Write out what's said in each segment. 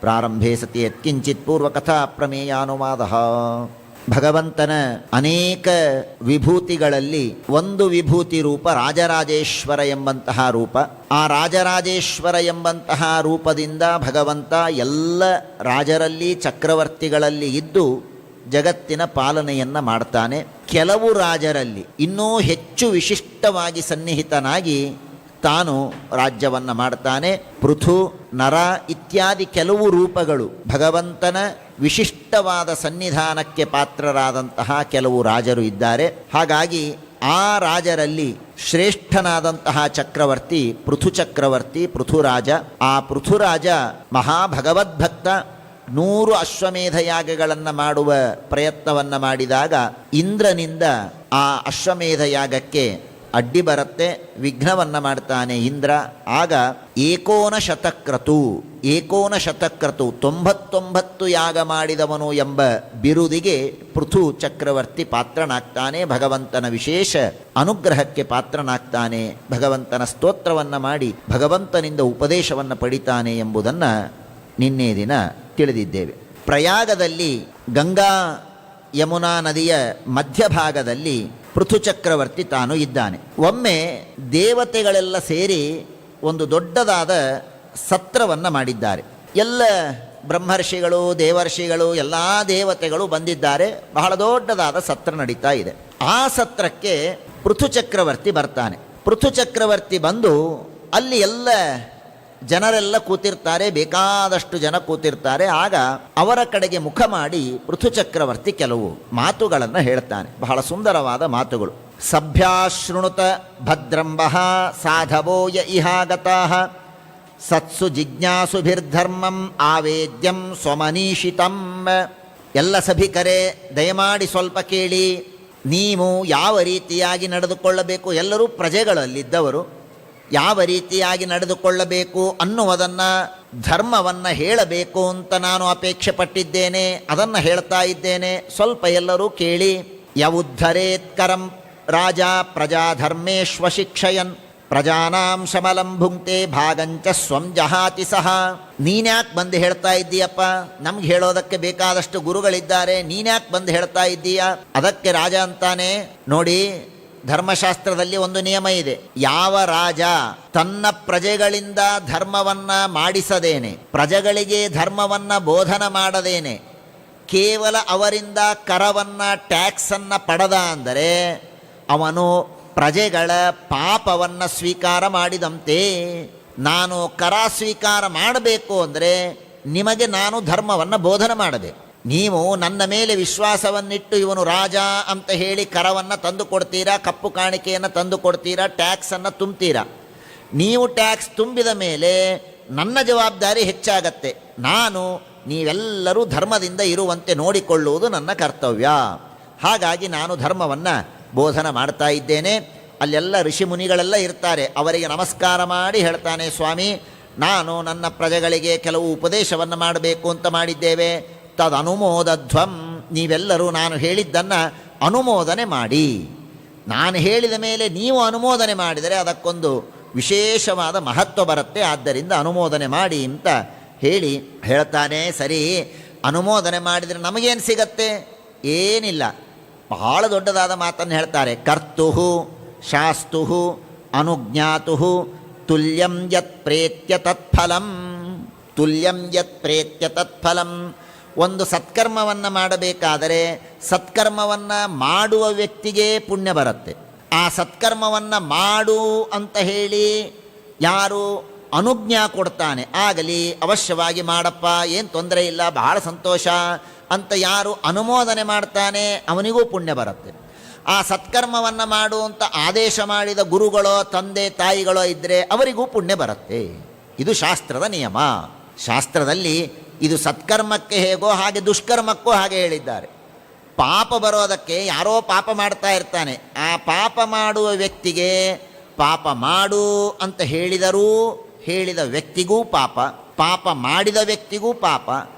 ಪ್ರಾರಂಭೆ ಸತಿ ಯತ್ಕಿಂಚಿತ್ ಪೂರ್ವಕಥಾ ಪ್ರಮೇಯಾನುವಾದ. ಭಗವಂತನ ಅನೇಕ ವಿಭೂತಿಗಳಲ್ಲಿ ಒಂದು ವಿಭೂತಿ ರೂಪ ರಾಜರಾಜೇಶ್ವರ ಎಂಬಂತಹ ರೂಪ. ಆ ರಾಜರಾಜೇಶ್ವರ ಎಂಬಂತಹ ರೂಪದಿಂದ ಭಗವಂತ ಎಲ್ಲ ರಾಜರಲ್ಲಿ ಚಕ್ರವರ್ತಿಗಳಲ್ಲಿ ಇದ್ದು ಜಗತ್ತಿನ ಪಾಲನೆಯನ್ನು ಮಾಡ್ತಾನೆ. ಕೆಲವು ರಾಜರಲ್ಲಿ ಇನ್ನೂ ಹೆಚ್ಚು ವಿಶಿಷ್ಟವಾಗಿ ಸನ್ನಿಹಿತನಾಗಿ ತಾನು ರಾಜ್ಯವನ್ನು ಮಾಡ್ತಾನೆ. ಪೃಥು, ನರ ಇತ್ಯಾದಿ ಕೆಲವು ರೂಪಗಳು ಭಗವಂತನ ವಿಶಿಷ್ಟವಾದ ಸನ್ನಿಧಾನಕ್ಕೆ ಪಾತ್ರರಾದಂತಹ ಕೆಲವು ರಾಜರು ಇದ್ದಾರೆ. ಹಾಗಾಗಿ ಆ ರಾಜರಲ್ಲಿ ಶ್ರೇಷ್ಠನಾದಂತಹ ಚಕ್ರವರ್ತಿ ಪೃಥುಚಕ್ರವರ್ತಿ, ಪೃಥುರಾಜ. ಆ ಪೃಥುರಾಜ ಮಹಾಭಗವದ್ಭಕ್ತ. 100 ಅಶ್ವಮೇಧ ಯಾಗಗಳನ್ನು ಮಾಡುವ ಪ್ರಯತ್ನವನ್ನು ಮಾಡಿದಾಗ ಇಂದ್ರನಿಂದ ಆ ಅಶ್ವಮೇಧ ಯಾಗಕ್ಕೆ ಅಡ್ಡಿ ಬರುತ್ತೆ, ವಿಘ್ನವನ್ನು ಮಾಡ್ತಾನೆ ಇಂದ್ರ. ಆಗ 99 ಯಾಗ ಮಾಡಿದವನು ಎಂಬ ಬಿರುದಿಗೆ ಪೃಥು ಚಕ್ರವರ್ತಿ ಪಾತ್ರನಾಗ್ತಾನೆ. ಭಗವಂತನ ವಿಶೇಷ ಅನುಗ್ರಹಕ್ಕೆ ಪಾತ್ರನಾಗ್ತಾನೆ. ಭಗವಂತನ ಸ್ತೋತ್ರವನ್ನು ಮಾಡಿ ಭಗವಂತನಿಂದ ಉಪದೇಶವನ್ನು ಪಡಿತಾನೆ ಎಂಬುದನ್ನು ನಿನ್ನೆ ದಿನ ತಿಳಿದಿದ್ದೇವೆ. ಪ್ರಯಾಗದಲ್ಲಿ ಗಂಗಾ ಯಮುನಾ ನದಿಯ ಮಧ್ಯಭಾಗದಲ್ಲಿ ಪೃಥುಚಕ್ರವರ್ತಿ ತಾನು ಇದ್ದಾನೆ. ಒಮ್ಮೆ ದೇವತೆಗಳೆಲ್ಲ ಸೇರಿ ಒಂದು ದೊಡ್ಡದಾದ ಸತ್ರವನ್ನು ಮಾಡಿದ್ದಾರೆ. ಎಲ್ಲ ಬ್ರಹ್ಮರ್ಷಿಗಳು, ದೇವರ್ಷಿಗಳು, ಎಲ್ಲ ದೇವತೆಗಳು ಬಂದಿದ್ದಾರೆ. ಬಹಳ ದೊಡ್ಡದಾದ ಸತ್ರ ನಡೀತಾ ಇದೆ. ಆ ಸತ್ರಕ್ಕೆ ಪೃಥುಚಕ್ರವರ್ತಿ ಬರ್ತಾನೆ. ಪೃಥುಚಕ್ರವರ್ತಿ ಬಂದು ಅಲ್ಲಿ ಎಲ್ಲ ಜನರೆಲ್ಲ ಕೂತಿರ್ತಾರೆ, ಬೇಕಾದಷ್ಟು ಜನ ಕೂತಿರ್ತಾರೆ. ಆಗ ಅವರ ಕಡೆಗೆ ಮುಖ ಮಾಡಿ ಪೃಥುಚಕ್ರವರ್ತಿ ಕೆಲವು ಮಾತುಗಳನ್ನು ಹೇಳ್ತಾನೆ. ಬಹಳ ಸುಂದರವಾದ ಮಾತುಗಳು. ಸಭ್ಯಾಶೃಣುತ ಭದ್ರಂಬಃ ಸಾಧವೋ ಯ ಇಹಾಗತಾಃ ಸತ್ಸು ಜಿಜ್ಞಾಸುಭಿರ್ಧರ್ಮಂ ಆವೇದ್ಯಂ ಸ್ವಮನೀಷಿತಂ. ಎಲ್ಲ ಸಭಿಕರೇ ದಯಮಾಡಿ ಸ್ವಲ್ಪ ಕೇಳಿ. ನೀವು ಯಾವ ರೀತಿಯಾಗಿ ನಡೆದುಕೊಳ್ಳಬೇಕು, ಎಲ್ಲರೂ ಪ್ರಜೆಗಳಲ್ಲಿದ್ದವರು, ಯಾವ ರೀತಿಯಾಗಿ ನಡೆದುಕೊಳ್ಳಬೇಕು ಅನ್ನುವುದನ್ನು, ಧರ್ಮವನ್ನು ಹೇಳಬೇಕು ಅಂತ ನಾನು ಅಪೇಕ್ಷೆ ಪಟ್ಟಿದ್ದೇನೆ. ಅದನ್ನು ಹೇಳ್ತಾ ಇದ್ದೇನೆ, ಸ್ವಲ್ಪ ಎಲ್ಲರೂ ಕೇಳಿ. ಯವುದ್ಧರೇತ್ಕರಂ ರಾಜ ಪ್ರಜಾಧರ್ಮೇಶ್ವಶಿಕ್ಷಯನ್ ಪ್ರಜಾನಾಂ ಶಮಲಂ ಭುಂಕ್ತೆ ಭಾಗಂಚ ಸ್ವಂ ಜಹಾತಿ ಸಹ. ನೀನ್ಯಾಕೆ ಬಂದು ಹೇಳ್ತಾ ಇದ್ದೀಯಪ್ಪ? ನಮ್ಗೆ ಹೇಳೋದಕ್ಕೆ ಬೇಕಾದಷ್ಟು ಗುರುಗಳಿದ್ದಾರೆ, ನೀನ್ಯಾಕೆ ಬಂದು ಹೇಳ್ತಾ ಇದ್ದೀಯ? ಅದಕ್ಕೆ ರಾಜ ಅಂತಾನೆ, ನೋಡಿ, ಧರ್ಮಶಾಸ್ತ್ರದಲ್ಲಿ ಒಂದು ನಿಯಮ ಇದೆ. ಯಾವ ರಾಜ ತನ್ನ ಪ್ರಜೆಗಳಿಂದ ಧರ್ಮವನ್ನು ಮಾಡಿಸದೇನೆ, ಪ್ರಜೆಗಳಿಗೆ ಧರ್ಮವನ್ನು ಬೋಧನ ಮಾಡದೇನೆ, ಕೇವಲ ಅವರಿಂದ ಕರವನ್ನು, ಟ್ಯಾಕ್ಸನ್ನು ಪಡೆದ ಅಂದರೆ ಅವನು ಪ್ರಜೆಗಳ ಪಾಪವನ್ನು ಸ್ವೀಕಾರ ಮಾಡಿದಂತೆ. ನಾನು ಕರ ಸ್ವೀಕಾರ ಮಾಡಬೇಕು ಅಂದರೆ ನಿಮಗೆ ನಾನು ಧರ್ಮವನ್ನು ಬೋಧನೆ ಮಾಡಬೇಕು. ನೀವು ನನ್ನ ಮೇಲೆ ವಿಶ್ವಾಸವನ್ನಿಟ್ಟು ಇವನು ರಾಜ ಅಂತ ಹೇಳಿ ಕರವನ್ನು ತಂದು ಕೊಡ್ತೀರಾ, ಕಪ್ಪು ಕಾಣಿಕೆಯನ್ನು ತಂದು ಕೊಡ್ತೀರಾ, ಟ್ಯಾಕ್ಸನ್ನು ತುಂಬ್ತೀರಾ. ನೀವು ಟ್ಯಾಕ್ಸ್ ತುಂಬಿದ ಮೇಲೆ ನನ್ನ ಜವಾಬ್ದಾರಿ ಹೆಚ್ಚಾಗತ್ತೆ. ನೀವೆಲ್ಲರೂ ಧರ್ಮದಿಂದ ಇರುವಂತೆ ನೋಡಿಕೊಳ್ಳುವುದು ನನ್ನ ಕರ್ತವ್ಯ. ಹಾಗಾಗಿ ನಾನು ಧರ್ಮವನ್ನು ಬೋಧನ ಮಾಡ್ತಾ ಇದ್ದೇನೆ. ಅಲ್ಲೆಲ್ಲ ಋಷಿ ಮುನಿಗಳೆಲ್ಲ ಇರ್ತಾರೆ. ಅವರಿಗೆ ನಮಸ್ಕಾರ ಮಾಡಿ ಹೇಳ್ತಾನೆ, ಸ್ವಾಮಿ, ನಾನು ನನ್ನ ಪ್ರಜೆಗಳಿಗೆ ಕೆಲವು ಉಪದೇಶವನ್ನು ಮಾಡಬೇಕು ಅಂತ ಮಾಡಿದ್ದೇವೆ. ತದನುಮೋದಧ್ವಂ, ನೀವೆಲ್ಲರೂ ನಾನು ಹೇಳಿದ್ದನ್ನು ಅನುಮೋದನೆ ಮಾಡಿ. ನಾನು ಹೇಳಿದ ಮೇಲೆ ನೀವು ಅನುಮೋದನೆ ಮಾಡಿದರೆ ಅದಕ್ಕೊಂದು ವಿಶೇಷವಾದ ಮಹತ್ವ ಬರುತ್ತೆ. ಆದ್ದರಿಂದ ಅನುಮೋದನೆ ಮಾಡಿ ಅಂತ ಹೇಳ್ತಾನೆ. ಸರಿ, ಅನುಮೋದನೆ ಮಾಡಿದರೆ ನಮಗೇನು ಸಿಗತ್ತೆ? ಏನಿಲ್ಲ. ಬಹಳ ದೊಡ್ಡದಾದ ಮಾತನ್ನು ಹೇಳ್ತಾರೆ. ಕರ್ತುಹು ಶಾಸ್ತುಹು ಅನುಜ್ಞಾತುಹು ತುಲ್ಯಂ ಯತ್ ಪ್ರೇತ್ಯ ತತ್ಫಲಂ. ತುಲ್ಯಂ ಯತ್ ಪ್ರೇತ್ಯ ತತ್ಫಲಂ. ಒಂದು ಸತ್ಕರ್ಮವನ್ನು ಮಾಡಬೇಕಾದರೆ ಸತ್ಕರ್ಮವನ್ನು ಮಾಡುವ ವ್ಯಕ್ತಿಗೆ ಪುಣ್ಯ ಬರುತ್ತೆ. ಆ ಸತ್ಕರ್ಮವನ್ನು ಮಾಡು ಅಂತ ಹೇಳಿ ಯಾರು ಅನುಜ್ಞಾ ಕೊಡ್ತಾನೆ, ಆಗಲಿ ಅವಶ್ಯವಾಗಿ ಮಾಡಪ್ಪ, ಏನು ತೊಂದರೆ ಇಲ್ಲ, ಬಹಳ ಸಂತೋಷ ಅಂತ ಯಾರು ಅನುಮೋದನೆ ಮಾಡ್ತಾನೆ ಅವನಿಗೂ ಪುಣ್ಯ ಬರುತ್ತೆ. ಆ ಸತ್ಕರ್ಮವನ್ನು ಮಾಡು ಅಂತ ಆದೇಶ ಮಾಡಿದ ಗುರುಗಳೋ ತಂದೆ ತಾಯಿಗಳೋ ಇದ್ದರೆ ಅವರಿಗೂ ಪುಣ್ಯ ಬರುತ್ತೆ. ಇದು ಶಾಸ್ತ್ರದ ನಿಯಮ. ಶಾಸ್ತ್ರದಲ್ಲಿ ಇದು ಸತ್ಕರ್ಮಕ್ಕೆ ಹೇಗೋ ಹಾಗೆ ದುಷ್ಕರ್ಮಕ್ಕೂ ಹಾಗೆ ಹೇಳಿದ್ದಾರೆ. ಪಾಪ ಬರೋದಕ್ಕೆ ಯಾರೋ ಪಾಪ ಮಾಡ್ತಾ ಇರ್ತಾನೆ, ಆ ಪಾಪ ಮಾಡುವ ವ್ಯಕ್ತಿಗೆ ಪಾಪ ಮಾಡು ಅಂತ ಹೇಳಿದ ವ್ಯಕ್ತಿಗೂ ಪಾಪ, ಪಾಪ ಮಾಡಿದ ವ್ಯಕ್ತಿಗೂ ಪಾಪ,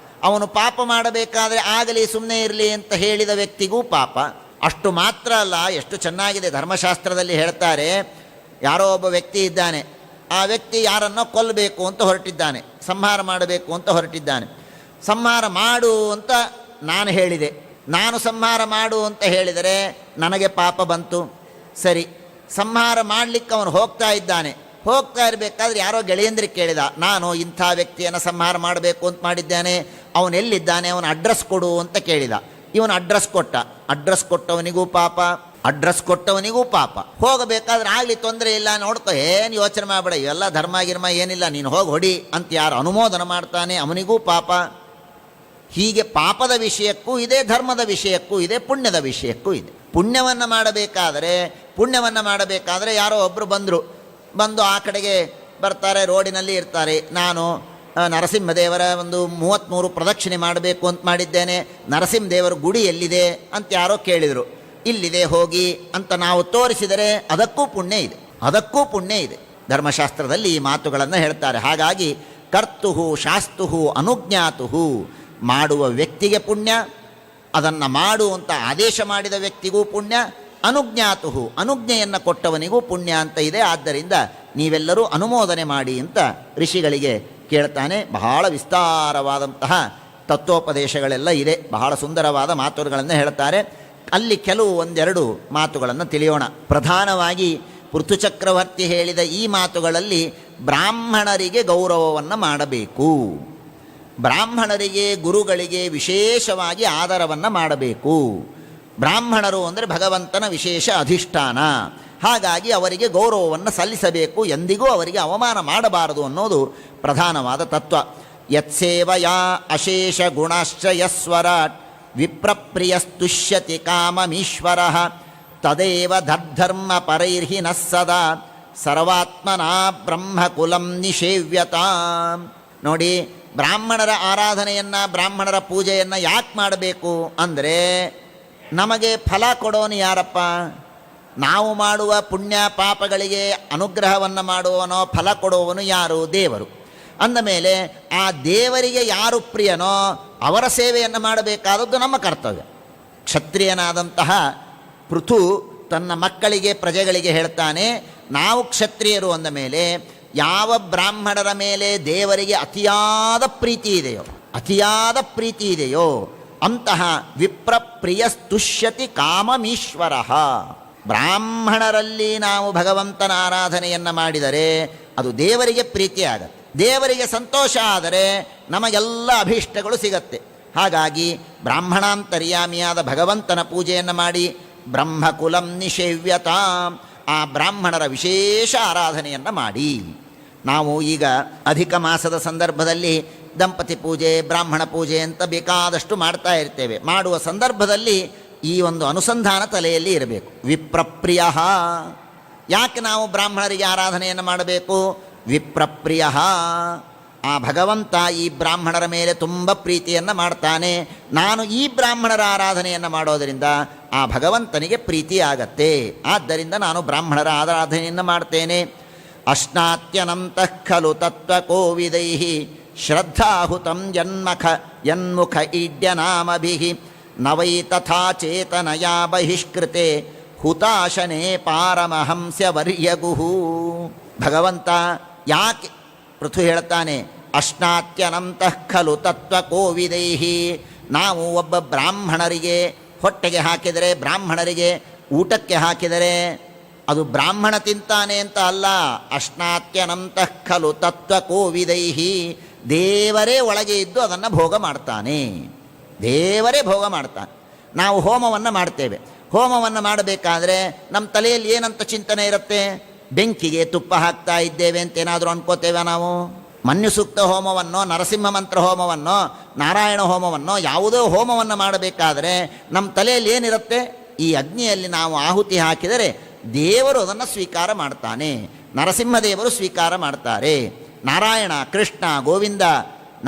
ಅವನು ಪಾಪ ಮಾಡಬೇಕಾದ್ರೆ ಆಗಲಿ ಸುಮ್ಮನೆ ಇರಲಿ ಅಂತ ಹೇಳಿದ ವ್ಯಕ್ತಿಗೂ ಪಾಪ. ಅಷ್ಟು ಮಾತ್ರ ಅಲ್ಲ, ಎಷ್ಟು ಚೆನ್ನಾಗಿದೆ ಧರ್ಮಶಾಸ್ತ್ರದಲ್ಲಿ ಹೇಳ್ತಾರೆ. ಯಾರೋ ಒಬ್ಬ ವ್ಯಕ್ತಿ ಇದ್ದಾನೆ, ಆ ವ್ಯಕ್ತಿ ಯಾರನ್ನೋ ಕೊಲ್ಲಬೇಕು ಅಂತ ಹೊರಟಿದ್ದಾನೆ, ಸಂಹಾರ ಮಾಡಬೇಕು ಅಂತ ಹೊರಟಿದ್ದಾನೆ. ಸಂಹಾರ ಮಾಡು ಅಂತ ನಾನು ಹೇಳಿದೆ. ನಾನು ಸಂಹಾರ ಮಾಡು ಅಂತ ಹೇಳಿದರೆ ನನಗೆ ಪಾಪ ಬಂತು. ಸರಿ, ಸಂಹಾರ ಮಾಡಲಿಕ್ಕೆ ಅವನು ಹೋಗ್ತಾ ಇದ್ದಾನೆ. ಹೋಗ್ತಾ ಇರಬೇಕಾದ್ರೆ ಯಾರೋ ಗೆಳೆಯಂದ್ರಿಗೆ ಕೇಳಿದ, ನಾನು ಇಂಥ ವ್ಯಕ್ತಿಯನ್ನು ಸಂಹಾರ ಮಾಡಬೇಕು ಅಂತ ಮಾಡಿದ್ದೇನೆ, ಅವನು ಎಲ್ಲಿದ್ದಾನೆ, ಅವನ ಅಡ್ರೆಸ್ ಕೊಡು ಅಂತ ಕೇಳಿದ. ಇವನು ಅಡ್ರೆಸ್ ಕೊಟ್ಟ. ಅಡ್ರೆಸ್ ಕೊಟ್ಟವನಿಗೂ ಪಾಪ, ಅಡ್ರೆಸ್ ಕೊಟ್ಟವನಿಗೂ ಪಾಪ. ಹೋಗಬೇಕಾದ್ರೆ ಆಗಲಿ, ತೊಂದರೆ ಇಲ್ಲ, ನೋಡ್ಕೊ, ಏನು ಯೋಚನೆ ಮಾಡಬೇಡ, ಇವೆಲ್ಲ ಧರ್ಮ ಗಿರ್ಮ ಏನಿಲ್ಲ, ನೀನು ಹೋಗಿ ಹೊಡಿ ಅಂತ ಯಾರು ಅನುಮೋದನೆ ಮಾಡ್ತಾನೆ ಅವನಿಗೂ ಪಾಪ. ಹೀಗೆ ಪಾಪದ ವಿಷಯಕ್ಕೂ ಇದೆ, ಧರ್ಮದ ವಿಷಯಕ್ಕೂ ಇದೆ, ಪುಣ್ಯದ ವಿಷಯಕ್ಕೂ ಇದೆ. ಪುಣ್ಯವನ್ನು ಮಾಡಬೇಕಾದರೆ ಯಾರೋ ಒಬ್ಬರು ಬಂದು ಆ ಕಡೆಗೆ ಬರ್ತಾರೆ, ರೋಡಿನಲ್ಲಿ ಇರ್ತಾರೆ. ನಾನು ನರಸಿಂಹದೇವರ ಒಂದು 33 ಪ್ರದಕ್ಷಿಣೆ ಮಾಡಬೇಕು ಅಂತ ಮಾಡಿದ್ದೇನೆ, ನರಸಿಂಹದೇವರ ಗುಡಿ ಎಲ್ಲಿದೆ ಅಂತ ಯಾರೋ ಕೇಳಿದರು. ಇಲ್ಲಿದೆ ಹೋಗಿ ಅಂತ ನಾವು ತೋರಿಸಿದರೆ ಅದಕ್ಕೂ ಪುಣ್ಯ ಇದೆ. ಧರ್ಮಶಾಸ್ತ್ರದಲ್ಲಿ ಈ ಮಾತುಗಳನ್ನು ಹೇಳ್ತಾರೆ. ಹಾಗಾಗಿ ಕರ್ತುಹು ಶಾಸ್ತುಹು ಅನುಜ್ಞಾತುಹು, ಮಾಡುವ ವ್ಯಕ್ತಿಗೆ ಪುಣ್ಯ, ಅದನ್ನು ಮಾಡು ಅಂತ ಆದೇಶ ಮಾಡಿದ ವ್ಯಕ್ತಿಗೂ ಪುಣ್ಯ, ಅನುಜ್ಞಾತುಹು ಅನುಜ್ಞೆಯನ್ನು ಕೊಟ್ಟವನಿಗೂ ಪುಣ್ಯ ಅಂತ ಇದೆ. ಆದ್ದರಿಂದ ನೀವೆಲ್ಲರೂ ಅನುಮೋದನೆ ಮಾಡಿ ಅಂತ ಋಷಿಗಳಿಗೆ ಕೇಳ್ತಾನೆ. ಬಹಳ ವಿಸ್ತಾರವಾದಂತಹ ತತ್ವೋಪದೇಶಗಳೆಲ್ಲ ಇದೆ, ಬಹಳ ಸುಂದರವಾದ ಮಾತುಗಳನ್ನು ಹೇಳ್ತಾರೆ. ಅಲ್ಲಿ ಕೆಲವು ಒಂದೆರಡು ಮಾತುಗಳನ್ನು ತಿಳಿಯೋಣ. ಪ್ರಧಾನವಾಗಿ ಪೃಥುಚಕ್ರವರ್ತಿ ಹೇಳಿದ ಈ ಮಾತುಗಳಲ್ಲಿ ಬ್ರಾಹ್ಮಣರಿಗೆ ಗೌರವವನ್ನು ಮಾಡಬೇಕು, ಬ್ರಾಹ್ಮಣರಿಗೆ ಗುರುಗಳಿಗೆ ವಿಶೇಷವಾಗಿ ಆದರವನ್ನು ಮಾಡಬೇಕು. ಬ್ರಾಹ್ಮಣರು ಅಂದರೆ ಭಗವಂತನ ವಿಶೇಷ ಅಧಿಷ್ಠಾನ, ಹಾಗಾಗಿ ಅವರಿಗೆ ಗೌರವವನ್ನು ಸಲ್ಲಿಸಬೇಕು, ಎಂದಿಗೂ ಅವರಿಗೆ ಅವಮಾನ ಮಾಡಬಾರದು ಅನ್ನೋದು ಪ್ರಧಾನವಾದ ತತ್ವ. ಯತ್ಸೇವಯಾ ಅಶೇಷ ಗುಣಾಶ್ಚಯಸ್ವರಾಟ್ ವಿಪ್ರಪ್ರಿಯಸ್ತುಷ್ಯತಿ ಕಾಮಮೀಶ್ವರ ತದೇವ ದರ್ಧರ್ಮ ಪರೈರ್ಹಿ ನಃ ಸದಾ ಸರ್ವಾತ್ಮನಾ ಬ್ರಹ್ಮಕುಲಂ ನಿಷೇವ್ಯತಾ. ನೋಡಿ, ಬ್ರಾಹ್ಮಣರ ಆರಾಧನೆಯನ್ನು, ಬ್ರಾಹ್ಮಣರ ಪೂಜೆಯನ್ನು ಯಾಕೆ ಮಾಡಬೇಕು ಅಂದರೆ, ನಮಗೆ ಫಲ ಕೊಡೋನು ಯಾರಪ್ಪ? ನಾವು ಮಾಡುವ ಪುಣ್ಯ ಪಾಪಗಳಿಗೆ ಅನುಗ್ರಹವನ್ನು ಮಾಡುವವನೋ ಫಲ ಕೊಡುವವನು ಯಾರು? ದೇವರು. ಅಂದಮೇಲೆ ಆ ದೇವರಿಗೆ ಯಾರು ಪ್ರಿಯನೋ ಅವರ ಸೇವೆಯನ್ನು ಮಾಡಬೇಕಾದದ್ದು ನಮ್ಮ ಕರ್ತವ್ಯ. ಕ್ಷತ್ರಿಯನಾದಂತಹ ಪೃಥು ತನ್ನ ಮಕ್ಕಳಿಗೆ, ಪ್ರಜೆಗಳಿಗೆ ಹೇಳ್ತಾನೆ, ನಾವು ಕ್ಷತ್ರಿಯರು ಅಂದ ಮೇಲೆ ಯಾವ ಬ್ರಾಹ್ಮಣರ ಮೇಲೆ ದೇವರಿಗೆ ಅತಿಯಾದ ಪ್ರೀತಿ ಇದೆಯೋ ಅಂತಹ ವಿಪ್ರಪ್ರಿಯಸ್ತುಷ್ಯತಿ ಕಾಮಮೀಶ್ವರ, ಬ್ರಾಹ್ಮಣರಲ್ಲಿ ನಾವು ಭಗವಂತನ ಆರಾಧನೆಯನ್ನು ಮಾಡಿದರೆ ಅದು ದೇವರಿಗೆ ಪ್ರೀತಿಯಾಗತ್ತೆ, ದೇವರಿಗೆ ಸಂತೋಷ ಆದರೆ ನಮಗೆಲ್ಲ ಅಭೀಷ್ಟಗಳು ಸಿಗತ್ತೆ. ಹಾಗಾಗಿ ಬ್ರಾಹ್ಮಣಾಂತರ್ಯಾಮಿಯಾದ ಭಗವಂತನ ಪೂಜೆಯನ್ನು ಮಾಡಿ ಬ್ರಹ್ಮಕುಲಂ ನಿಷೇವ್ಯತಾ, ಆ ಬ್ರಾಹ್ಮಣರ ವಿಶೇಷ ಆರಾಧನೆಯನ್ನು ಮಾಡಿ. ನಾವು ಈಗ ಅಧಿಕ ಮಾಸದ ಸಂದರ್ಭದಲ್ಲಿ ದಂಪತಿ ಪೂಜೆ, ಬ್ರಾಹ್ಮಣ ಪೂಜೆ ಅಂತ ಬೇಕಾದಷ್ಟು ಮಾಡ್ತಾ ಇರ್ತೇವೆ. ಮಾಡುವ ಸಂದರ್ಭದಲ್ಲಿ ಈ ಒಂದು ಅನುಸಂಧಾನ ತಲೆಯಲ್ಲಿ ಇರಬೇಕು. ವಿಪ್ರಪ್ರಿಯ, ಯಾಕೆ ನಾವು ಬ್ರಾಹ್ಮಣರಿಗೆ ಆರಾಧನೆಯನ್ನು ಮಾಡಬೇಕು? ವಿಪ್ರಪ್ರಿಯ, ಆ ಭಗವಂತ ಈ ಬ್ರಾಹ್ಮಣರ ಮೇಲೆ ತುಂಬ ಪ್ರೀತಿಯನ್ನು ಮಾಡ್ತಾನೆ. ನಾನು ಈ ಬ್ರಾಹ್ಮಣರ ಆರಾಧನೆಯನ್ನು ಮಾಡೋದರಿಂದ ಆ ಭಗವಂತನಿಗೆ ಪ್ರೀತಿ ಆಗತ್ತೆ. ಆದ್ದರಿಂದ ನಾನು ಬ್ರಾಹ್ಮಣರ ಆರಾಧನೆಯನ್ನು ಮಾಡ್ತೇನೆ. ಅಶ್ನಾತ್ಯನಂತಃ ಖಲು ತತ್ವಕೋವಿದೈಃ ಶ್ರದ್ಧಾಹುತಂ ಯನ್ಮುಖ ಈಡ್ಯನಾಮಭಿಃ ನ ವೈ ತಥಾ ಚೇತನಯಾ ಬಹಿಷ್ಕೃತೆ ಹುತಾಶನೇ ಪಾರಮಹಂಸ್ಯವರ್ಯಗುಃ. ಭಗವಂತ ಯಾಕೆ ಪೃಥು ಹೇಳ್ತಾನೆ, ಅಶ್ನಾತ್ಯನಂತಃ ಖಲು ತತ್ವಕೋವಿದೈಃ, ನಾವು ಒಬ್ಬ ಬ್ರಾಹ್ಮಣರಿಗೆ ಹೊಟ್ಟೆಗೆ ಹಾಕಿದರೆ, ಬ್ರಾಹ್ಮಣರಿಗೆ ಊಟಕ್ಕೆ ಹಾಕಿದರೆ ಅದು ಬ್ರಾಹ್ಮಣ ತಿಂತಾನೆ ಅಂತ ಅಲ್ಲ. ಅಶ್ನಾತ್ಯನಂತಃ ಖಲು ತತ್ವಕೋವಿದೈಃ, ದೇವರೇ ಒಳಗೆ ಇದ್ದು ಅದನ್ನು ಭೋಗ ಮಾಡ್ತಾನೆ, ದೇವರೇ ಭೋಗ ಮಾಡ್ತಾನೆ. ನಾವು ಹೋಮವನ್ನು ಮಾಡ್ತೇವೆ. ಹೋಮವನ್ನು ಮಾಡಬೇಕಾದ್ರೆ ನಮ್ಮ ತಲೆಯಲ್ಲಿ ಏನಂತ ಚಿಂತನೆ ಇರುತ್ತೆ? ಬೆಂಕಿಗೆ ತುಪ್ಪ ಹಾಕ್ತಾ ಇದ್ದೇವೆ ಅಂತ ಏನಾದರೂ ಅನ್ಕೋತೇವೆ ನಾವು? ಮನ್ಯು ಸೂಕ್ತ ಹೋಮವನ್ನೋ, ನರಸಿಂಹ ಮಂತ್ರ ಹೋಮವನ್ನೋ, ನಾರಾಯಣ ಹೋಮವನ್ನೋ, ಯಾವುದೋ ಹೋಮವನ್ನು ಮಾಡಬೇಕಾದ್ರೆ ನಮ್ಮ ತಲೆಯಲ್ಲಿ ಏನಿರುತ್ತೆ? ಈ ಅಗ್ನಿಯಲ್ಲಿ ನಾವು ಆಹುತಿ ಹಾಕಿದರೆ ದೇವರು ಅದನ್ನು ಸ್ವೀಕಾರ ಮಾಡ್ತಾನೆ, ನರಸಿಂಹದೇವರು ಸ್ವೀಕಾರ ಮಾಡ್ತಾರೆ. ನಾರಾಯಣ, ಕೃಷ್ಣ, ಗೋವಿಂದ,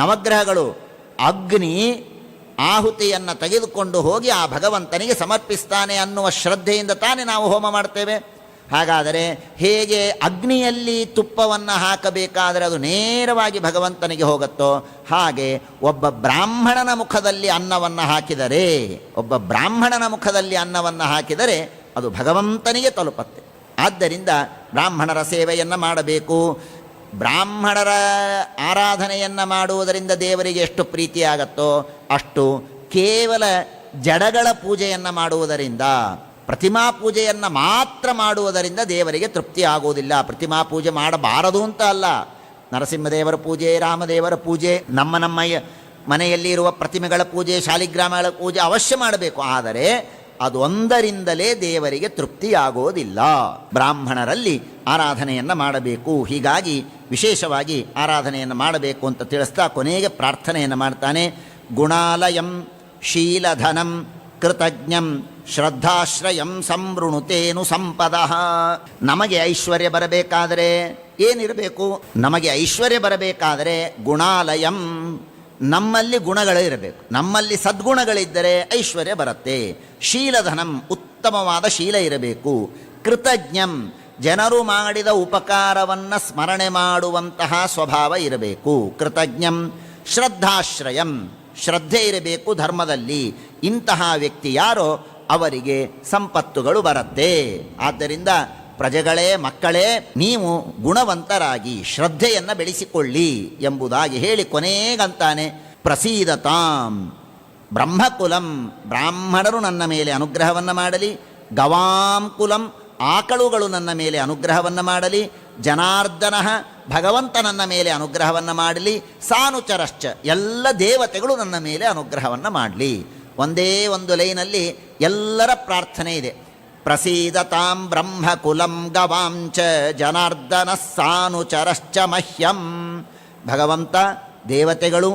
ನವಗ್ರಹಗಳು ಅಗ್ನಿ ಆಹುತಿಯನ್ನು ತೆಗೆದುಕೊಂಡು ಹೋಗಿ ಆ ಭಗವಂತನಿಗೆ ಸಮರ್ಪಿಸ್ತಾನೆ ಅನ್ನುವ ಶ್ರದ್ಧೆಯಿಂದ ತಾನೇ ನಾವು ಹೋಮ ಮಾಡ್ತೇವೆ. ಹಾಗಾದರೆ ಹೇಗೆ ಅಗ್ನಿಯಲ್ಲಿ ತುಪ್ಪವನ್ನು ಹಾಕಬೇಕಾದರೆ ಅದು ನೇರವಾಗಿ ಭಗವಂತನಿಗೆ ಹೋಗುತ್ತೋ, ಹಾಗೆ ಒಬ್ಬ ಬ್ರಾಹ್ಮಣನ ಮುಖದಲ್ಲಿ ಅನ್ನವನ್ನು ಹಾಕಿದರೆ ಅದು ಭಗವಂತನಿಗೆ ತಲುಪತ್ತೆ. ಆದ್ದರಿಂದ ಬ್ರಾಹ್ಮಣರ ಸೇವೆಯನ್ನು ಮಾಡಬೇಕು. ಬ್ರಾಹ್ಮಣರ ಆರಾಧನೆಯನ್ನು ಮಾಡುವುದರಿಂದ ದೇವರಿಗೆ ಎಷ್ಟು ಪ್ರೀತಿಯಾಗತ್ತೋ ಅಷ್ಟು ಕೇವಲ ಜಡಗಳ ಪೂಜೆಯನ್ನು ಮಾಡುವುದರಿಂದ, ಪ್ರತಿಮಾ ಪೂಜೆಯನ್ನು ಮಾತ್ರ ಮಾಡುವುದರಿಂದ ದೇವರಿಗೆ ತೃಪ್ತಿ ಆಗುವುದಿಲ್ಲ. ಪ್ರತಿಮಾ ಪೂಜೆ ಮಾಡಬಾರದು ಅಂತ ಅಲ್ಲ, ನರಸಿಂಹದೇವರ ಪೂಜೆ, ರಾಮದೇವರ ಪೂಜೆ, ನಮ್ಮ ಮನೆಯಲ್ಲಿ ಇರುವ ಪ್ರತಿಮೆಗಳ ಪೂಜೆ, ಶಾಲಿಗ್ರಾಮಗಳ ಪೂಜೆ ಅವಶ್ಯ ಮಾಡಬೇಕು. ಆದರೆ ಅದೊಂದರಿಂದಲೇ ದೇವರಿಗೆ ತೃಪ್ತಿಯಾಗೋದಿಲ್ಲ. ಬ್ರಾಹ್ಮಣರಲ್ಲಿ ಆರಾಧನೆಯನ್ನು ಮಾಡಬೇಕು. ಹೀಗಾಗಿ ವಿಶೇಷವಾಗಿ ಆರಾಧನೆಯನ್ನು ಮಾಡಬೇಕು ಅಂತ ತಿಳಿಸ್ತಾ ಕೊನೆಗೆ ಪ್ರಾರ್ಥನೆಯನ್ನು ಮಾಡ್ತಾನೆ. ಗುಣಾಲಯಂ ಶೀಲಧನಂ ಕೃತಜ್ಞಂ ಶ್ರದ್ಧಾಶ್ರಯಂ ಸಂವೃಣುತೇನು ಸಂಪದಃ. ನಮಗೆ ಐಶ್ವರ್ಯ ಬರಬೇಕಾದರೆ ಏನಿರಬೇಕು? ನಮಗೆ ಐಶ್ವರ್ಯ ಬರಬೇಕಾದರೆ ಗುಣಾಲಯಂ, ನಮ್ಮಲ್ಲಿ ಗುಣಗಳು ಇರಬೇಕು. ನಮ್ಮಲ್ಲಿ ಸದ್ಗುಣಗಳಿದ್ದರೆ ಐಶ್ವರ್ಯ ಬರುತ್ತೆ. ಶೀಲಧನಂ, ಉತ್ತಮವಾದ ಶೀಲ ಇರಬೇಕು. ಕೃತಜ್ಞಂ, ಜನರು ಮಾಡಿದ ಉಪಕಾರವನ್ನು ಸ್ಮರಣೆ ಮಾಡುವಂತಹ ಸ್ವಭಾವ ಇರಬೇಕು. ಕೃತಜ್ಞಂ. ಶ್ರದ್ಧಾಶ್ರಯಂ, ಶ್ರದ್ಧೆ ಇರಬೇಕು ಧರ್ಮದಲ್ಲಿ. ಇಂತಹ ವ್ಯಕ್ತಿ ಯಾರೋ ಅವರಿಗೆ ಸಂಪತ್ತುಗಳು ಬರುತ್ತೆ. ಆದ್ದರಿಂದ ಪ್ರಜೆಗಳೇ, ಮಕ್ಕಳೇ, ನೀವು ಗುಣವಂತರಾಗಿ ಶ್ರದ್ಧೆಯನ್ನು ಬೆಳೆಸಿಕೊಳ್ಳಿ ಎಂಬುದಾಗಿ ಹೇಳಿ ಕೊನೆಗಂತಾನೆ ಪ್ರಸೀದತಾಂ ಬ್ರಹ್ಮಕುಲಂ, ಬ್ರಾಹ್ಮಣರು ನನ್ನ ಮೇಲೆ ಅನುಗ್ರಹವನ್ನು ಮಾಡಲಿ. ಗವಾಂ ಕುಲಂ, ಆಕಳುಗಳು ನನ್ನ ಮೇಲೆ ಅನುಗ್ರಹವನ್ನು ಮಾಡಲಿ. ಜನಾರ್ದನ, ಭಗವಂತ ನನ್ನ ಮೇಲೆ ಅನುಗ್ರಹವನ್ನು ಮಾಡಲಿ. ಸಾನುಚರಶ್ಚ, ಎಲ್ಲ ದೇವತೆಗಳು ನನ್ನ ಮೇಲೆ ಅನುಗ್ರಹವನ್ನು ಮಾಡಲಿ. ಒಂದೇ ಒಂದು ಲೈನಲ್ಲಿ ಎಲ್ಲರ ಪ್ರಾರ್ಥನೆ ಇದೆ. ಪ್ರಸೀದತಾಂ ಬ್ರಹ್ಮಕುಲಂ ಗವಾಂಚ ಜನಾರ್ದನ ಸಾನುಚರಶ್ಚ ಮಹ್ಯಂ. ಭಗವಂತ, ದೇವತೆಗಳು,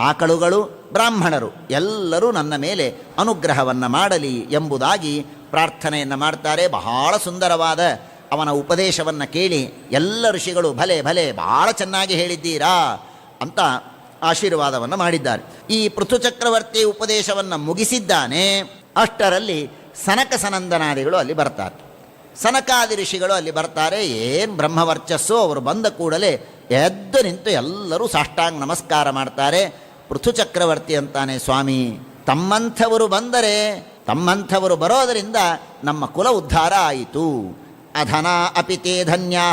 ಆಕಳುಗಳು, ಬ್ರಾಹ್ಮಣರು ಎಲ್ಲರೂ ನನ್ನ ಮೇಲೆ ಅನುಗ್ರಹವನ್ನು ಮಾಡಲಿ ಎಂಬುದಾಗಿ ಪ್ರಾರ್ಥನೆಯನ್ನು ಮಾಡ್ತಾರೆ. ಬಹಳ ಸುಂದರವಾದ ಅವನ ಉಪದೇಶವನ್ನು ಕೇಳಿ ಎಲ್ಲ ಋಷಿಗಳು ಭಲೆ ಭಲೆ ಬಹಳ ಚೆನ್ನಾಗಿ ಹೇಳಿದ್ದೀರಾ ಅಂತ ಆಶೀರ್ವಾದವನ್ನು ಮಾಡಿದ್ದಾರೆ. ಈ ಪೃಥುಚಕ್ರವರ್ತಿ ಉಪದೇಶವನ್ನು ಮುಗಿಸಿದ್ದಾನೆ. ಅಷ್ಟರಲ್ಲಿ ಸನಕ ಸನಂದನಾದಿಗಳು ಅಲ್ಲಿ ಬರ್ತಾರೆ. ಸನಕಾದಿ ಋಷಿಗಳು ಅಲ್ಲಿ ಬರ್ತಾರೆ. ಏನು ಬ್ರಹ್ಮವರ್ಚಸ್ಸು! ಅವರು ಬಂದ ಕೂಡಲೇ ಎದ್ದು ನಿಂತು ಎಲ್ಲರೂ ಸಾಷ್ಟಾಂಗ ನಮಸ್ಕಾರ ಮಾಡ್ತಾರೆ. ಪೃಥುಚಕ್ರವರ್ತಿ ಅಂತಾನೆ, ಸ್ವಾಮಿ, ತಮ್ಮಂಥವರು ಬಂದರೆ, ತಮ್ಮಂಥವರು ಬರೋದರಿಂದ ನಮ್ಮ ಕುಲ ಉದ್ಧಾರ ಆಯಿತು. ಅಧನ ಅಪಿತೇ ಧನ್ಯಾ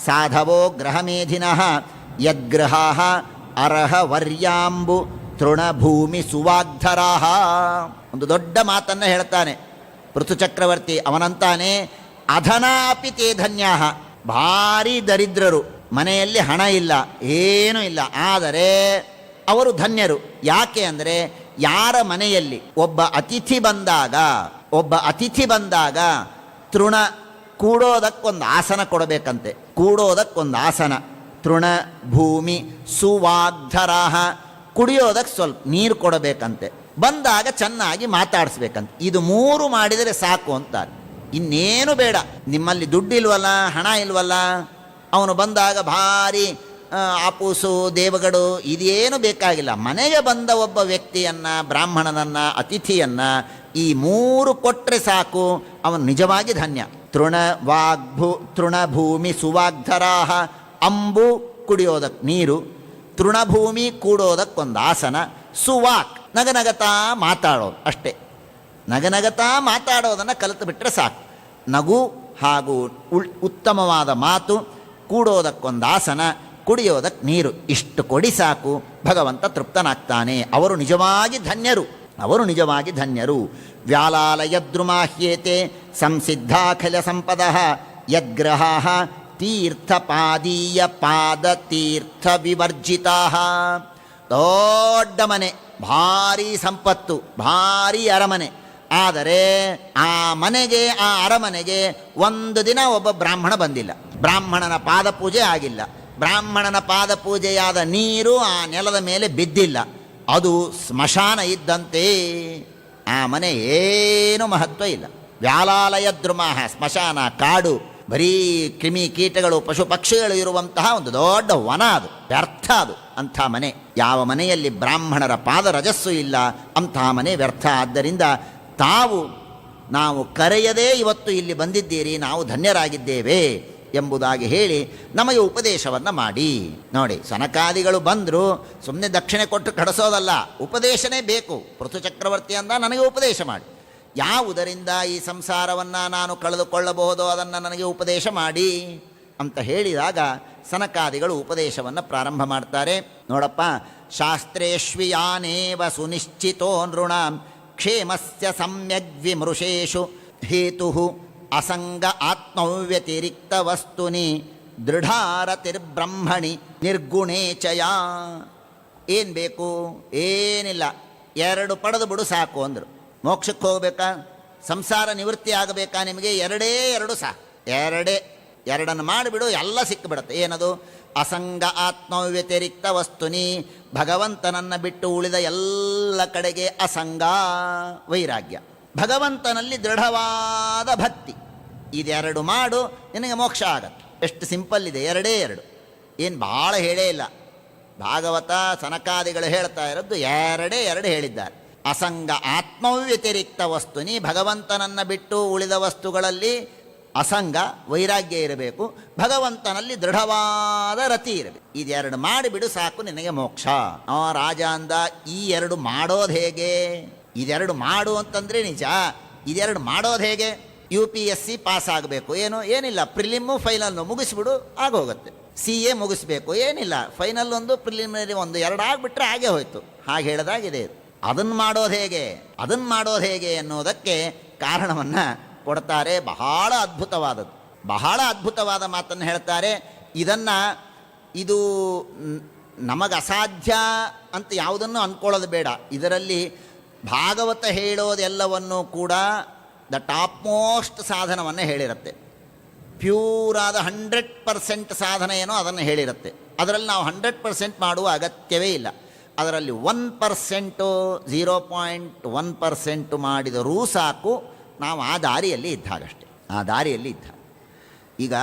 ಸಾಧವೋ ಗ್ರಹಮೇಧಿನಃ ಯದ್ಗ್ರಹಾ ಅರ್ಹ ವರ್ಯಾಂಬು ತೃಣಭೂಮಿ ಸುವಾಗ್ಧರಾಹ. ಒಂದು ದೊಡ್ಡ ಮಾತನ್ನು ಹೇಳ್ತಾನೆ ಪೃಥುಚಕ್ರವರ್ತಿ. ಅವನಂತಾನೆ, ಅಧನಾಪಿ ತೇ ಧನ್ಯಾ, ಭಾರೀ ದರಿದ್ರರು, ಮನೆಯಲ್ಲಿ ಹಣ ಇಲ್ಲ, ಏನೂ ಇಲ್ಲ, ಆದರೆ ಅವರು ಧನ್ಯರು. ಯಾಕೆ ಅಂದರೆ, ಯಾರ ಮನೆಯಲ್ಲಿ ಒಬ್ಬ ಅತಿಥಿ ಬಂದಾಗ ತೃಣ, ಕೂಡೋದಕ್ಕೊಂದು ಆಸನ ಕೊಡಬೇಕಂತೆ. ಕೂಡೋದಕ್ಕೊಂದು ಆಸನ, ತೃಣ ಭೂಮಿ ಸುವಾಗ್ಧರಾಹ, ಕುಡಿಯೋದಕ್ಕೆ ಸ್ವಲ್ಪ ನೀರು ಕೊಡಬೇಕಂತೆ. ಬಂದಾಗ ಚೆನ್ನಾಗಿ ಮಾತಾಡಿಸ್ಬೇಕಂತೆ. ಇದು 3 ಮಾಡಿದರೆ ಸಾಕು ಅಂತಾರೆ. ಇನ್ನೇನು ಬೇಡ. ನಿಮ್ಮಲ್ಲಿ ದುಡ್ಡು ಇಲ್ವಲ್ಲ, ಹಣ ಇಲ್ವಲ್ಲ, ಅವನು ಬಂದಾಗ ಭಾರಿ ಆಪೂಸು ದೇವಗಡು ಇದೇನು ಬೇಕಾಗಿಲ್ಲ. ಮನೆಗೆ ಬಂದ ಒಬ್ಬ ವ್ಯಕ್ತಿಯನ್ನು, ಬ್ರಾಹ್ಮಣನನ್ನು, ಅತಿಥಿಯನ್ನು ಈ 3 ಕೊಟ್ಟರೆ ಸಾಕು, ಅವನು ನಿಜವಾಗಿ ಧನ್ಯ. ತೃಣಭೂಮಿ ಸುವಾಗ್ಧರಾಹ, ಅಂಬು ಕುಡಿಯೋದಕ್ಕೆ ನೀರು, ತೃಣಭೂಮಿ ಕೂಡೋದಕ್ಕೊಂದು ಆಸನ, ಸುವಾಕ್ ನಗನಗತಾ ಮಾತಾಡೋದು ಅಷ್ಟೇ. ನಗನಗತಾ ಮಾತಾಡೋದನ್ನು ಕಲಿತು ಬಿಟ್ಟರೆ ಸಾಕು. ನಗು ಹಾಗೂ ಉತ್ತಮವಾದ ಮಾತು, ಕೂಡೋದಕ್ಕೊಂದು ಆಸನ, ಕುಡಿಯೋದಕ್ಕೆ ನೀರು, ಇಷ್ಟು ಕೊಡಿ ಸಾಕು, ಭಗವಂತ ತೃಪ್ತನಾಗ್ತಾನೆ. ಅವರು ನಿಜವಾಗಿ ಧನ್ಯರು, ಅವರು ನಿಜವಾಗಿ ಧನ್ಯರು. ವ್ಯಾಲಾಲಯದ್ರುಮಾಹ್ಯೇತೆ ಸಂಸಿದ್ಧಾಖಿಲ ಸಂಪದಃ ಯದ್ಗ್ರಹಾ ತೀರ್ಥಪಾದೀಯ ಪಾದ ತೀರ್ಥ ವಿವರ್ಜಿತಾ. ದೊಡ್ಡ ಮನೆ, ಭಾರೀ ಸಂಪತ್ತು, ಭಾರೀ ಅರಮನೆ. ಆದರೆ ಆ ಮನೆಗೆ, ಆ ಅರಮನೆಗೆ ಒಂದು ದಿನ ಒಬ್ಬ ಬ್ರಾಹ್ಮಣ ಬಂದಿಲ್ಲ. ಬ್ರಾಹ್ಮಣನ ಪಾದ ಪೂಜೆ ಆಗಿಲ್ಲ. ಬ್ರಾಹ್ಮಣನ ಪಾದ ಪೂಜೆಯಾದ ನೀರು ಆ ನೆಲದ ಮೇಲೆ ಬಿದ್ದಿಲ್ಲ. ಅದು ಸ್ಮಶಾನ ಇದ್ದಂತೆ. ಆ ಮನೆ ಏನೂ ಮಹತ್ವ ಇಲ್ಲ. ವ್ಯಾಲಾಲಯ ದ್ರುಮಾಹ, ಸ್ಮಶಾನ, ಕಾಡು, ಬರೀ ಕ್ರಿಮಿ ಕೀಟಗಳು, ಪಶು ಪಕ್ಷಿಗಳು ಇರುವಂತಹ ಒಂದು ದೊಡ್ಡ ವನ. ಅದು ವ್ಯರ್ಥ. ಅದು ಅಂಥ ಮನೆ. ಯಾವ ಮನೆಯಲ್ಲಿ ಬ್ರಾಹ್ಮಣರ ಪಾದ ರಜಸ್ಸು ಇಲ್ಲ, ಅಂತಹ ಮನೆ ವ್ಯರ್ಥ. ಆದ್ದರಿಂದ ನಾವು ಕರೆಯದೇ ಇವತ್ತು ಇಲ್ಲಿ ಬಂದಿದ್ದೀರಿ, ನಾವು ಧನ್ಯರಾಗಿದ್ದೇವೆ ಎಂಬುದಾಗಿ ಹೇಳಿ ನಮಗೆ ಉಪದೇಶವನ್ನು ಮಾಡಿ. ನೋಡಿ, ಸನಕಾದಿಗಳು ಬಂದರು, ಸುಮ್ಮನೆ ದಕ್ಷಿಣೆ ಕೊಟ್ಟು ಕಳಿಸೋದಲ್ಲ, ಉಪದೇಶನೇ ಬೇಕು. ಪೃಥುಚಕ್ರವರ್ತಿ ಅಂದ, ನನಗೆ ಉಪದೇಶ ಮಾಡಿ. ಯಾವುದರಿಂದ ಈ ಸಂಸಾರವನ್ನು ನಾನು ಕಳೆದುಕೊಳ್ಳಬಹುದೋ ಅದನ್ನು ನನಗೆ ಉಪದೇಶ ಮಾಡಿ ಅಂತ ಹೇಳಿದಾಗ ಸನಕಾದಿಗಳು ಉಪದೇಶವನ್ನು ಪ್ರಾರಂಭ ಮಾಡ್ತಾರೆ. ನೋಡಪ್ಪ, ಶಾಸ್ತ್ರೇಷ್ವಿಯಾನೇವ ಸುನಿಶ್ಚಿತೋ ನೃಣಾಂ ಕ್ಷೇಮಸ್ಯ ಸಮ್ಯಗ್ವಿಮೃಶೇಷು ಹೇತು ಅಸಂಗ ಆತ್ಮವ್ಯತಿರಿಕ್ತ ವಸ್ತುನಿ ದೃಢಾರತಿರ್ಬ್ರಹ್ಮಣಿ ನಿರ್ಗುಣೇ ಚಯ. ಏನು ಬೇಕು? ಏನಿಲ್ಲ, 2 ಪಡೆದು ಬಿಡು ಸಾಕು ಅಂದರು. ಮೋಕ್ಷಕ್ಕೆ ಹೋಗ್ಬೇಕಾ, ಸಂಸಾರ ನಿವೃತ್ತಿ ಆಗಬೇಕಾ, ನಿಮಗೆ 2 ಸಾಕು. 2 ಮಾಡಿಬಿಡು, ಎಲ್ಲ ಸಿಕ್ಕಿಬಿಡುತ್ತೆ. ಏನದು? ಅಸಂಗ ಆತ್ಮವ್ಯತಿರಿಕ್ತ ವಸ್ತುನಿ, ಭಗವಂತನನ್ನು ಬಿಟ್ಟು ಉಳಿದ ಎಲ್ಲ ಕಡೆಗೆ ಅಸಂಗ ವೈರಾಗ್ಯ, ಭಗವಂತನಲ್ಲಿ ದೃಢವಾದ ಭಕ್ತಿ. ಇದು ಮಾಡು, ನಿನಗೆ ಮೋಕ್ಷ ಆಗತ್ತೆ. ಎಷ್ಟು ಸಿಂಪಲ್ ಇದೆ, 2. ಏನು ಭಾಳ ಹೇಳೇ ಇಲ್ಲ. ಭಾಗವತ ಸನಕಾದಿಗಳು ಹೇಳ್ತಾ ಇರೋದು 2 ಹೇಳಿದ್ದಾರೆ. ಅಸಂಗ ಆತ್ಮವ್ಯತಿರಿಕ್ತ ವಸ್ತುನಿ, ಭಗವಂತನನ್ನು ಬಿಟ್ಟು ಉಳಿದ ವಸ್ತುಗಳಲ್ಲಿ ಅಸಂಗ ವೈರಾಗ್ಯ ಇರಬೇಕು, ಭಗವಂತನಲ್ಲಿ ದೃಢವಾದ ರತಿ ಇರಬೇಕು. ಇದು ಮಾಡಿಬಿಡು ಸಾಕು, ನಿನಗೆ ಮೋಕ್ಷ. ರಾಜ ಅಂದ, ಈ 2 ಮಾಡೋದು ಹೇಗೆ? ಇದು ಮಾಡು ಅಂತಂದರೆ ನಿಜ, ಇದು ಮಾಡೋದು ಹೇಗೆ? UPSC ಪಾಸ್ ಆಗಬೇಕು, ಏನಿಲ್ಲ, ಪ್ರಿಲಿಮ್ಮು ಫೈನಲ್ನು ಮುಗಿಸ್ಬಿಡು, ಆಗೋಗುತ್ತೆ. CA ಮುಗಿಸ್ಬೇಕು, ಏನಿಲ್ಲ, ಫೈನಲ್ 1 ಪ್ರಿಲಿಮಿನರಿ 1 2 ಆಗಿಬಿಟ್ರೆ ಹಾಗೆ ಹೋಯ್ತು. ಹಾಗೆ ಹೇಳಿದಾಗಿದೆ. ಅದನ್ನು ಮಾಡೋದು ಹೇಗೆ ಅನ್ನೋದಕ್ಕೆ ಕಾರಣವನ್ನು ಕೊಡ್ತಾರೆ. ಬಹಳ ಅದ್ಭುತವಾದದ್ದು, ಬಹಳ ಅದ್ಭುತವಾದ ಮಾತನ್ನು ಹೇಳ್ತಾರೆ. ಇದು ನಮಗೆ ಅಸಾಧ್ಯ ಅಂತ ಯಾವುದನ್ನು ಅಂದ್ಕೊಳ್ಳೋದು ಬೇಡ. ಇದರಲ್ಲಿ ಭಾಗವತ ಹೇಳೋದೆಲ್ಲವನ್ನೂ ಕೂಡ ದ ಟಾಪ್ ಮೋಸ್ಟ್ ಸಾಧನವನ್ನು ಹೇಳಿರುತ್ತೆ. ಪ್ಯೂರಾದ 100% ಸಾಧನ ಏನೋ ಅದನ್ನು ಹೇಳಿರುತ್ತೆ. ಅದರಲ್ಲಿ ನಾವು 100% ಮಾಡುವ ಅಗತ್ಯವೇ ಇಲ್ಲ. ಅದರಲ್ಲಿ 1%, 0.1% ಮಾಡಿದರೂ ಸಾಕು, ನಾವು ಆ ದಾರಿಯಲ್ಲಿ ಇದ್ದಾಗಷ್ಟೆ. ಈಗ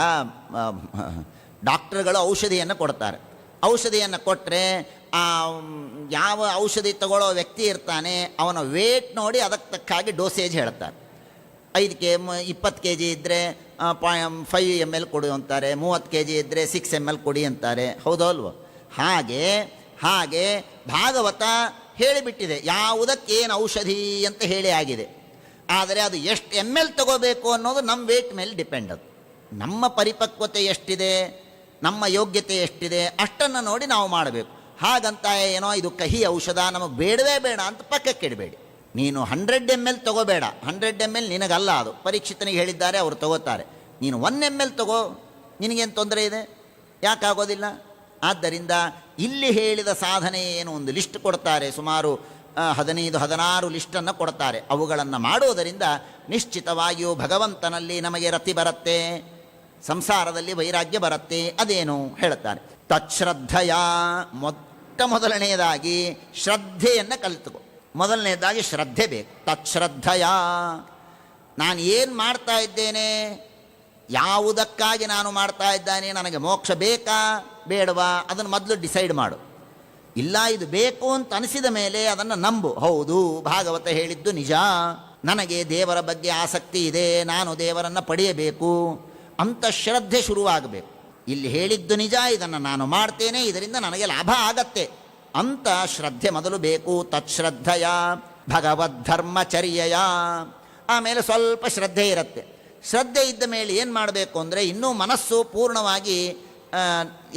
ಡಾಕ್ಟರ್ಗಳು ಔಷಧಿಯನ್ನು ಕೊಡ್ತಾರೆ. ಔಷಧಿಯನ್ನು ಕೊಟ್ಟರೆ ಯಾವ ಔಷಧಿ ತಗೊಳ್ಳೋ ವ್ಯಕ್ತಿ ಇರ್ತಾನೆ, ಅವನ ವೇಟ್ ನೋಡಿ ಅದಕ್ಕೆ ತಕ್ಕಾಗಿ ಡೋಸೇಜ್ ಹೇಳ್ತಾರೆ. 20 kg ಇದ್ದರೆ 5 ml ಕೊಡಿ ಅಂತಾರೆ, 30 kg ಇದ್ದರೆ 6 ml ಕೊಡಿ ಅಂತಾರೆ. ಹೌದೋ ಅಲ್ವೋ? ಹಾಗೆ ಭಾಗವತ ಹೇಳಿಬಿಟ್ಟಿದೆ, ಯಾವುದಕ್ಕೇನು ಔಷಧಿ ಅಂತ ಹೇಳಿ ಆಗಿದೆ. ಆದರೆ ಅದು ಎಷ್ಟು ml ತಗೋಬೇಕು ಅನ್ನೋದು ನಮ್ಮ ವೇಟ್ ಮೇಲೆ ಡಿಪೆಂಡ್. ಅದು ನಮ್ಮ ಪರಿಪಕ್ವತೆ ಎಷ್ಟಿದೆ, ನಮ್ಮ ಯೋಗ್ಯತೆ ಎಷ್ಟಿದೆ ಅಷ್ಟನ್ನು ನೋಡಿ ನಾವು ಮಾಡಬೇಕು. ಹಾಗಂತ ಏನೋ ಇದು ಕಹಿ ಔಷಧ ನಮಗೆ ಬೇಡವೇ ಬೇಡ ಅಂತ ಪಕ್ಕಕ್ಕೆ ಇಡಬೇಡಿ. ನೀನು 100 ml ತಗೋಬೇಡ, 100 ml ನಿನಗಲ್ಲ. ಅದು ಪರೀಕ್ಷಿತನಿಗೆ ಹೇಳಿದ್ದಾರೆ, ಅವರು ತಗೋತಾರೆ. ನೀನು 1 ml ತಗೋ, ನಿನಗೇನು ತೊಂದರೆ ಇದೆ? ಯಾಕಾಗೋದಿಲ್ಲ? ಆದ್ದರಿಂದ ಇಲ್ಲಿ ಹೇಳಿದ ಸಾಧನೆ ಏನು, ಒಂದು ಲಿಸ್ಟ್ ಕೊಡ್ತಾರೆ, ಸುಮಾರು 15-16 ಲಿಸ್ಟನ್ನು ಕೊಡ್ತಾರೆ. ಅವುಗಳನ್ನು ಮಾಡುವುದರಿಂದ ನಿಶ್ಚಿತವಾಗಿಯೂ ಭಗವಂತನಲ್ಲಿ ನಮಗೆ ರತಿ ಬರುತ್ತೆ, ಸಂಸಾರದಲ್ಲಿ ವೈರಾಗ್ಯ ಬರುತ್ತೆ. ಅದೇನು ಹೇಳ್ತಾರೆ. ತಚ್ಶ್ರದ್ಧೆಯ, ಮೊದಲನೆಯದಾಗಿ ಶ್ರದ್ಧೆಯನ್ನು ಕಲಿತುಕೋ. ಮೊದಲನೇದಾಗಿ ಶ್ರದ್ಧೆ ಬೇಕು. ತಚ್ಶ್ರದ್ಧೆಯ, ನಾನು ಏನು ಮಾಡ್ತಾ ಇದ್ದೇನೆ, ಯಾವುದಕ್ಕಾಗಿ ನಾನು ಮಾಡ್ತಾ ಇದ್ದೇನೆ, ನನಗೆ ಮೋಕ್ಷ ಬೇಕಾ ಬೇಡವಾ, ಅದನ್ನು ಮೊದಲು ಡಿಸೈಡ್ ಮಾಡು. ಇಲ್ಲ, ಇದು ಬೇಕು ಅಂತ ಅನಿಸಿದ ಮೇಲೆ ಅದನ್ನು ನಂಬು. ಹೌದು, ಭಾಗವತ ಹೇಳಿದ್ದು ನಿಜ, ನನಗೆ ದೇವರ ಬಗ್ಗೆ ಆಸಕ್ತಿ ಇದೆ, ನಾನು ದೇವರನ್ನು ಪಡೆಯಬೇಕು ಅಂತ ಶ್ರದ್ಧೆ ಶುರುವಾಗಬೇಕು. ಇಲ್ಲಿ ಹೇಳಿದ್ದು ನಿಜ, ಇದನ್ನು ನಾನು ಮಾಡ್ತೇನೆ, ಇದರಿಂದ ನನಗೆ ಲಾಭ ಆಗತ್ತೆ ಅಂತ ಶ್ರದ್ಧೆ ಮೊದಲು ಬೇಕು. ತಚ್ಶ್ರದ್ಧೆಯ ಭಗವದ್ಧರ್ಮಚರ್ಯೆಯ. ಆಮೇಲೆ ಸ್ವಲ್ಪ ಶ್ರದ್ಧೆ ಇರುತ್ತೆ. ಶ್ರದ್ಧೆ ಇದ್ದ ಮೇಲೆ ಏನು ಮಾಡಬೇಕು ಅಂದರೆ, ಇನ್ನೂ ಮನಸ್ಸು ಪೂರ್ಣವಾಗಿ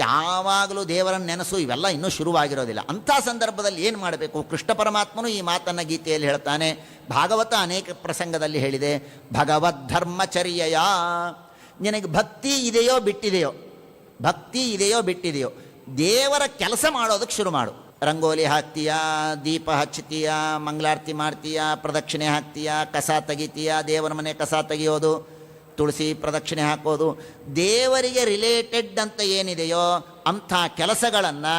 ಯಾವಾಗಲೂ ದೇವರನ್ನು ನೆನಸು ಇವೆಲ್ಲ ಇನ್ನೂ ಶುರುವಾಗಿರೋದಿಲ್ಲ. ಅಂಥ ಸಂದರ್ಭದಲ್ಲಿ ಏನು ಮಾಡಬೇಕು? ಕೃಷ್ಣ ಪರಮಾತ್ಮನು ಈ ಮಾತನ್ನು ಗೀತೆಯಲ್ಲಿ ಹೇಳ್ತಾನೆ, ಭಾಗವತ ಅನೇಕ ಪ್ರಸಂಗದಲ್ಲಿ ಹೇಳಿದೆ. ಭಗವದ್ಧರ್ಮಚರ್ಯೆಯ, ನಿನಗೆ ಭಕ್ತಿ ಇದೆಯೋ ಬಿಟ್ಟಿದೆಯೋ, ದೇವರ ಕೆಲಸ ಮಾಡೋದಕ್ಕೆ ಶುರು ಮಾಡು. ರಂಗೋಲಿ ಹಾಕ್ತೀಯಾ, ದೀಪ ಹಚ್ತೀಯಾ, ಮಂಗಳಾರತಿ ಮಾಡ್ತೀಯಾ, ಪ್ರದಕ್ಷಿಣೆ ಹಾಕ್ತೀಯಾ, ಕಸ ತೆಗಿತೀಯಾ, ದೇವರ ಮನೆ ಕಸ ತೆಗೆಯೋದು, ತುಳಸಿ ಪ್ರದಕ್ಷಿಣೆ ಹಾಕೋದು, ದೇವರಿಗೆ ರಿಲೇಟೆಡ್ ಅಂತ ಏನಿದೆಯೋ ಅಂಥ ಕೆಲಸಗಳನ್ನು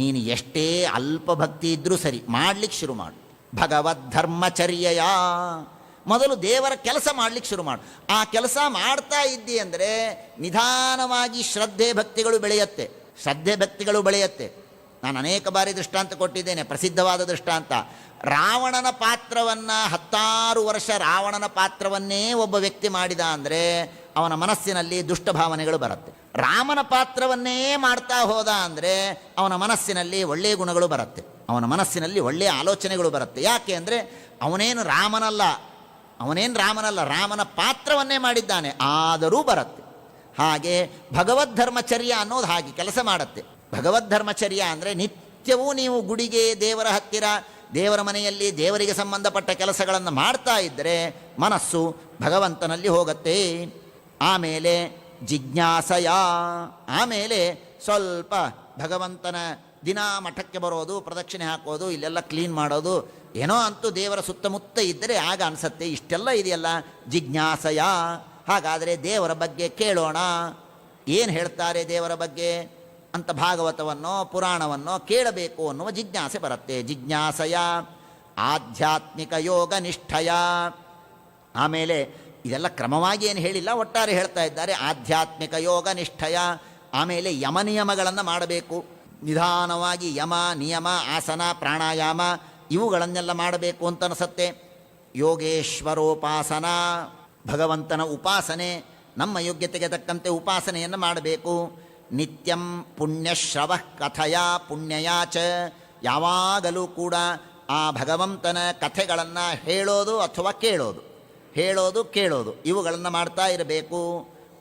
ನೀನು ಎಷ್ಟೇ ಅಲ್ಪ ಭಕ್ತಿ ಇದ್ದರೂ ಸರಿ ಮಾಡಲಿಕ್ಕೆ ಶುರು ಮಾಡು. ಭಗವದ್ಧರ್ಮಚರ್ಯೆಯ, ಮೊದಲು ದೇವರ ಕೆಲಸ ಮಾಡಲಿಕ್ಕೆ ಶುರು ಮಾಡು. ಆ ಕೆಲಸ ಮಾಡ್ತಾ ಇದ್ದಿ ಅಂದರೆ ನಿಧಾನವಾಗಿ ಶ್ರದ್ಧೆ ಭಕ್ತಿಗಳು ಬೆಳೆಯುತ್ತೆ. ನಾನು ಅನೇಕ ಬಾರಿ ದೃಷ್ಟಾಂತ ಕೊಟ್ಟಿದ್ದೇನೆ, ಪ್ರಸಿದ್ಧವಾದ ದೃಷ್ಟಾಂತ. ರಾವಣನ ಪಾತ್ರವನ್ನು 16 ವರ್ಷ ರಾವಣನ ಪಾತ್ರವನ್ನೇ ಒಬ್ಬ ವ್ಯಕ್ತಿ ಮಾಡಿದ ಅಂದರೆ ಅವನ ಮನಸ್ಸಿನಲ್ಲಿ ದುಷ್ಟ ಭಾವನೆಗಳು ಬರುತ್ತೆ. ರಾಮನ ಪಾತ್ರವನ್ನೇ ಮಾಡ್ತಾ ಹೋದ ಅಂದರೆ ಅವನ ಮನಸ್ಸಿನಲ್ಲಿ ಒಳ್ಳೆಯ ಗುಣಗಳು ಬರುತ್ತೆ, ಅವನ ಮನಸ್ಸಿನಲ್ಲಿ ಒಳ್ಳೆಯ ಆಲೋಚನೆಗಳು ಬರುತ್ತೆ. ಯಾಕೆ ಅಂದರೆ ಅವನೇನು ರಾಮನಲ್ಲ, ರಾಮನ ಪಾತ್ರವನ್ನೇ ಮಾಡಿದ್ದಾನೆ, ಆದರೂ ಬರುತ್ತೆ. ಹಾಗೆ ಭಗವದ್ಧರ್ಮಚರ್ಯ ಅನ್ನೋದು ಹಾಗೆ ಕೆಲಸ ಮಾಡುತ್ತೆ. ಭಗವದ್ಧರ್ಮಚರ್ಯ ಅಂದರೆ ನಿತ್ಯವೂ ನೀವು ಗುಡಿಗೆ, ದೇವರ ಹತ್ತಿರ, ದೇವರ ಮನೆಯಲ್ಲಿ ದೇವರಿಗೆ ಸಂಬಂಧಪಟ್ಟ ಕೆಲಸಗಳನ್ನು ಮಾಡ್ತಾ ಇದ್ದರೆ ಮನಸ್ಸು ಭಗವಂತನಲ್ಲಿ ಹೋಗುತ್ತೆ. ಆಮೇಲೆ ಜಿಜ್ಞಾಸಯ, ಆಮೇಲೆ ಸ್ವಲ್ಪ ಭಗವಂತನ ದಿನ ಮಠಕ್ಕೆ ಬರೋದು, ಪ್ರದಕ್ಷಿಣೆ ಹಾಕೋದು, ಇಲ್ಲೆಲ್ಲ ಕ್ಲೀನ್ ಮಾಡೋದು, ಏನೋ ಅಂತೂ ದೇವರ ಸುತ್ತಮುತ್ತ ಇದ್ದರೆ ಆಗ ಅನಿಸತ್ತೆ ಇಷ್ಟೆಲ್ಲ ಇದೆಯಲ್ಲ ಜಿಜ್ಞಾಸಯ. ಹಾಗಾದರೆ ದೇವರ ಬಗ್ಗೆ ಕೇಳೋಣ, ಏನು ಹೇಳ್ತಾರೆ ದೇವರ ಬಗ್ಗೆ ಅಂತ ಭಾಗವತವನ್ನೋ ಪುರಾಣವನ್ನೋ ಕೇಳಬೇಕು ಅನ್ನುವ ಜಿಜ್ಞಾಸೆ ಬರುತ್ತೆ. ಜಿಜ್ಞಾಸಯ ಆಧ್ಯಾತ್ಮಿಕ ಯೋಗ ನಿಷ್ಠಯ. ಆಮೇಲೆ ಇದೆಲ್ಲ ಕ್ರಮವಾಗಿ ಏನು ಹೇಳಿಲ್ಲ, ಒಟ್ಟಾರೆ ಹೇಳ್ತಾ ಇದ್ದಾರೆ. ಆಧ್ಯಾತ್ಮಿಕ ಯೋಗ ನಿಷ್ಠಯ. ಆಮೇಲೆ ಯಮ ನಿಯಮಗಳನ್ನು ಮಾಡಬೇಕು. ನಿಧಾನವಾಗಿ ಯಮ ನಿಯಮ, ಆಸನ, ಪ್ರಾಣಾಯಾಮ ಇವುಗಳನ್ನೆಲ್ಲ ಮಾಡಬೇಕು ಅಂತ ಅನಿಸತ್ತೆ. ಯೋಗೇಶ್ವರೋಪಾಸನ, ಭಗವಂತನ ಉಪಾಸನೆ, ನಮ್ಮ ಯೋಗ್ಯತೆಗೆ ತಕ್ಕಂತೆ ಉಪಾಸನೆಯನ್ನು ಮಾಡಬೇಕು. ನಿತ್ಯಂ ಪುಣ್ಯಶ್ರವ ಕಥೆಯ ಪುಣ್ಯಯಾಚ, ಯಾವಾಗಲೂ ಕೂಡ ಆ ಭಗವಂತನ ಕಥೆಗಳನ್ನು ಹೇಳೋದು ಅಥವಾ ಕೇಳೋದು, ಹೇಳೋದು ಕೇಳೋದು ಇವುಗಳನ್ನು ಮಾಡ್ತಾ ಇರಬೇಕು.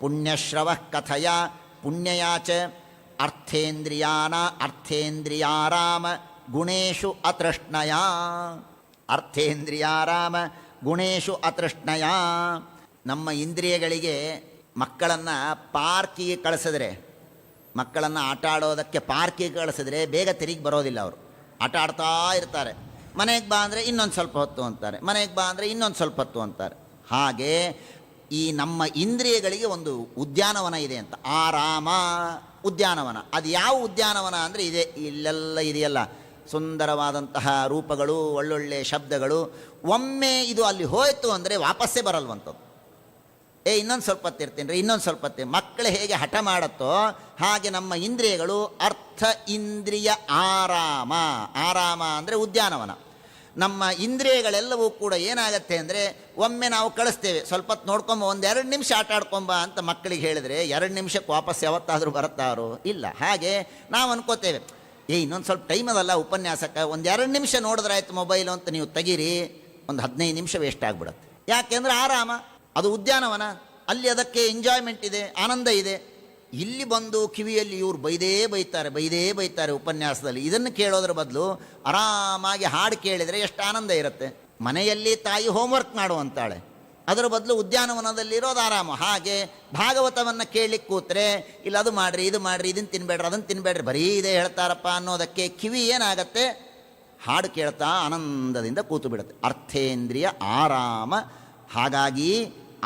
ಪುಣ್ಯಶ್ರವ ಕಥೆಯ ಪುಣ್ಯಯಾಚ. ಅರ್ಥೇಂದ್ರಿಯಾರಾಮ ಗುಣೇಶು ಅತೃಷ್ಣಯ. ಅರ್ಥೇಂದ್ರಿಯಾರಾಮ ಗುಣೇಶು ಅತೃಷ್ಣಯ. ನಮ್ಮ ಇಂದ್ರಿಯಗಳಿಗೆ ಮಕ್ಕಳನ್ನು ಪಾರ್ಕಿಗೆ ಕಳಿಸಿದ್ರೆ, ಮಕ್ಕಳನ್ನು ಆಟ ಆಡೋದಕ್ಕೆ ಪಾರ್ಕಿಗೆ ಕಳಿಸಿದ್ರೆ ಬೇಗ ತಿರುಗಿ ಬರೋದಿಲ್ಲ. ಅವರು ಆಟ ಆಡ್ತಾ ಇರ್ತಾರೆ. ಮನೆಗೆ ಬಾ ಅಂದರೆ ಇನ್ನೊಂದು ಸ್ವಲ್ಪ ಹೊತ್ತು ಅಂತಾರೆ, ಮನೆಗೆ ಬಾ ಅಂದರೆ ಇನ್ನೊಂದು ಸ್ವಲ್ಪ ಹೊತ್ತು ಅಂತಾರೆ. ಹಾಗೆ ಈ ನಮ್ಮ ಇಂದ್ರಿಯಗಳಿಗೆ ಒಂದು ಉದ್ಯಾನವನ ಇದೆ ಅಂತ, ಆರಾಮ ಉದ್ಯಾನವನ. ಅದು ಯಾವ ಉದ್ಯಾನವನ ಅಂದರೆ ಇದೆ, ಇಲ್ಲೆಲ್ಲ ಇದೆಯಲ್ಲ ಸುಂದರವಾದಂತಹ ರೂಪಗಳು, ಒಳ್ಳೊಳ್ಳೆ ಶಬ್ದಗಳು. ಒಮ್ಮೆ ಇದು ಅಲ್ಲಿ ಹೋಯಿತು ಅಂದರೆ ವಾಪಸ್ಸೇ ಬರಲ್ವಂಥದ್ದು. ಇನ್ನೊಂದು ಸ್ವಲ್ಪ ಹೊತ್ತಿರ್ತೀನಿ ರೀ, ಇನ್ನೊಂದು ಸ್ವಲ್ಪ ಹೊತ್ತು. ಮಕ್ಕಳು ಹೇಗೆ ಹಠ ಮಾಡುತ್ತೋ ಹಾಗೆ ನಮ್ಮ ಇಂದ್ರಿಯಗಳು ಅರ್ಥ ಇಂದ್ರಿಯ ಆರಾಮ. ಆರಾಮ ಅಂದರೆ ಉದ್ಯಾನವನ. ನಮ್ಮ ಇಂದ್ರಿಯಗಳೆಲ್ಲವೂ ಕೂಡ ಏನಾಗತ್ತೆ ಅಂದರೆ ಒಮ್ಮೆ ನಾವು ಕಳಿಸ್ತೇವೆ, ಸ್ವಲ್ಪ ಹೊತ್ತು ನೋಡ್ಕೊಂಬ, ಒಂದು 2 ನಿಮಿಷ ಆಟ ಆಡ್ಕೊಂಬ ಅಂತ ಮಕ್ಕಳಿಗೆ ಹೇಳಿದ್ರೆ 2 ನಿಮಿಷಕ್ಕೆ ವಾಪಸ್ ಯಾವತ್ತಾದರೂ ಬರುತ್ತಾರೋ ಇಲ್ಲ. ಹಾಗೆ ನಾವು ಅನ್ಕೋತೇವೆ, ಇನ್ನೊಂದು ಸ್ವಲ್ಪ ಟೈಮ್ ಅದಲ್ಲ ಉಪನ್ಯಾಸಕ್ಕೆ, ಒಂದು 2 ನಿಮಿಷ ನೋಡಿದ್ರಾಯ್ತು ಮೊಬೈಲು ಅಂತ ನೀವು ತೆಗೀರಿ, ಒಂದು 15 ನಿಮಿಷ ವೇಸ್ಟ್ ಆಗಿಬಿಡುತ್ತೆ. ಯಾಕೆಂದರೆ ಆರಾಮ, ಅದು ಉದ್ಯಾನವನ, ಅಲ್ಲಿ ಅದಕ್ಕೆ ಎಂಜಾಯ್ಮೆಂಟ್ ಇದೆ, ಆನಂದ ಇದೆ. ಇಲ್ಲಿ ಬಂದು ಕಿವಿಯಲ್ಲಿ ಇವರು ಬೈದೇ ಬೈತಾರೆ ಉಪನ್ಯಾಸದಲ್ಲಿ. ಇದನ್ನು ಕೇಳೋದ್ರ ಬದಲು ಆರಾಮಾಗಿ ಹಾಡು ಕೇಳಿದರೆ ಎಷ್ಟು ಆನಂದ ಇರುತ್ತೆ. ಮನೆಯಲ್ಲಿ ತಾಯಿ ಹೋಮ್ವರ್ಕ್ ಮಾಡುವಂತಾಳೆ, ಅದರ ಬದಲು ಉದ್ಯಾನವನದಲ್ಲಿರೋದು ಆರಾಮ. ಹಾಗೆ ಭಾಗವತವನ್ನು ಕೇಳಲಿಕ್ಕೆ ಕೂತ್ರೆ ಇಲ್ಲ ಅದು ಮಾಡಿರಿ, ಇದು ಮಾಡಿರಿ, ಇದನ್ನು ತಿನ್ಬೇಡ್ರಿ, ಅದನ್ನು ತಿನ್ಬೇಡ್ರಿ, ಬರೀ ಇದೇ ಹೇಳ್ತಾರಪ್ಪ ಅನ್ನೋದಕ್ಕೆ ಕಿವಿ ಏನಾಗತ್ತೆ, ಹಾಡು ಕೇಳ್ತಾ ಆನಂದದಿಂದ ಕೂತು ಬಿಡುತ್ತೆ. ಅರ್ಥೇಂದ್ರಿಯ ಆರಾಮ. ಹಾಗಾಗಿ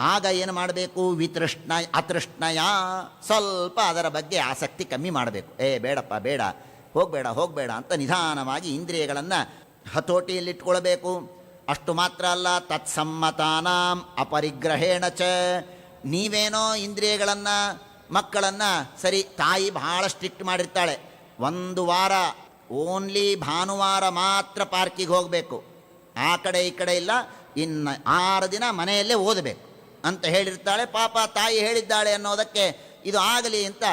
ಆಗ ಏನು ಮಾಡಬೇಕು, ಅತೃಷ್ಣಯ, ಸ್ವಲ್ಪ ಅದರ ಬಗ್ಗೆ ಆಸಕ್ತಿ ಕಮ್ಮಿ ಮಾಡಬೇಕು. ಬೇಡಪ್ಪ, ಬೇಡ, ಹೋಗಬೇಡ ಅಂತ ನಿಧಾನವಾಗಿ ಇಂದ್ರಿಯಗಳನ್ನು ಹತೋಟಿಯಲ್ಲಿಟ್ಕೊಳ್ಬೇಕು. ಅಷ್ಟು ಮಾತ್ರ ಅಲ್ಲ, ತತ್ಸಮ್ಮತಾನಾಂ ಅಪರಿಗ್ರಹೇಣ ಚ. ನೀವೇನೋ ಇಂದ್ರಿಯಗಳನ್ನು, ಮಕ್ಕಳನ್ನು ಸರಿ, ತಾಯಿ ಭಾಳ ಸ್ಟ್ರಿಕ್ಟ್ ಮಾಡಿರ್ತಾಳೆ, 1 ವಾರ ಓನ್ಲಿ ಭಾನುವಾರ ಮಾತ್ರ ಪಾರ್ಕಿಗೆ ಹೋಗಬೇಕು, ಆ ಕಡೆ ಈ ಕಡೆ ಇಲ್ಲ, ಇನ್ನು 6 ದಿನ ಮನೆಯಲ್ಲೇ ಓದಬೇಕು ಅಂತ ಹೇಳಿರ್ತಾಳೆ. ಪಾಪ ತಾಯಿ ಹೇಳಿದ್ದಾಳೆ ಅನ್ನೋದಕ್ಕೆ ಇದು ಆಗಲಿ ಅಂತ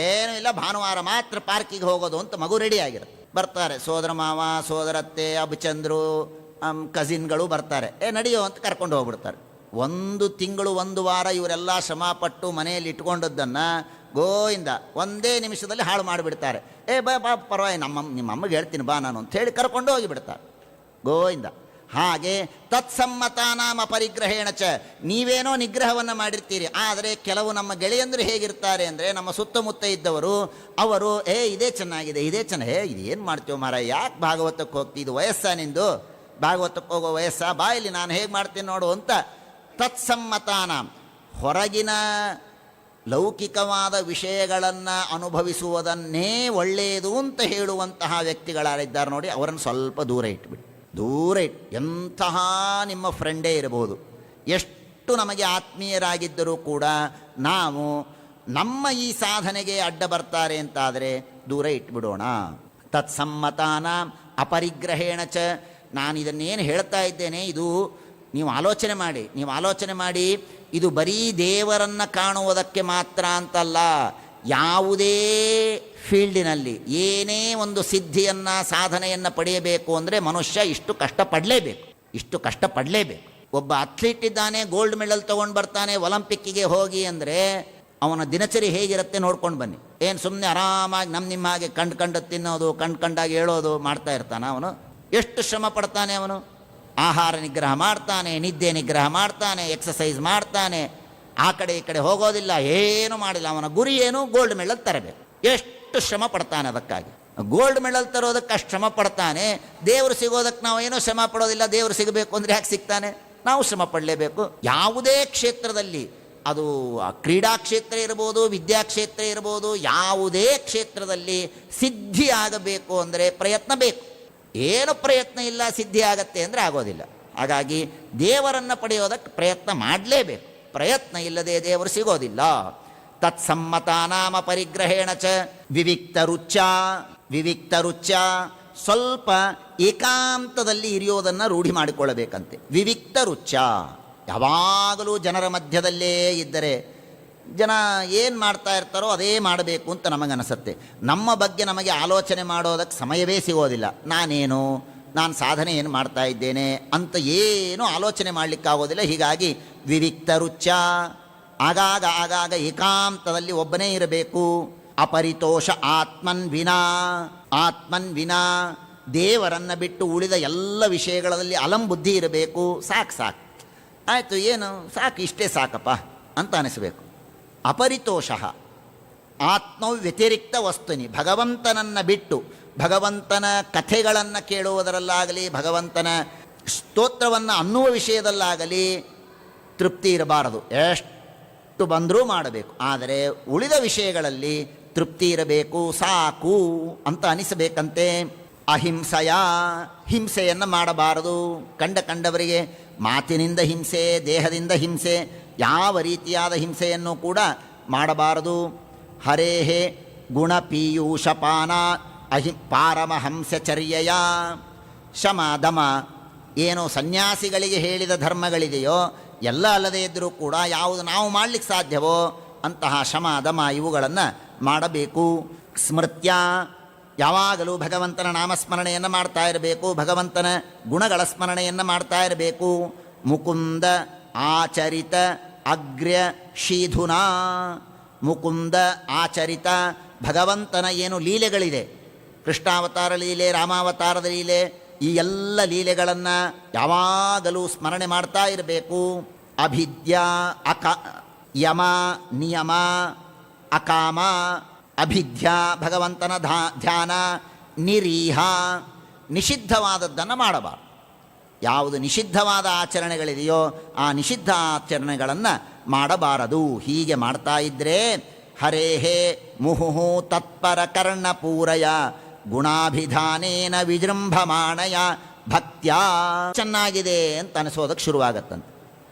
ಏನೂ ಇಲ್ಲ, ಭಾನುವಾರ ಮಾತ್ರ ಪಾರ್ಕಿಗೆ ಹೋಗೋದು ಅಂತ ಮಗು ರೆಡಿ ಆಗಿರುತ್ತೆ. ಬರ್ತಾರೆ ಸೋದರ ಮಾವ, ಸೋದರತ್ತೆ, ಅಬಚಂದ್ರು, ಕಸಿನ್ಗಳು ಬರ್ತಾರೆ. ನಡೆಯೋ ಅಂತ ಕರ್ಕೊಂಡು ಹೋಗ್ಬಿಡ್ತಾರೆ. 1 ತಿಂಗಳು 1 ವಾರ ಇವರೆಲ್ಲ ಶ್ರಮಪಟ್ಟು ಮನೆಯಲ್ಲಿ ಇಟ್ಕೊಂಡದ್ದನ್ನು ಗೋಯಿಂದ 1 ನಿಮಿಷದಲ್ಲಿ ಹಾಳು ಮಾಡಿಬಿಡ್ತಾರೆ. ಬಾ ಪರವಾಗಿ ನಿಮ್ಮ ಅಮ್ಮಗೆ ಹೇಳ್ತೀನಿ ಬಾ ನಾನು ಅಂತ ಹೇಳಿ ಕರ್ಕೊಂಡು ಹೋಗಿಬಿಡ್ತಾರೆ ಗೋಯಿಂದ. ಹಾಗೆ ತತ್ಸಮ್ಮತಾನಾಮ ಪರಿಗ್ರಹೇಣ ಚ. ನೀವೇನೋ ನಿಗ್ರಹವನ್ನು ಮಾಡಿರ್ತೀರಿ, ಆದರೆ ಕೆಲವು ನಮ್ಮ ಗೆಳೆಯಂದರು ಹೇಗಿರ್ತಾರೆ ಅಂದರೆ, ನಮ್ಮ ಸುತ್ತಮುತ್ತ ಇದ್ದವರು ಅವರು ಇದೇ ಚೆನ್ನಾಗಿದೆ, ಇದೇ ಚೆನ್ನಾಗಿ, ಇದು ಏನು ಮಾಡ್ತೀವೋ ಮಾರ, ಯಾಕೆ ಭಾಗವತಕ್ಕೆ ಹೋಗ್ತಿ, ಇದು ವಯಸ್ಸಾ ನಿಂದು, ಭಾಗವತಕ್ಕೆ ಹೋಗೋ ವಯಸ್ಸಾ, ಬಾ ಇಲ್ಲಿ ನಾನು ಹೇಗೆ ಮಾಡ್ತೀನಿ ನೋಡು ಅಂತ ತತ್ಸಮ್ಮತಾನಾಂ, ಹೊರಗಿನ ಲೌಕಿಕವಾದ ವಿಷಯಗಳನ್ನು ಅನುಭವಿಸುವುದನ್ನೇ ಒಳ್ಳೆಯದು ಅಂತ ಹೇಳುವಂತಹ ವ್ಯಕ್ತಿಗಳಾರಿದ್ದಾರೆ ನೋಡಿ, ಅವರನ್ನು ಸ್ವಲ್ಪ ದೂರ ಇಟ್ಬಿಟ್ಟು, ಎಂತಹ ನಿಮ್ಮ ಫ್ರೆಂಡೇ ಇರಬಹುದು, ಎಷ್ಟು ನಮಗೆ ಆತ್ಮೀಯರಾಗಿದ್ದರೂ ಕೂಡ ನಾವು ನಮ್ಮ ಈ ಸಾಧನೆಗೆ ಅಡ್ಡ ಬರ್ತಾರೆ ಅಂತಾದರೆ ದೂರ ಇಟ್ಬಿಡೋಣ. ತತ್ಸಮ್ಮತಾನ ಅಪರಿಗ್ರಹೇಣ ಚ. ನಾನು ಇದನ್ನೇನು ಹೇಳ್ತಾ ಇದ್ದೇನೆ, ಇದು ನೀವು ಆಲೋಚನೆ ಮಾಡಿ, ಇದು ಬರೀ ದೇವರನ್ನು ಕಾಣುವುದಕ್ಕೆ ಮಾತ್ರ ಅಂತಲ್ಲ, ಯಾವುದೇ ಫೀಲ್ಡಿನಲ್ಲಿ ಏನೇ ಒಂದು ಸಿದ್ಧಿಯನ್ನು ಸಾಧನೆಯನ್ನು ಪಡೆಯಬೇಕು ಅಂದರೆ ಮನುಷ್ಯ ಇಷ್ಟು ಕಷ್ಟಪಡಲೇಬೇಕು. ಒಬ್ಬ ಅಥ್ಲೀಟ್ ಇದ್ದಾನೆ, ಗೋಲ್ಡ್ ಮೆಡಲ್ ತೊಗೊಂಡು ಬರ್ತಾನೆ ಒಲಿಂಪಿಕ್ಕಿಗೆ ಹೋಗಿ ಅಂದರೆ ಅವನ ದಿನಚರಿ ಹೇಗಿರುತ್ತೆ ನೋಡ್ಕೊಂಡು ಬನ್ನಿ. ಏನು ಸುಮ್ಮನೆ ಆರಾಮಾಗಿ ನಿಮ್ಮ ಹಾಗೆ ಕಂಡು ತಿನ್ನೋದು, ಕಂಡಾಗಿ ಹೇಳೋದು ಮಾಡ್ತಾ ಇರ್ತಾನೆ ಅವನು? ಎಷ್ಟು ಶ್ರಮ ಪಡ್ತಾನೆ ಅವನು. ಆಹಾರ ನಿಗ್ರಹ ಮಾಡ್ತಾನೆ, ನಿದ್ದೆ ನಿಗ್ರಹ ಮಾಡ್ತಾನೆ, ಎಕ್ಸಸೈಸ್ ಮಾಡ್ತಾನೆ, ಆ ಕಡೆ ಈ ಕಡೆ ಹೋಗೋದಿಲ್ಲ, ಏನು ಮಾಡಿಲ್ಲ. ಅವನ ಗುರಿ ಏನು? ಗೋಲ್ಡ್ ಮೆಡಲ್ ತರಬೇಕು. ಎಷ್ಟು ಶ್ರಮ ಪಡ್ತಾನೆ ಅದಕ್ಕಾಗಿ. ಗೋಲ್ಡ್ ಮೆಡಲ್ ತರೋದಕ್ಕೆ ಅಷ್ಟು ಶ್ರಮ ಪಡ್ತಾನೆ. ದೇವರು ಸಿಗೋದಕ್ಕೆ ನಾವು ಏನೋ ಶ್ರಮ ಪಡೋದಿಲ್ಲ. ದೇವರು ಸಿಗಬೇಕು ಅಂದರೆ ಯಾಕೆ ಸಿಗ್ತಾನೆ? ನಾವು ಶ್ರಮ ಪಡಲೇಬೇಕು. ಯಾವುದೇ ಕ್ಷೇತ್ರದಲ್ಲಿ, ಅದು ಕ್ರೀಡಾ ಕ್ಷೇತ್ರ ಇರ್ಬೋದು, ವಿದ್ಯಾಕ್ಷೇತ್ರ ಇರ್ಬೋದು, ಯಾವುದೇ ಕ್ಷೇತ್ರದಲ್ಲಿ ಸಿದ್ಧಿ ಆಗಬೇಕು ಅಂದರೆ ಪ್ರಯತ್ನ ಬೇಕು. ಏನು ಪ್ರಯತ್ನ ಇಲ್ಲ ಸಿದ್ಧಿ ಆಗತ್ತೆ ಅಂದರೆ ಆಗೋದಿಲ್ಲ. ಹಾಗಾಗಿ ದೇವರನ್ನು ಪಡೆಯೋದಕ್ಕೆ ಪ್ರಯತ್ನ ಮಾಡಲೇಬೇಕು. ಪ್ರಯತ್ನ ಇಲ್ಲದೆ ದೇವರು ಸಿಗೋದಿಲ್ಲ. ತತ್ಸಮ್ಮತ ನಾಮ ಪರಿಗ್ರಹೇಣ ಚ ವಿವಿಕ್ತ ರುಚ ಸ್ವಲ್ಪ ಏಕಾಂತದಲ್ಲಿ ಇರಿಯೋದನ್ನು ರೂಢಿ ಮಾಡಿಕೊಳ್ಳಬೇಕಂತೆ. ವಿವಿಕ್ತ ರುಚ, ಯಾವಾಗಲೂ ಜನರ ಮಧ್ಯದಲ್ಲೇ ಇದ್ದರೆ ಜನ ಏನು ಮಾಡ್ತಾ ಇರ್ತಾರೋ ಅದೇ ಮಾಡಬೇಕು ಅಂತ ನಮಗನಿಸುತ್ತೆ. ನಮ್ಮ ಬಗ್ಗೆ ನಮಗೆ ಆಲೋಚನೆ ಮಾಡೋದಕ್ಕೆ ಸಮಯವೇ ಸಿಗೋದಿಲ್ಲ. ನಾನು ಸಾಧನೆ ಏನು ಮಾಡ್ತಾ ಇದ್ದೇನೆ ಅಂತ ಏನೂ ಆಲೋಚನೆ ಮಾಡಲಿಕ್ಕಾಗೋದಿಲ್ಲ. ಹೀಗಾಗಿ ವಿವಿಕ್ತ ರುಚ, ಆಗಾಗ ಏಕಾಂತದಲ್ಲಿ ಒಬ್ಬನೇ ಇರಬೇಕು. ಅಪರಿತೋಷ ಆತ್ಮನ್ ವಿನಾ ದೇವರನ್ನು ಬಿಟ್ಟು ಉಳಿದ ಎಲ್ಲ ವಿಷಯಗಳಲ್ಲಿ ಅಲಂಬುದ್ಧಿ ಇರಬೇಕು. ಸಾಕು ಆಯಿತು, ಏನು ಸಾಕು, ಇಷ್ಟೇ ಸಾಕಪ್ಪ ಅಂತ ಅನಿಸಬೇಕು. ಅಪರಿತೋಷ ಆತ್ಮವು ವ್ಯತಿರಿಕ್ತ ವಸ್ತುನಿ, ಭಗವಂತನನ್ನು ಬಿಟ್ಟು ಭಗವಂತನ ಕಥೆಗಳನ್ನು ಕೇಳುವುದರಲ್ಲಾಗಲಿ, ಭಗವಂತನ ಸ್ತೋತ್ರವನ್ನು ಅನ್ನುವ ವಿಷಯದಲ್ಲಾಗಲಿ ತೃಪ್ತಿ ಇರಬಾರದು. ಎಷ್ಟು ಬಂದರೂ ಮಾಡಬೇಕು, ಆದರೆ ಉಳಿದ ವಿಷಯಗಳಲ್ಲಿ ತೃಪ್ತಿ ಇರಬೇಕು, ಸಾಕು ಅಂತ ಅನಿಸಬೇಕಂತೆ. ಅಹಿಂಸೆಯ, ಹಿಂಸೆಯನ್ನು ಮಾಡಬಾರದು. ಕಂಡವರಿಗೆ ಮಾತಿನಿಂದ ಹಿಂಸೆ, ದೇಹದಿಂದ ಹಿಂಸೆ, ಯಾವ ರೀತಿಯಾದ ಹಿಂಸೆಯನ್ನು ಕೂಡ ಮಾಡಬಾರದು. ಹರೇಹೇ ಗುಣಪೀಯೂಷಪಾನ ಪಾರಮಹಂಸಚರ್ಯಯ ಶಮ ದಮ, ಏನು ಸನ್ಯಾಸಿಗಳಿಗೆ ಹೇಳಿದ ಧರ್ಮಗಳಿದೆಯೋ ಎಲ್ಲ ಅಲ್ಲದೇ ಇದ್ದರೂ ಕೂಡ ಯಾವುದು ನಾವು ಮಾಡಲಿಕ್ಕೆ ಸಾಧ್ಯವೋ ಅಂತಹ ಶಮ ದಮ ಇವುಗಳನ್ನು ಮಾಡಬೇಕು. ಸ್ಮೃತ್ಯ, ಯಾವಾಗಲೂ ಭಗವಂತನ ನಾಮಸ್ಮರಣೆಯನ್ನು ಮಾಡ್ತಾ ಇರಬೇಕು, ಭಗವಂತನ ಗುಣಗಳ ಸ್ಮರಣೆಯನ್ನು ಮಾಡ್ತಾ ಇರಬೇಕು. ಮುಕುಂದ ಆಚರಿತ ಅಗ್ರ್ಯ ಶೀಧುನಾ, ಮುಕುಂದ ಆಚರಿತ, ಭಗವಂತನ ಏನು ಲೀಲೆಗಳಿದೆ, ಕೃಷ್ಣಾವತಾರ ಲೀಲೆ, ರಾಮಾವತಾರದ ಲೀಲೆ, ಈ ಎಲ್ಲ ಲೀಲೆಗಳನ್ನು ಯಾವಾಗಲೂ ಸ್ಮರಣೆ ಮಾಡ್ತಾ ಇರಬೇಕು. ಅಭಿದ್ಯಾ ಯಮ ನಿಯಮ ಅಕಾಮ, ಅಭಿಧ್ಯ ಭಗವಂತನ ಧ್ಯಾನ, ನಿರೀಹ ನಿಷಿದ್ಧವಾದದ್ದನ್ನು ಮಾಡಬಾರದು. ಯಾವುದು ನಿಷಿದ್ಧವಾದ ಆಚರಣೆಗಳಿದೆಯೋ ಆ ನಿಷಿದ್ಧ ಆಚರಣೆಗಳನ್ನು ಮಾಡಬಾರದು. ಹೀಗೆ ಮಾಡ್ತಾ ಇದ್ದರೆ ಹರೇಹೇ ಮುಹುಹು ತತ್ಪರ ಕರ್ಣಪೂರಯ ಗುಣಾಭಿಧಾನೇನ ವಿಜೃಂಭಮಾಣಯ ಭಕ್ತ್ಯಾ, ಚೆನ್ನಾಗಿದೆ ಅಂತ ಅನಿಸೋದಕ್ಕೆ ಶುರುವಾಗತ್ತಂತೆ.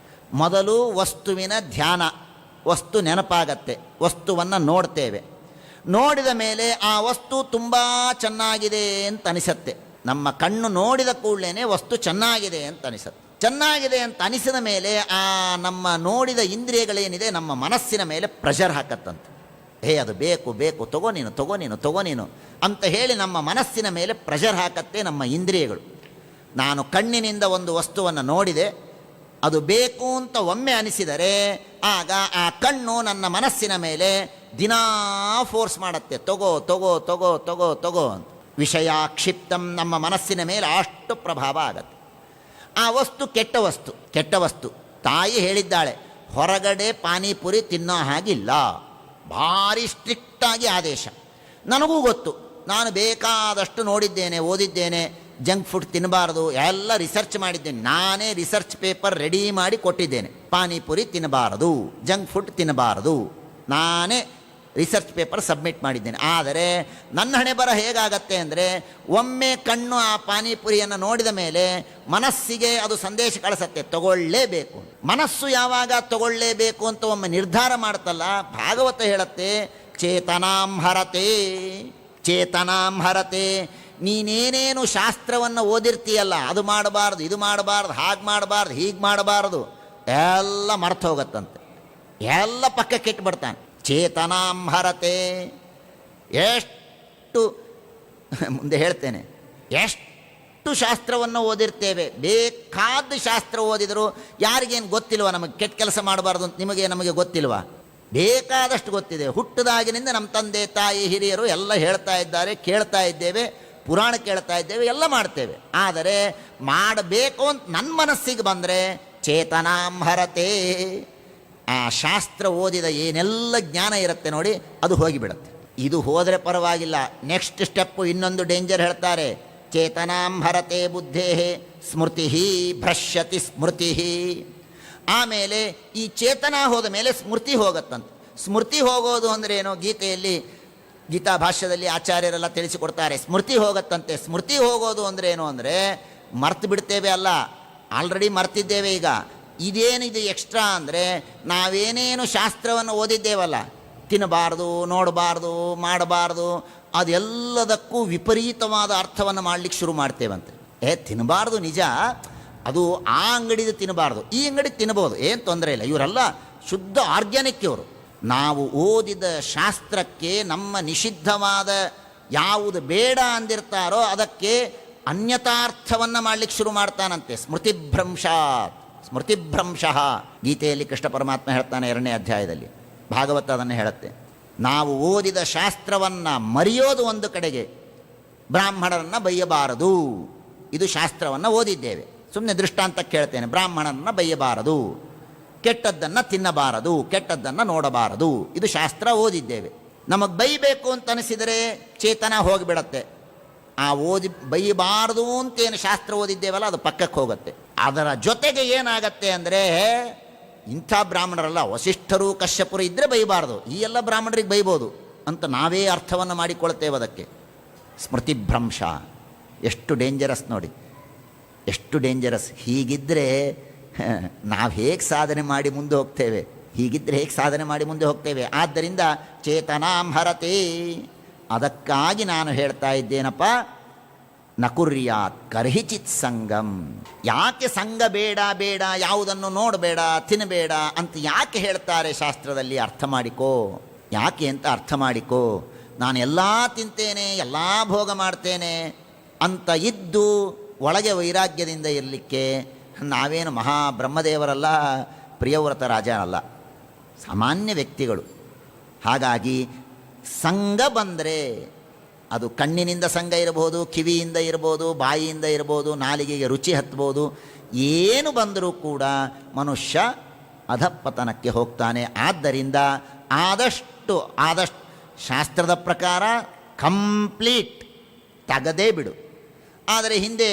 ಮೊದಲು ವಸ್ತುವಿನ ಧ್ಯಾನ, ವಸ್ತು ನೆನಪಾಗತ್ತೆ, ವಸ್ತುವನ್ನು ನೋಡ್ತೇವೆ, ನೋಡಿದ ಮೇಲೆ ಆ ವಸ್ತು ತುಂಬ ಚೆನ್ನಾಗಿದೆ ಅಂತ ಅನಿಸತ್ತೆ. ನಮ್ಮ ಕಣ್ಣು ನೋಡಿದ ಕೂಡಲೇ ವಸ್ತು ಚೆನ್ನಾಗಿದೆ ಅಂತ ಅನಿಸುತ್ತೆ. ಚೆನ್ನಾಗಿದೆ ಅಂತ ಅನಿಸಿದ ಮೇಲೆ ಆ ನಮ್ಮ ನೋಡಿದ ಇಂದ್ರಿಯಗಳೇನಿದೆ ನಮ್ಮ ಮನಸ್ಸಿನ ಮೇಲೆ ಪ್ರೆಷರ್ ಹಾಕತ್ತಂತೆ. ಅದು ಬೇಕು ತಗೋ ನೀನು ಅಂತ ಹೇಳಿ ನಮ್ಮ ಮನಸ್ಸಿನ ಮೇಲೆ ಪ್ರೆಷರ್ ಹಾಕತ್ತೆ ನಮ್ಮ ಇಂದ್ರಿಯಗಳು. ನಾನು ಕಣ್ಣಿನಿಂದ ಒಂದು ವಸ್ತುವನ್ನು ನೋಡಿದೆ, ಅದು ಬೇಕು ಅಂತ ಒಮ್ಮೆ ಅನಿಸಿದರೆ ಆಗ ಆ ಕಣ್ಣು ನನ್ನ ಮನಸ್ಸಿನ ಮೇಲೆ ದಿನಾ ಫೋರ್ಸ್ ಮಾಡುತ್ತೆ, ತಗೋ ಅಂತ. ವಿಷಯ ಕ್ಷಿಪ್ತಂ, ನಮ್ಮ ಮನಸ್ಸಿನ ಮೇಲೆ ಅಷ್ಟು ಪ್ರಭಾವ ಆಗತ್ತೆ. ಆ ವಸ್ತು ಕೆಟ್ಟ ವಸ್ತು. ತಾಯಿ ಹೇಳಿದ್ದಾಳೆ, ಹೊರಗಡೆ ಪಾನಿಪುರಿ ತಿನ್ನೋ ಹಾಗಿಲ್ಲ, ಭಾರಿ ಸ್ಟ್ರಿಕ್ಟಾಗಿ ಆದೇಶ. ನನಗೂ ಗೊತ್ತು, ನಾನು ಬೇಕಾದಷ್ಟು ನೋಡಿದ್ದೇನೆ, ಓದಿದ್ದೇನೆ, ಜಂಕ್ ಫುಡ್ ತಿನ್ನಬಾರ್ದು, ಎಲ್ಲ ರಿಸರ್ಚ್ ಮಾಡಿದ್ದೇನೆ. ನಾನೇ ರಿಸರ್ಚ್ ಪೇಪರ್ ರೆಡಿ ಮಾಡಿ ಕೊಟ್ಟಿದ್ದೇನೆ. ಪಾನಿಪುರಿ ತಿನ್ನಬಾರದು, ಜಂಕ್ ಫುಡ್ ತಿನ್ನಬಾರದು, ನಾನೇ ರಿಸರ್ಚ್ ಪೇಪರ್ ಸಬ್ಮಿಟ್ ಮಾಡಿದ್ದೇನೆ. ಆದರೆ ನನ್ನ ಹಣೆ ಬರ ಹೇಗಾಗತ್ತೆ ಅಂದರೆ, ಒಮ್ಮೆ ಕಣ್ಣು ಆ ಪಾನಿಪುರಿಯನ್ನು ನೋಡಿದ ಮೇಲೆ ಮನಸ್ಸಿಗೆ ಅದು ಸಂದೇಶ ಕಳಿಸತ್ತೆ, ತಗೊಳ್ಳೇಬೇಕು. ಮನಸ್ಸು ಯಾವಾಗ ತಗೊಳ್ಳೇಬೇಕು ಅಂತ ಒಮ್ಮೆ ನಿರ್ಧಾರ ಮಾಡ್ತಲ್ಲ, ಭಾಗವತ ಹೇಳುತ್ತೆ, ಚೇತನಾಂ ಹರತೆ. ನೀನೇನೇನು ಶಾಸ್ತ್ರವನ್ನು ಓದಿರ್ತೀಯಲ್ಲ, ಅದು ಮಾಡಬಾರ್ದು, ಇದು ಮಾಡಬಾರ್ದು, ಹಾಗೆ ಮಾಡಬಾರ್ದು, ಹೀಗೆ ಮಾಡಬಾರ್ದು, ಎಲ್ಲ ಮರ್ತು ಹೋಗತ್ತಂತೆ, ಎಲ್ಲ ಪಕ್ಕಕ್ಕೆ ಇಟ್ಬಿಡ್ತಾನೆ. ಚೇತನಾಂ ಹರತೆ. ಎಷ್ಟು ಮುಂದೆ ಹೇಳ್ತೇನೆ, ಎಷ್ಟು ಶಾಸ್ತ್ರವನ್ನು ಓದಿರ್ತೇವೆ, ಬೇಕಾದ ಶಾಸ್ತ್ರ ಓದಿದರೂ ಯಾರಿಗೇನು ಗೊತ್ತಿಲ್ವ ನಮಗೆ ಕೆಟ್ಟ ಕೆಲಸ ಮಾಡಬಾರ್ದು ಅಂತ ನಮಗೆ ಗೊತ್ತಿಲ್ವಾ? ಬೇಕಾದಷ್ಟು ಗೊತ್ತಿದೆ. ಹುಟ್ಟಿದಾಗಿನಿಂದ ನಮ್ಮ ತಂದೆ ತಾಯಿ ಹಿರಿಯರು ಎಲ್ಲ ಹೇಳ್ತಾ ಇದ್ದಾರೆ, ಕೇಳ್ತಾ ಇದ್ದೇವೆ, ಪುರಾಣ ಕೇಳ್ತಾ ಇದ್ದೇವೆ, ಎಲ್ಲ ಮಾಡ್ತೇವೆ. ಆದರೆ ಮಾಡಬೇಕು ಅಂತ ನನ್ನ ಮನಸ್ಸಿಗೆ ಬಂದರೆ ಚೇತನಾಂ ಹರತೆ, ಆ ಶಾಸ್ತ್ರ ಓದಿದ ಏನೆಲ್ಲ ಜ್ಞಾನ ಇರುತ್ತೆ ನೋಡಿ ಅದು ಹೋಗಿಬಿಡುತ್ತೆ. ಇದು ಹೋದರೆ ಪರವಾಗಿಲ್ಲ. ನೆಕ್ಸ್ಟ್ ಸ್ಟೆಪ್ಪು ಇನ್ನೊಂದು ಡೇಂಜರ್ ಹೇಳ್ತಾರೆ. ಚೇತನಾಂ ಹರತೆ ಬುದ್ಧೇ ಸ್ಮೃತಿ ಭ್ರಶ್ಯತಿ ಸ್ಮೃತಿ. ಆಮೇಲೆ ಈ ಚೇತನ ಹೋದ ಮೇಲೆ ಸ್ಮೃತಿ ಹೋಗುತ್ತಂತೆ. ಸ್ಮೃತಿ ಹೋಗೋದು ಅಂದರೆ ಏನು? ಗೀತೆಯಲ್ಲಿ ಗೀತಾ ಭಾಷ್ಯದಲ್ಲಿ ಆಚಾರ್ಯರೆಲ್ಲ ತಿಳಿಸಿಕೊಡ್ತಾರೆ. ಸ್ಮೃತಿ ಹೋಗುತ್ತಂತೆ. ಸ್ಮೃತಿ ಹೋಗೋದು ಅಂದರೆ ಏನು ಅಂದರೆ ಮರ್ತು ಬಿಡ್ತೇವೆ ಅಲ್ಲ, ಆಲ್ರೆಡಿ ಮರ್ತಿದ್ದೇವೆ. ಈಗ ಇದೇನಿದು ಎಕ್ಸ್ಟ್ರಾ ಅಂದರೆ ನಾವೇನೇನು ಶಾಸ್ತ್ರವನ್ನು ಓದಿದ್ದೇವಲ್ಲ, ತಿನ್ನಬಾರ್ದು, ನೋಡಬಾರ್ದು, ಮಾಡಬಾರ್ದು, ಅದೆಲ್ಲದಕ್ಕೂ ವಿಪರೀತವಾದ ಅರ್ಥವನ್ನು ಮಾಡಲಿಕ್ಕೆ ಶುರು ಮಾಡ್ತೇವಂತೆ. ತಿನ್ನಬಾರ್ದು ನಿಜ, ಅದು ಆ ಅಂಗಡಿದು ತಿನ್ನಬಾರ್ದು, ಈ ಅಂಗಡಿ ತಿನ್ನಬಹುದು, ಏನು ತೊಂದರೆ ಇಲ್ಲ. ಇವರೆಲ್ಲ ಶುದ್ಧ ಆರ್ಗ್ಯಾನಿಕ್ ಇವರು. ನಾವು ಓದಿದ ಶಾಸ್ತ್ರಕ್ಕೆ ನಮ್ಮ ನಿಷಿದ್ಧವಾದ ಯಾವುದು ಬೇಡ ಅಂದಿರ್ತಾರೋ ಅದಕ್ಕೆ ಅನ್ಯತಾರ್ಥವನ್ನು ಮಾಡಲಿಕ್ಕೆ ಶುರು ಮಾಡ್ತಾನಂತೆ. ಸ್ಮೃತಿಭ್ರಂಶಾತ್ ಸ್ಮೃತಿಭ್ರಂಶಃ ಗೀತೆಯಲ್ಲಿ ಕೃಷ್ಣ ಪರಮಾತ್ಮ ಹೇಳ್ತಾನೆ 2ನೇ ಅಧ್ಯಾಯದಲ್ಲಿ. ಭಾಗವತ ಅದನ್ನು ಹೇಳುತ್ತೆ. ನಾವು ಓದಿದ ಶಾಸ್ತ್ರವನ್ನು ಮರೆಯೋದು ಒಂದು ಕಡೆಗೆ, ಬ್ರಾಹ್ಮಣರನ್ನು ಬೈಯಬಾರದು, ಇದು ಶಾಸ್ತ್ರವನ್ನು ಓದಿದ್ದೇವೆ. ಸುಮ್ಮನೆ ದೃಷ್ಟಾಂತಕ್ಕೆ ಹೇಳ್ತೇನೆ. ಬ್ರಾಹ್ಮಣರನ್ನು ಬೈಯಬಾರದು, ಕೆಟ್ಟದ್ದನ್ನು ತಿನ್ನಬಾರದು, ಕೆಟ್ಟದ್ದನ್ನು ನೋಡಬಾರದು, ಇದು ಶಾಸ್ತ್ರ ಓದಿದ್ದೇವೆ. ನಮಗೆ ಬೈಬೇಕು ಅಂತ ಅನಿಸಿದರೆ ಚೇತನ ಹೋಗಿಬಿಡತ್ತೆ. ಆ ಬೈಯಬಾರದು ಅಂತೇನು ಶಾಸ್ತ್ರ ಓದಿದ್ದೇವಲ್ಲ ಅದು ಪಕ್ಕಕ್ಕೆ ಹೋಗುತ್ತೆ. ಅದರ ಜೊತೆಗೆ ಏನಾಗತ್ತೆ ಅಂದರೆ ಇಂಥ ಬ್ರಾಹ್ಮಣರಲ್ಲ, ವಸಿಷ್ಠರು ಕಶ್ಯಪರು ಇದ್ದರೆ ಬೈಬಾರ್ದು, ಈ ಎಲ್ಲ ಬ್ರಾಹ್ಮಣರಿಗೆ ಬೈಬೋದು ಅಂತ ನಾವೇ ಅರ್ಥವನ್ನು ಮಾಡಿಕೊಳ್ತೇವೆ. ಅದಕ್ಕೆ ಸ್ಮೃತಿಭ್ರಂಶ ಎಷ್ಟು ಡೇಂಜರಸ್ ನೋಡಿ, ಎಷ್ಟು ಡೇಂಜರಸ್. ಹೀಗಿದ್ದರೆ ನಾವು ಹೇಗೆ ಸಾಧನೆ ಮಾಡಿ ಮುಂದೆ ಹೋಗ್ತೇವೆ? ಹೀಗಿದ್ದರೆ ಹೇಗೆ ಸಾಧನೆ ಮಾಡಿ ಮುಂದೆ ಹೋಗ್ತೇವೆ? ಆದ್ದರಿಂದ ಚೇತನಾಂ ಹರತೆ. ಅದಕ್ಕಾಗಿ ನಾನು ಹೇಳ್ತಾ ಇದ್ದೇನಪ್ಪ, ನಕುರ್ಯಾತ್ ಕರ್ಹಿಚಿತ್ ಸಂಗಂ. ಯಾಕೆ ಸಂಘ ಬೇಡ ಬೇಡ, ಯಾವುದನ್ನು ನೋಡಬೇಡ, ತಿನ್ನಬೇಡ ಅಂತ ಯಾಕೆ ಹೇಳ್ತಾರೆ ಶಾಸ್ತ್ರದಲ್ಲಿ? ಅರ್ಥ ಮಾಡಿಕೋ. ಯಾಕೆ ಅಂತ ಅರ್ಥ ಮಾಡಿಕೋ. ನಾನು ಎಲ್ಲ ತಿಂತೇನೆ, ಎಲ್ಲ ಭೋಗ ಮಾಡ್ತೇನೆ ಅಂತ ಇದ್ದು ಒಳಗೆ ವೈರಾಗ್ಯದಿಂದ ಇರಲಿಕ್ಕೆ ನಾವೇನು ಮಹಾ ಬ್ರಹ್ಮದೇವರಲ್ಲ, ಪ್ರಿಯವ್ರತ ರಾಜ ಅಲ್ಲ, ಸಾಮಾನ್ಯ ವ್ಯಕ್ತಿಗಳು. ಹಾಗಾಗಿ ಸಂಘ ಬಂದರೆ ಅದು ಕಣ್ಣಿನಿಂದ ಸಂಘ ಇರಬಹುದು, ಕಿವಿಯಿಂದ ಇರ್ಬೋದು, ಬಾಯಿಯಿಂದ ಇರ್ಬೋದು, ನಾಲಿಗೆಗೆ ರುಚಿ ಹತ್ಬೋದು. ಏನು ಬಂದರೂ ಕೂಡ ಮನುಷ್ಯ ಅಧಃಪತನಕ್ಕೆ ಹೋಗ್ತಾನೆ. ಆದ್ದರಿಂದ ಆದಷ್ಟು ಶಾಸ್ತ್ರದ ಪ್ರಕಾರ ಕಂಪ್ಲೀಟ್ ತೆಗದೇ ಬಿಡು. ಆದರೆ ಹಿಂದೆ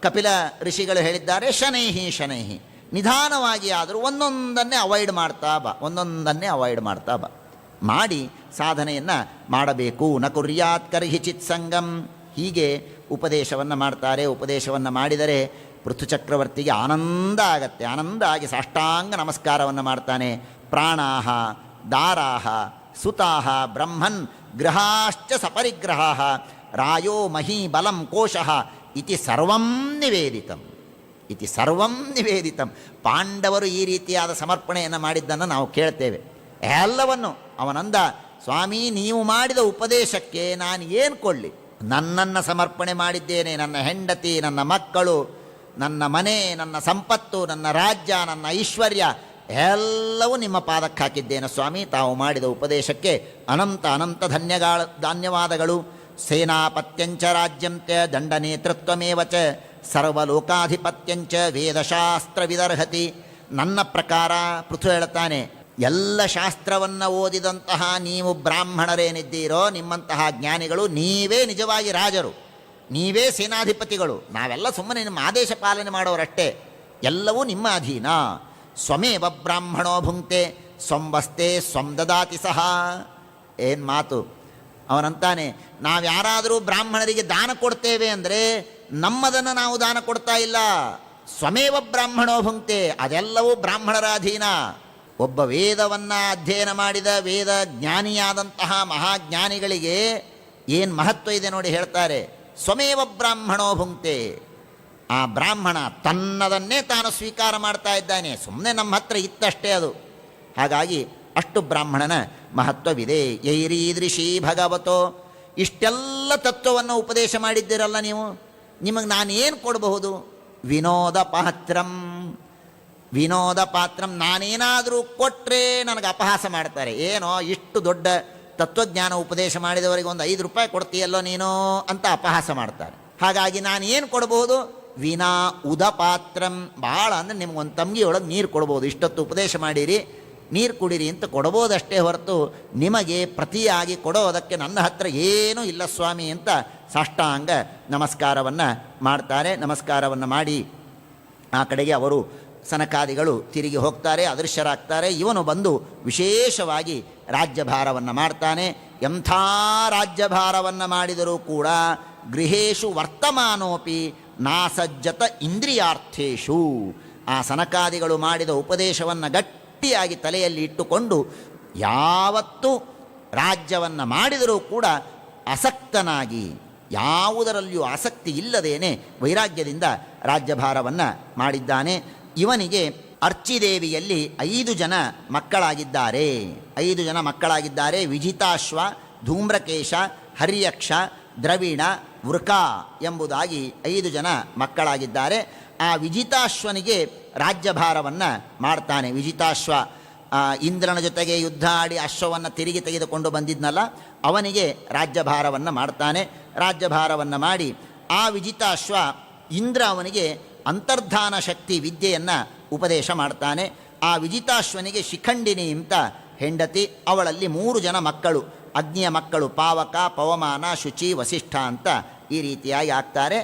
ಕಪಿಲ ಋಷಿಗಳು ಹೇಳಿದ್ದಾರೆ, ಶನೈಹಿ ಶನೈಹಿ, ನಿಧಾನವಾಗಿ ಆದರೂ ಒಂದೊಂದನ್ನೇ ಅವಾಯ್ಡ್ ಮಾಡ್ತಾ ಬಾ, ಒಂದೊಂದನ್ನೇ ಅವಾಯ್ಡ್ ಮಾಡ್ತಾ ಬಾ, ಮಾಡಿ ಸಾಧನೆಯನ್ನು ಮಾಡಬೇಕು. ನ ಕುರ್ಯಾತ್ ಕರ್ಹಿಚಿತ್ ಸಂಗಂ. ಹೀಗೆ ಉಪದೇಶವನ್ನು ಮಾಡ್ತಾರೆ. ಉಪದೇಶವನ್ನು ಮಾಡಿದರೆ ಪೃಥುಚಕ್ರವರ್ತಿಗೆ ಆನಂದ ಆಗತ್ತೆ. ಆನಂದ ಆಗಿ ಸಾಷ್ಟಾಂಗ ನಮಸ್ಕಾರವನ್ನು ಮಾಡ್ತಾನೆ. ಪ್ರಾಣಾಹ ದಾರಾಹ ಸುತಾಹ ಬ್ರಹ್ಮನ್ ಗೃಹಾಶ್ಚ ಸಪರಿಗ್ರಹಾಃ ರಾಯೋ ಮಹೀ ಬಲಂ ಕೋಶಃ ಇತಿ ಸರ್ವಂ ನಿವೇದಿತಂ. ಇತಿ ಸರ್ವಂ ನಿವೇದಿತಂ. ಪಾಂಡವರು ಈ ರೀತಿಯಾದ ಸಮರ್ಪಣೆಯನ್ನು ಮಾಡಿದ್ದನ್ನು ನಾವು ಕೇಳ್ತೇವೆ. ಎಲ್ಲವನ್ನು ಅವನಂದ, ಸ್ವಾಮಿ ನೀವು ಮಾಡಿದ ಉಪದೇಶಕ್ಕೆ ನಾನು ಏನು ಕೊಡಲಿ? ನನ್ನನ್ನು ಸಮರ್ಪಣೆ ಮಾಡಿದ್ದೇನೆ. ನನ್ನ ಹೆಂಡತಿ, ನನ್ನ ಮಕ್ಕಳು, ನನ್ನ ಮನೆ, ನನ್ನ ಸಂಪತ್ತು, ನನ್ನ ರಾಜ್ಯ, ನನ್ನ ಐಶ್ವರ್ಯ ಎಲ್ಲವೂ ನಿಮ್ಮ ಪಾದಕ್ಕೆ ಹಾಕಿದ್ದೇನೆ ಸ್ವಾಮಿ. ತಾವು ಮಾಡಿದ ಉಪದೇಶಕ್ಕೆ ಅನಂತ ಅನಂತ ಧನ್ಯವಾದಗಳು. ಸೇನಾಪತ್ಯಂಚ ರಾಜ್ಯಂಚ ದಂಡ ನೇತೃತ್ವಮೇವ ಚ ಸರ್ವಲೋಕಾಧಿಪತ್ಯಂಚ ವೇದಶಾಸ್ತ್ರ ವಿದರ್ಹತಿ. ನನ್ನ ಪ್ರಕಾರ ಪೃಥು ಹೇಳ್ತಾನೆ, ಎಲ್ಲ ಶಾಸ್ತ್ರವನ್ನು ಓದಿದಂತಹ ನೀವು ಬ್ರಾಹ್ಮಣರೇನಿದ್ದೀರೋ, ನಿಮ್ಮಂತಹ ಜ್ಞಾನಿಗಳು, ನೀವೇ ನಿಜವಾಗಿ ರಾಜರು, ನೀವೇ ಸೇನಾಧಿಪತಿಗಳು. ನಾವೆಲ್ಲ ಸುಮ್ಮನೆ ನಿಮ್ಮ ಆದೇಶ ಪಾಲನೆ ಮಾಡೋರಷ್ಟೇ. ಎಲ್ಲವೂ ನಿಮ್ಮ ಅಧೀನ. ಸ್ವಮೇವ ಬ್ರಾಹ್ಮಣೋ ಭುಂಕ್ತೆ ಸ್ವಂವಸ್ತೆ ಸ್ವಂ ದದಾತಿ ಸಹ. ಏನು ಮಾತು! ಅವನಂತಾನೆ, ನಾವು ಯಾರಾದರೂ ಬ್ರಾಹ್ಮಣರಿಗೆ ದಾನ ಕೊಡ್ತೇವೆ ಅಂದರೆ ನಮ್ಮದನ್ನು ನಾವು ದಾನ ಕೊಡ್ತಾ ಇಲ್ಲ. ಸ್ವಮೇವ ಬ್ರಾಹ್ಮಣೋ ಭುಂಕ್ತೆ, ಅದೆಲ್ಲವೂ ಬ್ರಾಹ್ಮಣರ ಅಧೀನ. ಒಬ್ಬ ವೇದವನ್ನು ಅಧ್ಯಯನ ಮಾಡಿದ ವೇದ ಜ್ಞಾನಿಯಾದಂತಹ ಮಹಾಜ್ಞಾನಿಗಳಿಗೆ ಏನು ಮಹತ್ವ ಇದೆ ನೋಡಿ. ಹೇಳ್ತಾರೆ, ಸ್ವಮೇವ ಬ್ರಾಹ್ಮಣೋ ಭುಂಕ್ತೆ. ಆ ಬ್ರಾಹ್ಮಣ ತನ್ನದನ್ನೇ ತಾನು ಸ್ವೀಕಾರ ಮಾಡ್ತಾ ಇದ್ದಾನೆ. ಸುಮ್ಮನೆ ನಮ್ಮ ಹತ್ರ ಇತ್ತಷ್ಟೇ ಅದು. ಹಾಗಾಗಿ ಅಷ್ಟು ಬ್ರಾಹ್ಮಣನ ಮಹತ್ವವಿದೆ. ಯೈರೀದೃಶಿ ಭಗವತೋ. ಇಷ್ಟೆಲ್ಲ ತತ್ವವನ್ನು ಉಪದೇಶ ಮಾಡಿದ್ದೀರಲ್ಲ ನೀವು, ನಿಮಗೆ ನಾನು ಏನು ಕೊಡಬಹುದು? ವಿನೋದ ಪಾತ್ರಂ. ವಿನೋದ ಪಾತ್ರಂ, ನಾನೇನಾದರೂ ಕೊಟ್ಟರೆ ನನಗೆ ಅಪಹಾಸ ಮಾಡ್ತಾರೆ. ಏನೋ ಇಷ್ಟು ದೊಡ್ಡ ತತ್ವಜ್ಞಾನ ಉಪದೇಶ ಮಾಡಿದವರಿಗೆ ಒಂದು 5 ರೂಪಾಯಿ ಕೊಡ್ತೀಯಲ್ಲೋ ನೀನು ಅಂತ ಅಪಹಾಸ ಮಾಡ್ತಾರೆ. ಹಾಗಾಗಿ ನಾನು ಏನು ಕೊಡ್ಬೋದು? ವಿನಾ ಉದಪಾತ್ರಂ, ಭಾಳ ಅಂದರೆ ನಿಮ್ಗೊಂದು ತಂಗಿಯೊಳಗೆ ನೀರು ಕೊಡ್ಬೋದು, ಇಷ್ಟೊತ್ತು ಉಪದೇಶ ಮಾಡಿರಿ ನೀರು ಕುಡಿರಿ ಅಂತ ಕೊಡ್ಬೋದಷ್ಟೇ ಹೊರತು ನಿಮಗೆ ಪ್ರತಿಯಾಗಿ ಕೊಡೋದಕ್ಕೆ ನನ್ನ ಹತ್ರ ಏನೂ ಇಲ್ಲ ಸ್ವಾಮಿ ಅಂತ ಸಾಷ್ಟಾಂಗ ನಮಸ್ಕಾರವನ್ನು ಮಾಡ್ತಾರೆ. ನಮಸ್ಕಾರವನ್ನು ಮಾಡಿ ಆ ಕಡೆಗೆ ಅವರು ಸನಕಾದಿಗಳು ತಿರುಗಿ ಹೋಗ್ತಾರೆ, ಅದೃಶ್ಯರಾಗ್ತಾರೆ. ಇವನು ಬಂದು ವಿಶೇಷವಾಗಿ ರಾಜ್ಯಭಾರವನ್ನು ಮಾಡ್ತಾನೆ. ಎಂಥ ರಾಜ್ಯಭಾರವನ್ನು ಮಾಡಿದರೂ ಕೂಡ ಗೃಹೇಶು ವರ್ತಮಾನೋಪಿ ನಾಸಜ್ಜತ ಇಂದ್ರಿಯಾರ್ಥೇಶು. ಆ ಸನಕಾದಿಗಳು ಮಾಡಿದ ಉಪದೇಶವನ್ನು ಗಟ್ಟಿಯಾಗಿ ತಲೆಯಲ್ಲಿ ಇಟ್ಟುಕೊಂಡು ಯಾವತ್ತೂ ರಾಜ್ಯವನ್ನು ಮಾಡಿದರೂ ಕೂಡ ಅಸಕ್ತನಾಗಿ, ಯಾವುದರಲ್ಲಿಯೂ ಆಸಕ್ತಿ ಇಲ್ಲದೇನೆ ವೈರಾಗ್ಯದಿಂದ ರಾಜ್ಯಭಾರವನ್ನು ಮಾಡಿದ್ದಾನೆ. ಇವನಿಗೆ ಅರ್ಚಿದೇವಿಯಲ್ಲಿ 5 ಜನ ಮಕ್ಕಳಾಗಿದ್ದಾರೆ. 5 ಜನ ಮಕ್ಕಳಾಗಿದ್ದಾರೆ. ವಿಜಿತಾಶ್ವ, ಧೂಮ್ರಕೇಶ, ಹರ್ಯಕ್ಷ, ದ್ರವಿಣ, ವೃಕ ಎಂಬುದಾಗಿ 5 ಜನ ಮಕ್ಕಳಾಗಿದ್ದಾರೆ. ಆ ವಿಜಿತಾಶ್ವನಿಗೆ ರಾಜ್ಯಭಾರವನ್ನು ಮಾಡ್ತಾನೆ. ವಿಜಿತಾಶ್ವ ಇಂದ್ರನ ಜೊತೆಗೆ ಯುದ್ಧ ಆಡಿ ಅಶ್ವವನ್ನು ತಿರುಗಿ ತೆಗೆದುಕೊಂಡು ಬಂದಿದ್ನಲ್ಲ, ಅವನಿಗೆ ರಾಜ್ಯಭಾರವನ್ನು ಮಾಡ್ತಾನೆ. ರಾಜ್ಯಭಾರವನ್ನು ಮಾಡಿ ಆ ವಿಜಿತಾಶ್ವ ಇಂದ್ರ ಅವನಿಗೆ ಅಂತರ್ಧಾನ ಶಕ್ತಿ ವಿದ್ಯೆಯನ್ನು ಉಪದೇಶ ಮಾಡ್ತಾನೆ. ಆ ವಿಜಿತಾಶ್ವನಿಗೆ ಶಿಖಂಡಿನಿ ಅಂತ ಹೆಂಡತಿ, ಅವಳಲ್ಲಿ 3 ಜನ ಮಕ್ಕಳು, ಅಗ್ನಿಯ ಮಕ್ಕಳು ಪಾವಕ, ಪವಮಾನ, ಶುಚಿ, ವಸಿಷ್ಠ ಅಂತ ಈ ರೀತಿಯಾಗಿ ಆಗ್ತಾರೆ.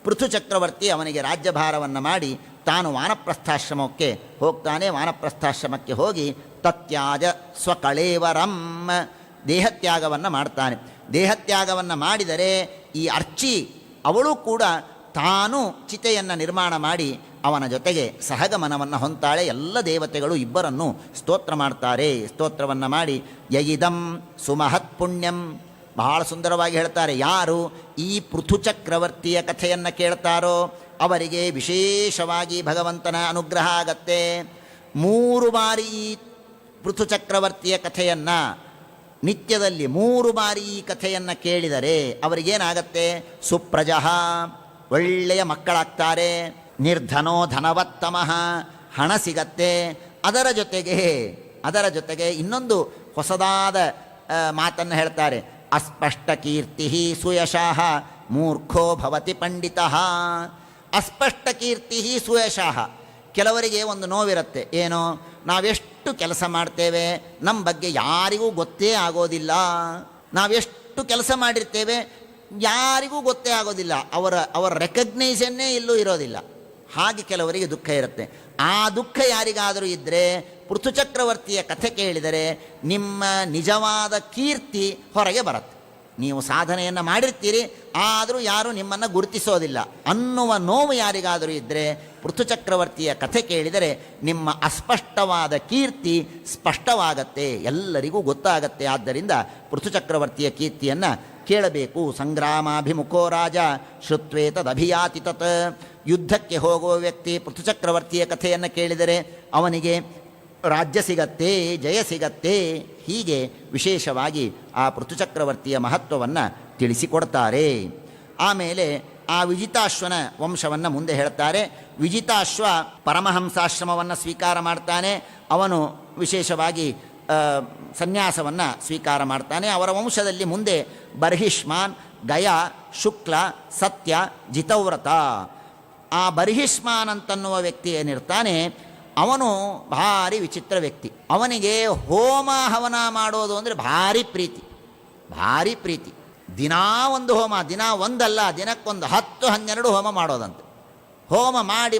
ಪೃಥು ಚಕ್ರವರ್ತಿ ಅವನಿಗೆ ರಾಜ್ಯಭಾರವನ್ನು ಮಾಡಿ ತಾನು ವಾನಪ್ರಸ್ಥಾಶ್ರಮಕ್ಕೆ ಹೋಗ್ತಾನೆ. ವಾನಪ್ರಸ್ಥಾಶ್ರಮಕ್ಕೆ ಹೋಗಿ ತತ್ಯಾಜ ಸ್ವಕಳೇವರಂ, ದೇಹತ್ಯಾಗವನ್ನು ಮಾಡ್ತಾನೆ. ದೇಹತ್ಯಾಗವನ್ನು ಮಾಡಿದರೆ ಈ ಅರ್ಚಿ ಅವಳು ಕೂಡ ತಾನು ಚಿತೆಯನ್ನು ನಿರ್ಮಾಣ ಮಾಡಿ ಅವನ ಜೊತೆಗೆ ಸಹಗಮನವನ್ನು ಹೊಂತಾಳೆ. ಎಲ್ಲ ದೇವತೆಗಳು ಇಬ್ಬರನ್ನು ಸ್ತೋತ್ರ ಮಾಡ್ತಾರೆ. ಸ್ತೋತ್ರವನ್ನು ಮಾಡಿ ಯಯಿದಂ ಸುಮಹತ್ ಪುಣ್ಯಂ, ಬಹಳ ಸುಂದರವಾಗಿ ಹೇಳ್ತಾರೆ. ಯಾರು ಈ ಪೃಥು ಚಕ್ರವರ್ತಿಯ ಕಥೆಯನ್ನು ಕೇಳ್ತಾರೋ ಅವರಿಗೆ ವಿಶೇಷವಾಗಿ ಭಗವಂತನ ಅನುಗ್ರಹ ಆಗತ್ತೆ. 3 ಬಾರಿ ಈ ಪೃಥು ಚಕ್ರವರ್ತಿಯ ಕಥೆಯನ್ನು ನಿತ್ಯದಲ್ಲಿ 3 ಬಾರಿ ಈ ಕಥೆಯನ್ನು ಕೇಳಿದರೆ ಅವರಿಗೇನಾಗತ್ತೆ? ಸುಪ್ರಜಃ, ಒಳ್ಳೆಯ ಮಕ್ಕಳಾಗ್ತಾರೆ. ನಿರ್ಧನೋ ಧನವತ್ತಮಃ, ಹಣ ಸಿಗತ್ತೆ. ಅದರ ಜೊತೆಗೆ ಇನ್ನೊಂದು ಹೊಸದಾದ ಮಾತನ್ನು ಹೇಳ್ತಾರೆ. ಅಸ್ಪಷ್ಟ ಕೀರ್ತಿ ಸುಯಶಃ ಮೂರ್ಖೋ ಭವತಿ ಪಂಡಿತಃ. ಅಸ್ಪಷ್ಟ ಕೀರ್ತಿ ಸುಯಶಃ, ಕೆಲವರಿಗೆ ಒಂದು ನೋವಿರುತ್ತೆ. ಏನೋ ನಾವೆಷ್ಟು ಕೆಲಸ ಮಾಡ್ತೇವೆ ನಮ್ಮ ಬಗ್ಗೆ ಯಾರಿಗೂ ಗೊತ್ತೇ ಆಗೋದಿಲ್ಲ. ನಾವೆಷ್ಟು ಕೆಲಸ ಮಾಡಿರ್ತೇವೆ ಯಾರಿಗೂ ಗೊತ್ತೇ ಆಗೋದಿಲ್ಲ. ಅವರ ರೆಕಗ್ನೈಸನ್ನೇ ಎಲ್ಲೂ ಇರೋದಿಲ್ಲ. ಹಾಗೆ ಕೆಲವರಿಗೆ ದುಃಖ ಇರುತ್ತೆ. ಆ ದುಃಖ ಯಾರಿಗಾದರೂ ಇದ್ದರೆ ಪೃಥು ಚಕ್ರವರ್ತಿಯ ಕಥೆ ಕೇಳಿದರೆ ನಿಮ್ಮ ನಿಜವಾದ ಕೀರ್ತಿ ಹೊರಗೆ ಬರುತ್ತೆ. ನೀವು ಸಾಧನೆಯನ್ನು ಮಾಡಿರ್ತೀರಿ, ಆದರೂ ಯಾರೂ ನಿಮ್ಮನ್ನು ಗುರುತಿಸೋದಿಲ್ಲ ಅನ್ನುವ ನೋವು ಯಾರಿಗಾದರೂ ಇದ್ದರೆ ಪೃಥು ಚಕ್ರವರ್ತಿಯ ಕಥೆ ಕೇಳಿದರೆ ನಿಮ್ಮ ಅಸ್ಪಷ್ಟವಾದ ಕೀರ್ತಿ ಸ್ಪಷ್ಟವಾಗತ್ತೆ, ಎಲ್ಲರಿಗೂ ಗೊತ್ತಾಗತ್ತೆ. ಆದ್ದರಿಂದ ಪೃಥು ಚಕ್ರವರ್ತಿಯ ಕೀರ್ತಿಯನ್ನು ಕೇಳಬೇಕು. ಸಂಗ್ರಾಮಾಭಿಮುಖೋ ರಾಜ ಶ್ರುತ್ವೇತದಭಿಯಾತಿ ತತ್. ಯುದ್ಧಕ್ಕೆ ಹೋಗುವ ವ್ಯಕ್ತಿ ಪೃಥು ಚಕ್ರವರ್ತಿಯ ಕಥೆಯನ್ನು ಕೇಳಿದರೆ ಅವನಿಗೆ ರಾಜ್ಯ ಸಿಗತ್ತೆ, ಜಯ ಸಿಗತ್ತೆ. ಹೀಗೆ ವಿಶೇಷವಾಗಿ ಆ ಪೃಥು ಚಕ್ರವರ್ತಿಯ ಮಹತ್ವವನ್ನು ತಿಳಿಸಿಕೊಡ್ತಾರೆ. ಆಮೇಲೆ ಆ ವಿಜಿತಾಶ್ವನ ವಂಶವನ್ನು ಮುಂದೆ ಹೇಳ್ತಾರೆ. ವಿಜಿತಾಶ್ವ ಪರಮಹಂಸಾಶ್ರಮವನ್ನು ಸ್ವೀಕಾರ ಮಾಡ್ತಾನೆ. ಅವನು ವಿಶೇಷವಾಗಿ ಸನ್ಯಾಸವನ್ನು ಸ್ವೀಕಾರ ಮಾಡ್ತಾನೆ. ಅವರ ವಂಶದಲ್ಲಿ ಮುಂದೆ ಬರ್ಹಿಷ್ಮಾನ್, ಗಯ, ಶುಕ್ಲ, ಸತ್ಯ, ಜಿತವ್ರತ. ಆ ಬರ್ಹಿಷ್ಮಾನ್ ಅಂತನ್ನುವ ವ್ಯಕ್ತಿ ಏನಿರ್ತಾನೆ ಅವನು ಭಾರಿ ವಿಚಿತ್ರ ವ್ಯಕ್ತಿ. ಅವನಿಗೆ ಹೋಮ ಹವನ ಮಾಡೋದು ಅಂದರೆ ಭಾರಿ ಪ್ರೀತಿ. ದಿನಾ ಒಂದು ಹೋಮ, ದಿನ ಒಂದಲ್ಲ, ದಿನಕ್ಕೊಂದು 10-12 ಹೋಮ ಮಾಡೋದಂತೆ. ಹೋಮ ಮಾಡಿ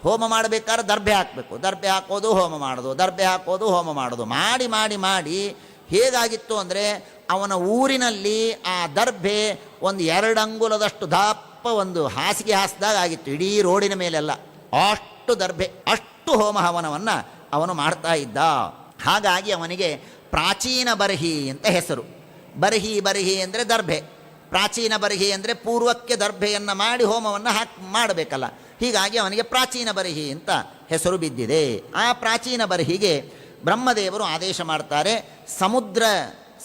ಹೋಮ ಮಾಡಬೇಕಾದ್ರೆ ದರ್ಬೆ ಹಾಕಬೇಕು, ದರ್ಬೆ ಹಾಕೋದು ಹೋಮ ಮಾಡೋದು, ದರ್ಬೆ ಹಾಕೋದು ಹೋಮ ಮಾಡೋದು, ಮಾಡಿ ಹೇಗಾಗಿತ್ತು ಅಂದರೆ ಅವನ ಊರಿನಲ್ಲಿ ಆ ದರ್ಬೆ ಒಂದು 2 ಅಂಗುಲದಷ್ಟು ದಪ್ಪ ಒಂದು ಹಾಸಿಗೆ ಹಾಸಿದಾಗ ಆಗಿತ್ತು, ಇಡೀ ರೋಡಿನ ಮೇಲೆಲ್ಲ. ಅಷ್ಟು ದರ್ಬೆ, ಅಷ್ಟು ಹೋಮ ಹವನವನ್ನು ಅವನು ಮಾಡ್ತಾ ಇದ್ದ. ಹಾಗಾಗಿ ಅವನಿಗೆ ಪ್ರಾಚೀನ ಬರ್ಹಿ ಅಂತ ಹೆಸರು. ಬರ್ಹಿ ಅಂದರೆ ದರ್ಬೆ, ಪ್ರಾಚೀನ ಬರ್ಹಿ ಅಂದರೆ ಪೂರ್ವಕ್ಕೆ ದರ್ಭೆಯನ್ನು ಮಾಡಿ ಹೋಮವನ್ನು ಮಾಡಬೇಕಲ್ಲ. ಹೀಗಾಗಿ ಅವನಿಗೆ ಪ್ರಾಚೀನ ಬರ್ಹಿ ಅಂತ ಹೆಸರು ಬಿದ್ದಿದೆ. ಆ ಪ್ರಾಚೀನ ಬರ್ಹಿಗೆ ಬ್ರಹ್ಮದೇವರು ಆದೇಶ ಮಾಡ್ತಾರೆ,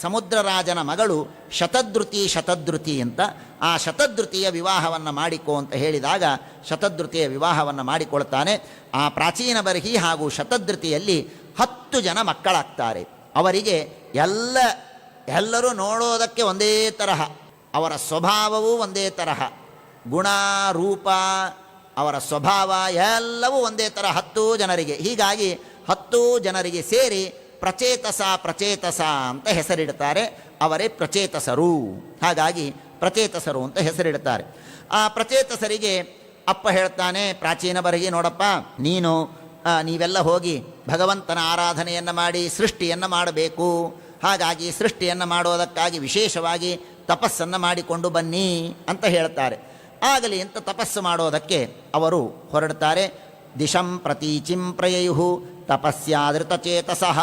ಸಮುದ್ರರಾಜನ ಮಗಳು ಶತಧೃತಿ ಅಂತ. ಆ ಶತಧೃತಿಯ ವಿವಾಹವನ್ನು ಮಾಡಿಕೋ ಅಂತ ಹೇಳಿದಾಗ ಶತಧೃತಿಯ ವಿವಾಹವನ್ನು ಮಾಡಿಕೊಳ್ತಾನೆ. ಆ ಪ್ರಾಚೀನ ಬರ್ಹಿ ಹಾಗೂ ಶತಧೃತಿಯಲ್ಲಿ 10 ಜನ ಮಕ್ಕಳಾಗ್ತಾರೆ. ಅವರಿಗೆ ಎಲ್ಲರೂ ನೋಡೋದಕ್ಕೆ ಒಂದೇ ತರಹ, ಅವರ ಸ್ವಭಾವವೂ ಒಂದೇ ತರಹ, ಗುಣ ರೂಪ ಅವರ ಸ್ವಭಾವ ಎಲ್ಲವೂ ಒಂದೇ ಥರ 10 ಜನರಿಗೆ. ಹೀಗಾಗಿ 10 ಜನರಿಗೆ ಸೇರಿ ಪ್ರಚೇತಸ ಅಂತ ಹೆಸರಿಡ್ತಾರೆ. ಅವರೇ ಪ್ರಚೇತಸರು. ಹಾಗಾಗಿ ಪ್ರಚೇತಸರು ಅಂತ ಹೆಸರಿಡ್ತಾರೆ. ಆ ಪ್ರಚೇತಸರಿಗೆ ಅಪ್ಪ ಹೇಳ್ತಾನೆ, ಪ್ರಾಚೀನ ಬರಗಿ, ನೋಡಪ್ಪ, ನೀವೆಲ್ಲ ಹೋಗಿ ಭಗವಂತನ ಆರಾಧನೆಯನ್ನು ಮಾಡಿ ಸೃಷ್ಟಿಯನ್ನು ಮಾಡಬೇಕು. ಹಾಗಾಗಿ ಸೃಷ್ಟಿಯನ್ನು ಮಾಡೋದಕ್ಕಾಗಿ ವಿಶೇಷವಾಗಿ ತಪಸ್ಸನ್ನು ಮಾಡಿಕೊಂಡು ಬನ್ನಿ ಅಂತ ಹೇಳ್ತಾರೆ. ಆಗಲಿ ಅಂತ ತಪಸ್ಸು ಮಾಡೋದಕ್ಕೆ ಅವರು ಹೊರಡ್ತಾರೆ. ದಿಶಂ ಪ್ರತೀಚಿಂ ಪ್ರಯಯು ತಪಸ್ಯಾದೃತಚೇತಸಃ.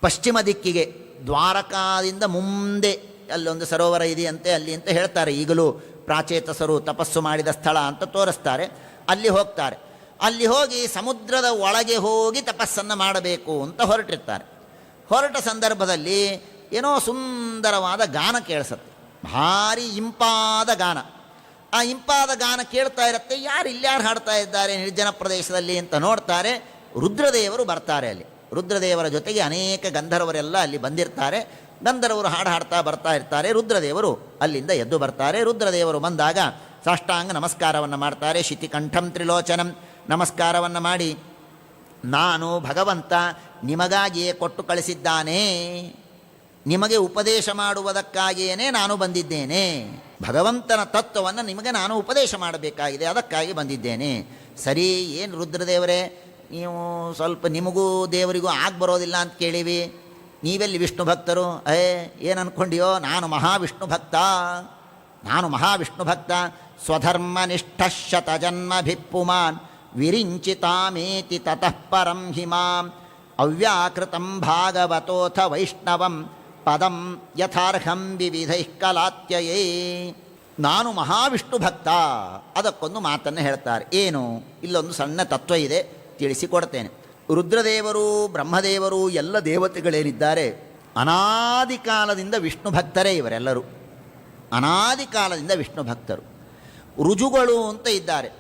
ಪಶ್ಚಿಮ ದಿಕ್ಕಿಗೆ, ದ್ವಾರಕಾದಿಂದ ಮುಂದೆ ಅಲ್ಲೊಂದು ಸರೋವರ ಇದೆಯಂತೆ, ಅಲ್ಲಿ ಅಂತ ಹೇಳ್ತಾರೆ. ಈಗಲೂ ಪ್ರಾಚೇತಸರು ತಪಸ್ಸು ಮಾಡಿದ ಸ್ಥಳ ಅಂತ ತೋರಿಸ್ತಾರೆ. ಅಲ್ಲಿ ಹೋಗ್ತಾರೆ. ಅಲ್ಲಿ ಹೋಗಿ ಸಮುದ್ರದ ಒಳಗೆ ಹೋಗಿ ತಪಸ್ಸನ್ನು ಮಾಡಬೇಕು ಅಂತ ಹೊರಟಿರ್ತಾರೆ. ಹೊರಟ ಸಂದರ್ಭದಲ್ಲಿ ಏನೋ ಸುಂದರವಾದ ಗಾನ ಕೇಳಿಸುತ್ತೆ, ಭಾರಿ ಇಂಪಾದ ಗಾನ. ಆ ಇಂಪಾದ ಗಾನ ಕೇಳ್ತಾ ಇರುತ್ತೆ. ಇಲ್ಯಾರು ಹಾಡ್ತಾ ಇದ್ದಾರೆ ನಿರ್ಜನ ಪ್ರದೇಶದಲ್ಲಿ ಅಂತ ನೋಡ್ತಾರೆ. ರುದ್ರದೇವರು ಬರ್ತಾರೆ. ಅಲ್ಲಿ ರುದ್ರದೇವರ ಜೊತೆಗೆ ಅನೇಕ ಗಂಧರ್ವರೆಲ್ಲ ಅಲ್ಲಿ ಬಂದಿರ್ತಾರೆ. ಗಂಧರ್ವರು ಹಾಡ್ತಾ ಬರ್ತಾ ಇರ್ತಾರೆ. ರುದ್ರದೇವರು ಅಲ್ಲಿಂದ ಎದ್ದು ಬರ್ತಾರೆ. ರುದ್ರದೇವರು ಬಂದಾಗ ಸಾಷ್ಟಾಂಗ ನಮಸ್ಕಾರವನ್ನು ಮಾಡ್ತಾರೆ. ಶಿತಿಕಂಠಂ ತ್ರಿಲೋಚನಂ ನಮಸ್ಕಾರವನ್ನು ಮಾಡಿ, ನಾನು ಭಗವಂತ ನಿಮಗಾಗಿಯೇ ಕೊಟ್ಟು ಕಳಿಸಿದ್ದಾನೆ, ನಿಮಗೆ ಉಪದೇಶ ಮಾಡುವುದಕ್ಕಾಗಿಯೇ ನಾನು ಬಂದಿದ್ದೇನೆ. ಭಗವಂತನ ತತ್ವವನ್ನು ನಿಮಗೆ ನಾನು ಉಪದೇಶ ಮಾಡಬೇಕಾಗಿದೆ, ಅದಕ್ಕಾಗಿ ಬಂದಿದ್ದೇನೆ. ಸರಿ, ಏನು ರುದ್ರದೇವರೇ, ನೀವು ಸ್ವಲ್ಪ ನಿಮಗೂ ದೇವರಿಗೂ ಬರೋದಿಲ್ಲ ಅಂತ ಕೇಳಿವಿ, ನೀವೆಲ್ಲಿ ವಿಷ್ಣು ಭಕ್ತರು? ಏನು ಅಂದ್ಕೊಂಡಿಯೋ, ನಾನು ಮಹಾವಿಷ್ಣು ಭಕ್ತ. ಸ್ವಧರ್ಮನಿಷ್ಠ ಶತಜನ್ಮಭಿಪ್ಪುಮಾನ್ ವಿರಿಂಚಿತಾಮೇತಿ ತತಃ ಪರಂ ಹಿಮಾಂ ಅವ್ಯಾಕೃತಂ ಭಾಗವತೋಥ ವೈಷ್ಣವಂ ಪದಂ ಯಥಾರ್ಹಂ ವಿವಿಧೈಃ ಕಲಾತ್ಯಯೇ. ನಾನು ಮಹಾವಿಷ್ಣು ಭಕ್ತ. ಅದಕ್ಕೊಂದು ಮಾತನ್ನು ಹೇಳ್ತಾರೆ. ಏನು? ಇಲ್ಲೊಂದು ಸಣ್ಣ ತತ್ವ ಇದೆ, ತಿಳಿಸಿಕೊಡ್ತೇನೆ. ರುದ್ರದೇವರು, ಬ್ರಹ್ಮದೇವರು, ಎಲ್ಲ ದೇವತೆಗಳೇನಿದ್ದಾರೆ ಅನಾದಿ ಕಾಲದಿಂದ ವಿಷ್ಣು ಭಕ್ತರೇ. ಇವರೆಲ್ಲರೂ ಅನಾದಿ ಕಾಲದಿಂದ ವಿಷ್ಣು ಭಕ್ತರು. ರುಜುಗಳು ಅಂತ ಇದ್ದಾರೆ.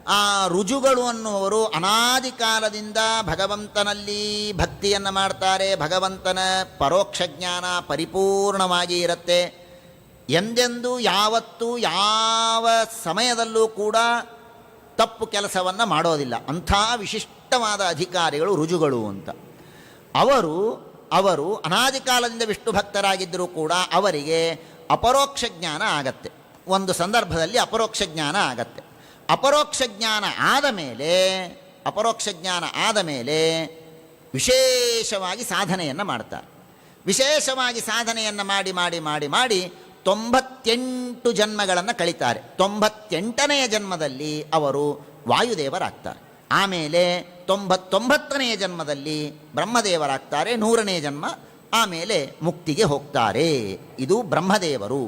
ಆ ರುಜುಗಳು ಅನ್ನುವರು ಅನಾದಿ ಕಾಲದಿಂದ ಭಗವಂತನಲ್ಲಿ ಭಕ್ತಿಯನ್ನು ಮಾಡ್ತಾರೆ. ಭಗವಂತನ ಪರೋಕ್ಷ ಜ್ಞಾನ ಪರಿಪೂರ್ಣವಾಗಿ ಇರುತ್ತೆ. ಎಂದೆಂದೂ ಯಾವತ್ತೂ ಯಾವ ಸಮಯದಲ್ಲೂ ಕೂಡ ತಪ್ಪು ಕೆಲಸವನ್ನು ಮಾಡೋದಿಲ್ಲ. ಅಂಥ ವಿಶಿಷ್ಟವಾದ ಅಧಿಕಾರಿಗಳು ರುಜುಗಳು ಅಂತ. ಅವರು ಅನಾದಿ ಕಾಲದಿಂದ ವಿಷ್ಣು ಭಕ್ತರಾಗಿದ್ದರೂ ಕೂಡ ಅವರಿಗೆ ಅಪರೋಕ್ಷ ಜ್ಞಾನ ಆಗತ್ತೆ. ಒಂದು ಸಂದರ್ಭದಲ್ಲಿ ಅಪರೋಕ್ಷ ಜ್ಞಾನ ಆಗತ್ತೆ. ಅಪರೋಕ್ಷ ಜ್ಞಾನ ಆದ ಮೇಲೆ ವಿಶೇಷವಾಗಿ ಸಾಧನೆಯನ್ನು ಮಾಡ್ತಾರೆ. ವಿಶೇಷವಾಗಿ ಸಾಧನೆಯನ್ನು ಮಾಡಿ 98 ಜನ್ಮಗಳನ್ನು ಕಳೀತಾರೆ. 98ನೆಯ ಜನ್ಮದಲ್ಲಿ ಅವರು ವಾಯುದೇವರಾಗ್ತಾರೆ. ಆಮೇಲೆ 99ನೆಯ ಜನ್ಮದಲ್ಲಿ ಬ್ರಹ್ಮದೇವರಾಗ್ತಾರೆ. 100ನೇ ಜನ್ಮ ಆಮೇಲೆ ಮುಕ್ತಿಗೆ ಹೋಗ್ತಾರೆ. ಇದು ಬ್ರಹ್ಮದೇವರು.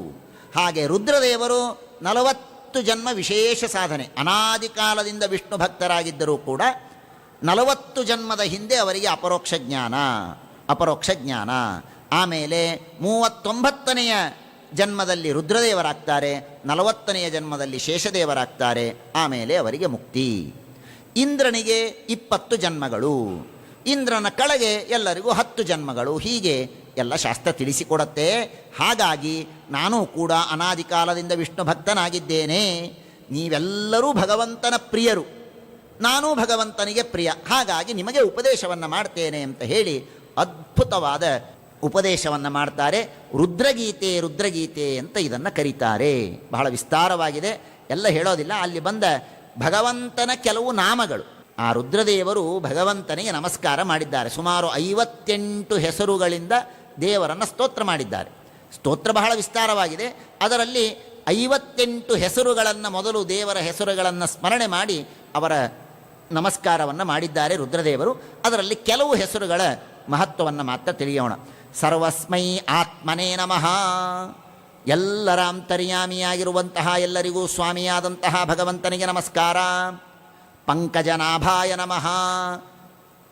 ಹಾಗೆ ರುದ್ರದೇವರು 40 ಜನ್ಮ ವಿಶೇಷ ಸಾಧನೆ. ಅನಾದಿ ಕಾಲದಿಂದ ವಿಷ್ಣು ಭಕ್ತರಾಗಿದ್ದರೂ ಕೂಡ 40 ಜನ್ಮದ ಹಿಂದೆ ಅವರಿಗೆ ಅಪರೋಕ್ಷ ಜ್ಞಾನ. ಆಮೇಲೆ 39ನೆಯ ಜನ್ಮದಲ್ಲಿ ರುದ್ರದೇವರಾಗ್ತಾರೆ. 40ನೆಯ ಜನ್ಮದಲ್ಲಿ ಶೇಷದೇವರಾಗ್ತಾರೆ. ಆಮೇಲೆ ಅವರಿಗೆ ಮುಕ್ತಿ. ಇಂದ್ರನಿಗೆ 20 ಜನ್ಮಗಳು, ಇಂದ್ರನ ಕೆಳಗೆ ಎಲ್ಲರಿಗೂ 10 ಜನ್ಮಗಳು. ಹೀಗೆ ಎಲ್ಲ ಶಾಸ್ತ್ರ ತಿಳಿಸಿಕೊಡುತ್ತೆ. ಹಾಗಾಗಿ ನಾನು ಕೂಡ ಅನಾದಿ ಕಾಲದಿಂದ ವಿಷ್ಣು ಭಕ್ತನಾಗಿದ್ದೇನೆ. ನೀವೆಲ್ಲರೂ ಭಗವಂತನ ಪ್ರಿಯರು, ನಾನೂ ಭಗವಂತನಿಗೆ ಪ್ರಿಯ. ಹಾಗಾಗಿ ನಿಮಗೆ ಉಪದೇಶವನ್ನು ಮಾಡ್ತೇನೆ ಅಂತ ಹೇಳಿ ಅದ್ಭುತವಾದ ಉಪದೇಶವನ್ನು ಮಾಡ್ತಾರೆ. ರುದ್ರಗೀತೆ ಅಂತ ಇದನ್ನು ಕರೀತಾರೆ. ಬಹಳ ವಿಸ್ತಾರವಾಗಿದೆ, ಎಲ್ಲ ಹೇಳೋದಿಲ್ಲ. ಅಲ್ಲಿ ಬಂದ ಭಗವಂತನ ಕೆಲವು ನಾಮಗಳು. ಆ ರುದ್ರದೇವರು ಭಗವಂತನಿಗೆ ನಮಸ್ಕಾರ ಮಾಡಿದ್ದಾರೆ. ಸುಮಾರು 58 ಹೆಸರುಗಳಿಂದ ದೇವರನ್ನು ಸ್ತೋತ್ರ ಮಾಡಿದ್ದಾರೆ. ಸ್ತೋತ್ರ ಬಹಳ ವಿಸ್ತಾರವಾಗಿದೆ. ಅದರಲ್ಲಿ 58 ಹೆಸರುಗಳನ್ನು, ಮೊದಲು ದೇವರ ಹೆಸರುಗಳನ್ನು ಸ್ಮರಣೆ ಮಾಡಿ ಅವರ ನಮಸ್ಕಾರವನ್ನು ಮಾಡಿದ್ದಾರೆ ರುದ್ರದೇವರು. ಅದರಲ್ಲಿ ಕೆಲವು ಹೆಸರುಗಳ ಮಹತ್ವವನ್ನು ಮಾತ್ರ ತಿಳಿಯೋಣ. ಸರ್ವಸ್ಮೈ ಆತ್ಮನೇ ನಮಃ. ಎಲ್ಲರ ಅಂತರ್ಯಾಮಿಯಾಗಿರುವಂತಹ, ಎಲ್ಲರಿಗೂ ಸ್ವಾಮಿಯಾದಂತಹ ಭಗವಂತನಿಗೆ ನಮಸ್ಕಾರ. ಪಂಕಜನಾಭಾಯ ನಮಃ.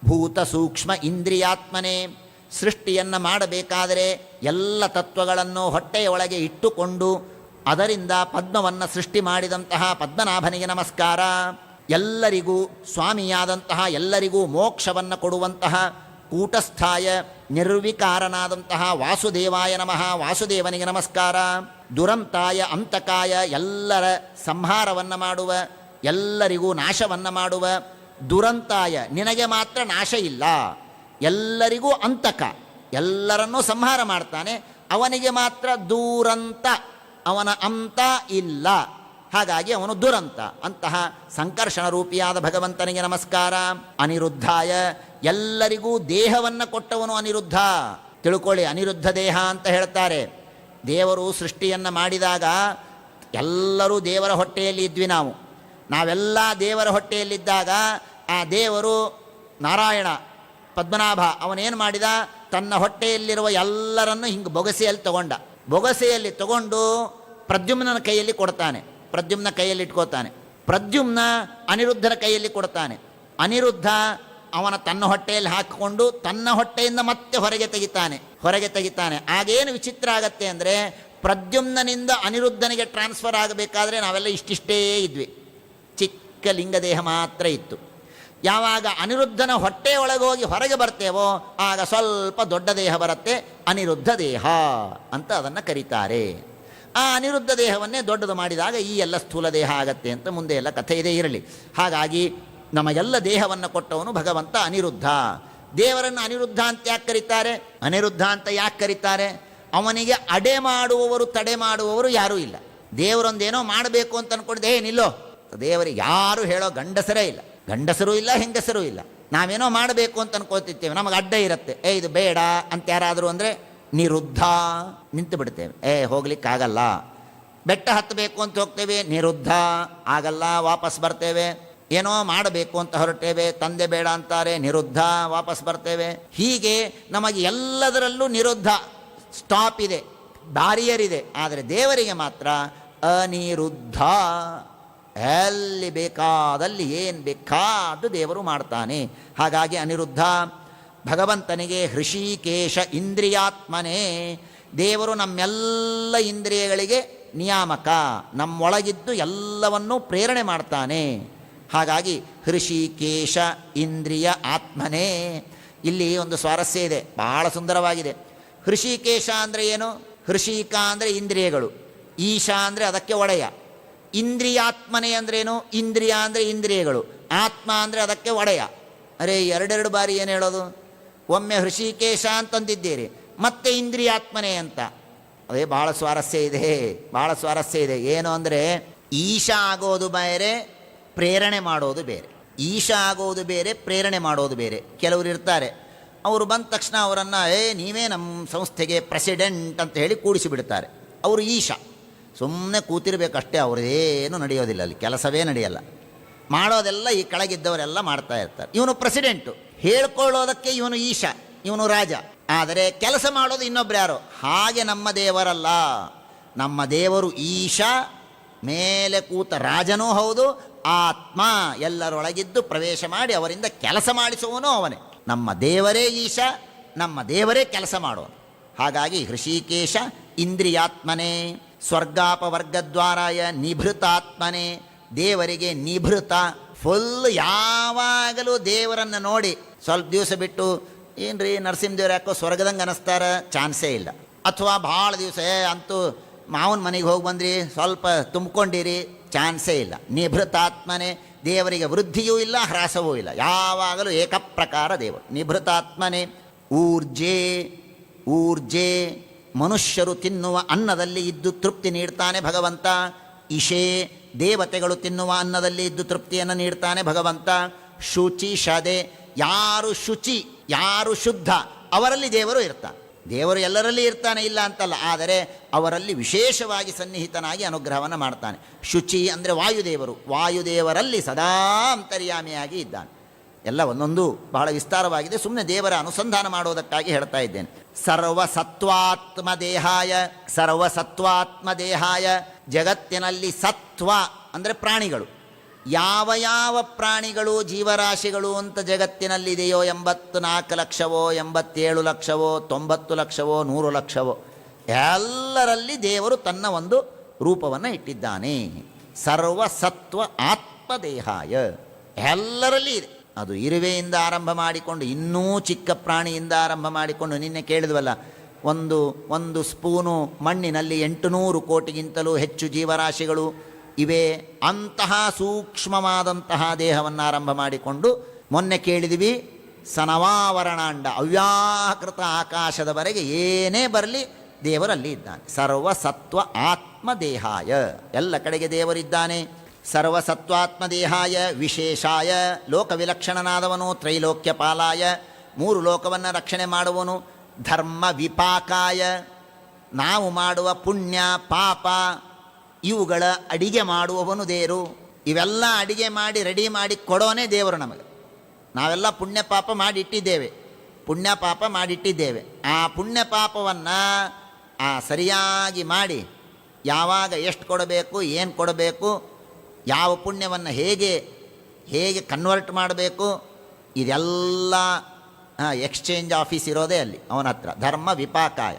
ಭೂತ ಸೂಕ್ಷ್ಮ ಇಂದ್ರಿಯಾತ್ಮನೇ. ಸೃಷ್ಟಿಯನ್ನು ಮಾಡಬೇಕಾದರೆ ಎಲ್ಲ ತತ್ವಗಳನ್ನು ಹೊಟ್ಟೆಯ ಒಳಗೆ ಇಟ್ಟುಕೊಂಡು ಅದರಿಂದ ಪದ್ಮವನ್ನು ಸೃಷ್ಟಿ ಮಾಡಿದಂತಹ ಪದ್ಮನಾಭನಿಗೆ ನಮಸ್ಕಾರ. ಎಲ್ಲರಿಗೂ ಸ್ವಾಮಿಯಾದಂತಹ, ಎಲ್ಲರಿಗೂ ಮೋಕ್ಷವನ್ನು ಕೊಡುವಂತಹ ಕೂಟಸ್ಥಾಯ ನಿರ್ವಿಕಾರನಾದಂತಹ ವಾಸುದೇವಾಯ ನಮಃ, ವಾಸುದೇವನಿಗೆ ನಮಸ್ಕಾರ. ದುರಂತಾಯ ಅಂತಕಾಯ, ಎಲ್ಲರ ಸಂಹಾರವನ್ನು ಮಾಡುವ, ಎಲ್ಲರಿಗೂ ನಾಶವನ್ನು ಮಾಡುವ. ದುರಂತಾಯ, ನಿನಗೆ ಮಾತ್ರ ನಾಶ ಇಲ್ಲ, ಎಲ್ಲರಿಗೂ ಅಂತಕ, ಎಲ್ಲರನ್ನೂ ಸಂಹಾರ ಮಾಡ್ತಾನೆ, ಅವನಿಗೆ ಮಾತ್ರ ದುರಂತ, ಅವನ ಅಂತ ಇಲ್ಲ, ಹಾಗಾಗಿ ಅವನು ದುರಂತ. ಅಂತಹ ಸಂಕರ್ಷಣ ರೂಪಿಯಾದ ಭಗವಂತನಿಗೆ ನಮಸ್ಕಾರ. ಅನಿರುದ್ಧಾಯ, ಎಲ್ಲರಿಗೂ ದೇಹವನ್ನು ಕೊಟ್ಟವನು ಅನಿರುದ್ಧ. ತಿಳ್ಕೊಳ್ಳಿ, ಅನಿರುದ್ಧ ದೇಹ ಅಂತ ಹೇಳ್ತಾರೆ. ದೇವರು ಸೃಷ್ಟಿಯನ್ನು ಮಾಡಿದಾಗ ಎಲ್ಲರೂ ದೇವರ ಹೊಟ್ಟೆಯಲ್ಲಿ ಇದ್ವಿ. ನಾವೆಲ್ಲ ದೇವರ ಹೊಟ್ಟೆಯಲ್ಲಿದ್ದಾಗ ಆ ದೇವರು ನಾರಾಯಣ ಪದ್ಮನಾಭ ಅವನೇನು ಮಾಡಿದ, ತನ್ನ ಹೊಟ್ಟೆಯಲ್ಲಿರುವ ಎಲ್ಲರನ್ನು ಹಿಂಗೆ ಬೊಗಸೆಯಲ್ಲಿ ತಗೊಂಡ. ಬೊಗಸೆಯಲ್ಲಿ ತಗೊಂಡು ಪ್ರದ್ಯುಮ್ನ ಕೈಯಲ್ಲಿ ಕೊಡ್ತಾನೆ, ಪ್ರದ್ಯುಮ್ನ ಕೈಯಲ್ಲಿ ಇಟ್ಕೋತಾನೆ. ಪ್ರದ್ಯುಮ್ನ ಅನಿರುದ್ಧನ ಕೈಯಲ್ಲಿ ಕೊಡ್ತಾನೆ. ಅನಿರುದ್ಧ ಅವನ ತನ್ನ ಹೊಟ್ಟೆಯಲ್ಲಿ ಹಾಕಿಕೊಂಡು ತನ್ನ ಹೊಟ್ಟೆಯಿಂದ ಮತ್ತೆ ಹೊರಗೆ ತೆಗಿತಾನೆ. ಆಗೇನು ವಿಚಿತ್ರ ಆಗತ್ತೆ ಅಂದರೆ, ಪ್ರದ್ಯುಮ್ನಿಂದ ಅನಿರುದ್ಧನಿಗೆ ಟ್ರಾನ್ಸ್ಫರ್ ಆಗಬೇಕಾದ್ರೆ ನಾವೆಲ್ಲ ಇಷ್ಟಿಷ್ಟೇ ಇದ್ವಿ, ಚಿಕ್ಕ ಲಿಂಗದೇಹ ಮಾತ್ರ ಇತ್ತು. ಯಾವಾಗ ಅನಿರುದ್ಧನ ಹೊಟ್ಟೆಯೊಳಗೆ ಹೋಗಿ ಹೊರಗೆ ಬರ್ತೇವೋ ಆಗ ಸ್ವಲ್ಪ ದೊಡ್ಡ ದೇಹ ಬರುತ್ತೆ, ಅನಿರುದ್ಧ ದೇಹ ಅಂತ ಅದನ್ನು ಕರೀತಾರೆ. ಆ ಅನಿರುದ್ಧ ದೇಹವನ್ನೇ ದೊಡ್ಡದು ಮಾಡಿದಾಗ ಈ ಎಲ್ಲ ಸ್ಥೂಲ ದೇಹ ಆಗತ್ತೆ ಅಂತ ಮುಂದೆ ಎಲ್ಲ ಕಥೆ ಇದೆ, ಇರಲಿ. ಹಾಗಾಗಿ ನಮಗೆಲ್ಲ ದೇಹವನ್ನು ಕೊಟ್ಟವನು ಭಗವಂತ ಅನಿರುದ್ಧ. ದೇವರನ್ನು ಅನಿರುದ್ಧ ಅಂತ ಯಾಕೆ ಕರೀತಾರೆ? ಅನಿರುದ್ಧ ಅಂತ ಯಾಕೆ ಕರೀತಾರೆ? ಅವನಿಗೆ ಅಡೆ ಮಾಡುವವರು ತಡೆ ಮಾಡುವವರು ಯಾರೂ ಇಲ್ಲ. ದೇವರೊಂದೇನೋ ಮಾಡಬೇಕು ಅಂತ ಅಂದ್ಕೊಂಡಿದ್ದೆ, ನಿಲ್ಲೋ, ದೇವರಿಗೆ ಯಾರು ಹೇಳೋ ಗಂಡಸರೇ ಇಲ್ಲ, ಗಂಡಸರೂ ಇಲ್ಲ, ಹೆಂಗಸರೂ ಇಲ್ಲ. ನಾವೇನೋ ಮಾಡಬೇಕು ಅಂತ ಅನ್ಕೋತಿರ್ತೇವೆ, ನಮಗೆ ಅಡ್ಡ ಇರುತ್ತೆ, ಇದು ಬೇಡ ಅಂತ ಯಾರಾದರೂ ಅಂದರೆ ನಿರುದ್ಧ, ನಿಂತು ಬಿಡ್ತೇವೆ, ಹೋಗ್ಲಿಕ್ಕಾಗಲ್ಲ. ಬೆಟ್ಟ ಹತ್ತಬೇಕು ಅಂತ ಹೋಗ್ತೇವೆ, ನಿರುದ್ಧ, ಆಗಲ್ಲ, ವಾಪಸ್ ಬರ್ತೇವೆ. ಏನೋ ಮಾಡಬೇಕು ಅಂತ ಹೊರಟೇವೆ, ತಂದೆ ಬೇಡ ಅಂತಾರೆ, ನಿರುದ್ಧ, ವಾಪಸ್ ಬರ್ತೇವೆ. ಹೀಗೆ ನಮಗೆ ಎಲ್ಲದರಲ್ಲೂ ನಿರುದ್ಧ, ಸ್ಟಾಪ್ ಇದೆ, ಬ್ಯಾರಿಯರ್ ಇದೆ. ಆದರೆ ದೇವರಿಗೆ ಮಾತ್ರ ಅನಿರುದ್ಧ, ಎಲ್ಲಿ ಬೇಕಾದಲ್ಲಿ ಏನು ಬೇಕಾದ್ದು ದೇವರು ಮಾಡ್ತಾನೆ. ಹಾಗಾಗಿ ಅನಿರುದ್ಧ. ಭಗವಂತನಿಗೆ ಹೃಷಿಕೇಶ ಇಂದ್ರಿಯಾತ್ಮನೇ, ದೇವರು ನಮ್ಮೆಲ್ಲ ಇಂದ್ರಿಯಗಳಿಗೆ ನಿಯಾಮಕ, ನಮ್ಮೊಳಗಿದ್ದು ಎಲ್ಲವನ್ನೂ ಪ್ರೇರಣೆ ಮಾಡ್ತಾನೆ. ಹಾಗಾಗಿ ಹೃಷಿಕೇಶ ಇಂದ್ರಿಯ ಆತ್ಮನೇ. ಇಲ್ಲಿ ಒಂದು ಸ್ವಾರಸ್ಯ ಇದೆ, ಬಹಳ ಸುಂದರವಾಗಿದೆ. ಹೃಷಿಕೇಶ ಅಂದರೆ ಏನು? ಹೃಷಿಕ ಅಂದರೆ ಇಂದ್ರಿಯಗಳು, ಈಶಾ ಅಂದರೆ ಅದಕ್ಕೆ ಒಡೆಯ. ಇಂದ್ರಿಯಾತ್ಮನೆ ಅಂದ್ರೇನು? ಇಂದ್ರಿಯ ಅಂದರೆ ಇಂದ್ರಿಯಗಳು, ಆತ್ಮ ಅಂದರೆ ಅದಕ್ಕೆ ಒಡೆಯ. ಅರೆ, ಎರಡೆರಡು ಬಾರಿ ಏನು ಹೇಳೋದು? ಒಮ್ಮೆ ಹೃಷಿಕೇಶ ಅಂತಂದಿದ್ದೀರಿ, ಮತ್ತೆ ಇಂದ್ರಿಯಾತ್ಮನೆ ಅಂತ. ಅದೇ ಭಾಳ ಸ್ವಾರಸ್ಯ ಇದೆ, ಭಾಳ ಸ್ವಾರಸ್ಯ ಇದೆ. ಏನು ಅಂದರೆ, ಈಶಾ ಆಗೋದು ಬೇರೆ, ಪ್ರೇರಣೆ ಮಾಡೋದು ಬೇರೆ. ಈಶಾ ಆಗೋದು ಬೇರೆ, ಪ್ರೇರಣೆ ಮಾಡೋದು ಬೇರೆ. ಕೆಲವರು ಇರ್ತಾರೆ, ಅವರು ಬಂದ ತಕ್ಷಣ ಅವರನ್ನು ನೀವೇ ನಮ್ಮ ಸಂಸ್ಥೆಗೆ ಪ್ರೆಸಿಡೆಂಟ್ ಅಂತ ಹೇಳಿ ಕೂಡಿಸಿಬಿಡ್ತಾರೆ. ಅವರು ಈಶಾ, ಸುಮ್ಮನೆ ಕೂತಿರ್ಬೇಕಷ್ಟೇ, ಅವ್ರದ್ದೇನು ನಡೆಯೋದಿಲ್ಲ, ಅಲ್ಲಿ ಕೆಲಸವೇ ನಡೆಯಲ್ಲ. ಮಾಡೋದೆಲ್ಲ ಈ ಕೆಳಗಿದ್ದವರೆಲ್ಲ ಮಾಡ್ತಾ ಇರ್ತಾರೆ. ಇವನು ಪ್ರೆಸಿಡೆಂಟು, ಹೇಳ್ಕೊಳ್ಳೋದಕ್ಕೆ ಇವನು ಈಶಾ, ಇವನು ರಾಜ, ಆದರೆ ಕೆಲಸ ಮಾಡೋದು ಇನ್ನೊಬ್ರು ಯಾರೋ. ಹಾಗೆ ನಮ್ಮ ದೇವರಲ್ಲ. ನಮ್ಮ ದೇವರು ಈಶಾ, ಮೇಲೆ ಕೂತ ರಾಜನೂ ಹೌದು, ಆತ್ಮ, ಎಲ್ಲರೊಳಗಿದ್ದು ಪ್ರವೇಶ ಮಾಡಿ ಅವರಿಂದ ಕೆಲಸ ಮಾಡಿಸುವವನು ಅವನೇ. ನಮ್ಮ ದೇವರೇ ಈಶಾ, ನಮ್ಮ ದೇವರೇ ಕೆಲಸ ಮಾಡೋನು. ಹಾಗಾಗಿ ಹೃಷಿಕೇಶ ಇಂದ್ರಿಯಾತ್ಮನೇ. ಸ್ವರ್ಗಾಪವರ್ಗದ್ವಾರಾಯ ನಿಭೃತಾತ್ಮನೇ, ದೇವರಿಗೆ ನಿಭೃತ, ಫುಲ್ ಯಾವಾಗಲೂ ದೇವರನ್ನು ನೋಡಿ ಸ್ವಲ್ಪ ದಿವಸ ಬಿಟ್ಟು ಏನ್ರಿ ನರಸಿಂಹದೇವ್ರು ಯಾಕೋ ಸ್ವರ್ಗದಂಗೆ ಅನ್ನಿಸ್ತಾರ, ಚಾನ್ಸೇ ಇಲ್ಲ. ಅಥವಾ ಭಾಳ ದಿವಸ ಅಂತೂ ಮಾವನ ಮನೆಗೆ ಹೋಗಿ ಬಂದ್ರಿ, ಸ್ವಲ್ಪ ತುಂಬಿಕೊಂಡಿರಿ, ಚಾನ್ಸೇ ಇಲ್ಲ. ನಿಭೃತಾತ್ಮನೇ, ದೇವರಿಗೆ ವೃದ್ಧಿಯೂ ಇಲ್ಲ, ಹ್ರಾಸವೂ ಇಲ್ಲ, ಯಾವಾಗಲೂ ಏಕಪ್ರಕಾರ ದೇವರು. ನಿಭೃತಾತ್ಮನೇ. ಊರ್ಜೆ, ಊರ್ಜೆ, ಮನುಷ್ಯರು ತಿನ್ನುವ ಅನ್ನದಲ್ಲಿ ಇದ್ದು ತೃಪ್ತಿ ನೀಡ್ತಾನೆ ಭಗವಂತ. ಇಶೇ, ದೇವತೆಗಳು ತಿನ್ನುವ ಅನ್ನದಲ್ಲಿ ಇದ್ದು ತೃಪ್ತಿಯನ್ನು ನೀಡ್ತಾನೆ ಭಗವಂತ. ಶುಚಿ ಶದೆ, ಯಾರು ಶುಚಿ, ಯಾರು ಶುದ್ಧ, ಅವರಲ್ಲಿ ದೇವರು ಇರ್ತಾನೆ. ದೇವರು ಎಲ್ಲರಲ್ಲಿ ಇರ್ತಾನೆ, ಇಲ್ಲ ಅಂತಲ್ಲ, ಆದರೆ ಅವರಲ್ಲಿ ವಿಶೇಷವಾಗಿ ಸನ್ನಿಹಿತನಾಗಿ ಅನುಗ್ರಹವನ್ನು ಮಾಡ್ತಾನೆ. ಶುಚಿ ಅಂದರೆ ವಾಯುದೇವರು, ವಾಯುದೇವರಲ್ಲಿ ಸದಾ ಅಂತರ್ಯಾಮಿಯಾಗಿ ಇದ್ದಾನೆ. ಎಲ್ಲ ಒಂದೊಂದು ಬಹಳ ವಿಸ್ತಾರವಾಗಿದೆ, ಸುಮ್ಮನೆ ದೇವರ ಅನುಸಂಧಾನ ಮಾಡೋದಕ್ಕಾಗಿ ಹೇಳ್ತಾ ಇದ್ದೇನೆ. ಸರ್ವಸತ್ವಾತ್ಮ ದೇಹಾಯ, ಸರ್ವಸತ್ವಾತ್ಮ ದೇಹಾಯ, ಜಗತ್ತಿನಲ್ಲಿ ಸತ್ವ ಅಂದರೆ ಪ್ರಾಣಿಗಳು, ಯಾವ ಯಾವ ಪ್ರಾಣಿಗಳು ಜೀವರಾಶಿಗಳು ಅಂತ ಜಗತ್ತಿನಲ್ಲಿದೆಯೋ 84 ಲಕ್ಷವೋ 87 ಲಕ್ಷವೋ 90 ಲಕ್ಷವೋ 100 ಲಕ್ಷವೋ ಎಲ್ಲರಲ್ಲಿ ದೇವರು ತನ್ನ ಒಂದು ರೂಪವನ್ನು ಇಟ್ಟಿದ್ದಾನೆ. ಸರ್ವಸತ್ವ ಆತ್ಮದೇಹಾಯ ಎಲ್ಲರಲ್ಲಿ ಇದೆ. ಅದು ಇರುವೆಯಿಂದ ಆರಂಭ ಮಾಡಿಕೊಂಡು ಇನ್ನೂ ಚಿಕ್ಕ ಪ್ರಾಣಿಯಿಂದ ಆರಂಭ ಮಾಡಿಕೊಂಡು ನಿನ್ನೆ ಕೇಳಿದ್ವಲ್ಲ, ಒಂದು ಸ್ಪೂನು ಮಣ್ಣಿನಲ್ಲಿ 800 ಕೋಟಿಗಿಂತಲೂ ಹೆಚ್ಚು ಜೀವರಾಶಿಗಳು ಇವೆ. ಅಂತಹ ಸೂಕ್ಷ್ಮವಾದಂತಹ ದೇಹವನ್ನು ಆರಂಭ ಮಾಡಿಕೊಂಡು ಮೊನ್ನೆ ಕೇಳಿದ್ವಿ ಸನವಾವರಣಾಂಡ ಅವ್ಯಾಕೃತ ಆಕಾಶದವರೆಗೆ ಏನೇ ಬರಲಿ ದೇವರಲ್ಲಿ ಇದ್ದಾನೆ. ಸರ್ವಸತ್ವ ಆತ್ಮದೇಹಾಯ ಎಲ್ಲ ಕಡೆಗೆ ದೇವರಿದ್ದಾನೆ. ಸರ್ವಸತ್ವಾತ್ಮದೇಹಾಯ ವಿಶೇಷಾಯ ಲೋಕವಿಲಕ್ಷಣನಾದವನು, ತ್ರೈಲೋಕ್ಯ ಪಾಲಾಯ 3 ಲೋಕವನ್ನು ರಕ್ಷಣೆ ಮಾಡುವನು, ಧರ್ಮ ವಿಪಾಕಾಯ ನಾವು ಮಾಡುವ ಪುಣ್ಯ ಪಾಪ ಇವುಗಳ ಅಡಿಗೆ ಮಾಡುವವನು ದೇವರು. ಇವೆಲ್ಲ ಅಡಿಗೆ ಮಾಡಿ ರೆಡಿ ಮಾಡಿ ಕೊಡೋನೇ ದೇವರು ನಮಗೆ. ನಾವೆಲ್ಲ ಪುಣ್ಯ ಪಾಪ ಮಾಡಿಟ್ಟಿದ್ದೇವೆ, ಆ ಪುಣ್ಯ ಪಾಪವನ್ನು ಸರಿಯಾಗಿ ಮಾಡಿ ಯಾವಾಗ ಎಷ್ಟು ಕೊಡಬೇಕು, ಏನು ಕೊಡಬೇಕು, ಯಾವ ಪುಣ್ಯವನ್ನು ಹೇಗೆ ಕನ್ವರ್ಟ್ ಮಾಡಬೇಕು, ಇದೆಲ್ಲ ಎಕ್ಸ್ಚೇಂಜ್ ಆಫೀಸ್ ಇರೋದೇ ಅಲ್ಲಿ ಅವನ ಹತ್ರ. ಧರ್ಮ ವಿಪಾಕಾಯ.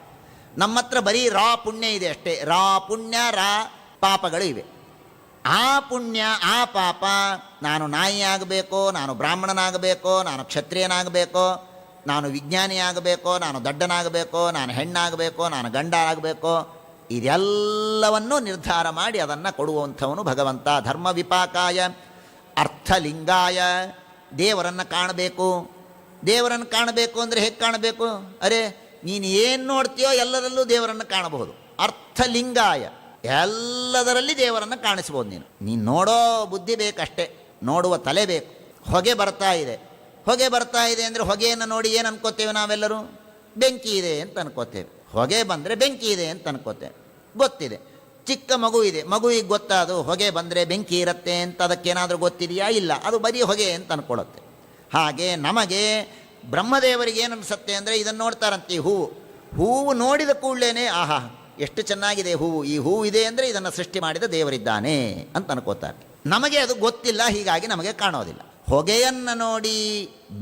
ನಮ್ಮ ಹತ್ರ ಬರೀ ರಾ ಪುಣ್ಯ ಇದೆ ಅಷ್ಟೇ. ರಾ ಪುಣ್ಯ ರಾ ಪಾಪಗಳು ಇವೆ. ಆ ಪುಣ್ಯ ಆ ಪಾಪ, ನಾನು ನಾಯಿ ಆಗಬೇಕೋ, ನಾನು ಬ್ರಾಹ್ಮಣನಾಗಬೇಕೋ, ನಾನು ಕ್ಷತ್ರಿಯನಾಗಬೇಕೋ, ನಾನು ವಿಜ್ಞಾನಿ ಆಗಬೇಕೋ, ನಾನು ದಡ್ಡನಾಗಬೇಕೋ, ನಾನು ಹೆಣ್ಣಾಗಬೇಕೋ, ನಾನು ಗಂಡ ಆಗಬೇಕೋ, ಇದೆಲ್ಲವನ್ನೂ ನಿರ್ಧಾರ ಮಾಡಿ ಅದನ್ನು ಕೊಡುವಂಥವನು ಭಗವಂತ. ಧರ್ಮ ವಿಪಾಕಾಯ ಅರ್ಥಲಿಂಗಾಯ ದೇವರನ್ನು ಕಾಣಬೇಕು. ದೇವರನ್ನು ಕಾಣಬೇಕು ಅಂದರೆ ಹೇಗೆ ಕಾಣಬೇಕು? ಅರೆ ನೀನು ಏನು ನೋಡ್ತೀಯೋ ಎಲ್ಲದರಲ್ಲೂ ದೇವರನ್ನು ಕಾಣಬಹುದು. ಅರ್ಥಲಿಂಗಾಯ ಎಲ್ಲದರಲ್ಲಿ ದೇವರನ್ನು ಕಾಣಿಸ್ಬೋದು. ನೀನು ನೋಡೋ ಬುದ್ಧಿ ಬೇಕಷ್ಟೇ, ನೋಡುವ ತಲೆ ಬೇಕು. ಹೊಗೆ ಬರ್ತಾ ಇದೆ ಅಂದರೆ ಹೊಗೆಯನ್ನು ನೋಡಿ ಏನು ಅನ್ಕೋತೇವೆ ನಾವೆಲ್ಲರೂ? ಬೆಂಕಿ ಇದೆ ಅಂತ ಅನ್ಕೋತೇವೆ. ಹೊಗೆ ಬಂದರೆ ಬೆಂಕಿ ಇದೆ ಅಂತ ಅನ್ಕೋತೇವೆ, ಗೊತ್ತಿದೆ. ಚಿಕ್ಕ ಮಗು ಇದೆ, ಮಗುವಿಗೆ ಗೊತ್ತಾದು ಹೊಗೆ ಬಂದರೆ ಬೆಂಕಿ ಇರುತ್ತೆ ಅಂತ ಅದಕ್ಕೇನಾದರೂ ಗೊತ್ತಿದೆಯಾ? ಇಲ್ಲ, ಅದು ಬರೀ ಹೊಗೆ ಅಂತ ಅನ್ಕೊಳ್ಳುತ್ತೆ. ಹಾಗೆ ನಮಗೆ ಬ್ರಹ್ಮದೇವರಿಗೆ ಏನು ಅನಿಸುತ್ತೆ ಅಂದರೆ ಇದನ್ನು ನೋಡ್ತಾರಂತೆ, ಹೂವು ನೋಡಿದ ಕೂಡಲೇ ಆಹಾ ಎಷ್ಟು ಚೆನ್ನಾಗಿದೆ ಹೂವು, ಈ ಹೂವು ಇದೆ ಅಂದರೆ ಇದನ್ನು ಸೃಷ್ಟಿ ಮಾಡಿದ ದೇವರಿದ್ದಾನೆ ಅಂತ ಅನ್ಕೋತಾರೆ. ನಮಗೆ ಅದು ಗೊತ್ತಿಲ್ಲ, ಹೀಗಾಗಿ ನಮಗೆ ಕಾಣೋದಿಲ್ಲ. ಹೊಗೆಯನ್ನು ನೋಡಿ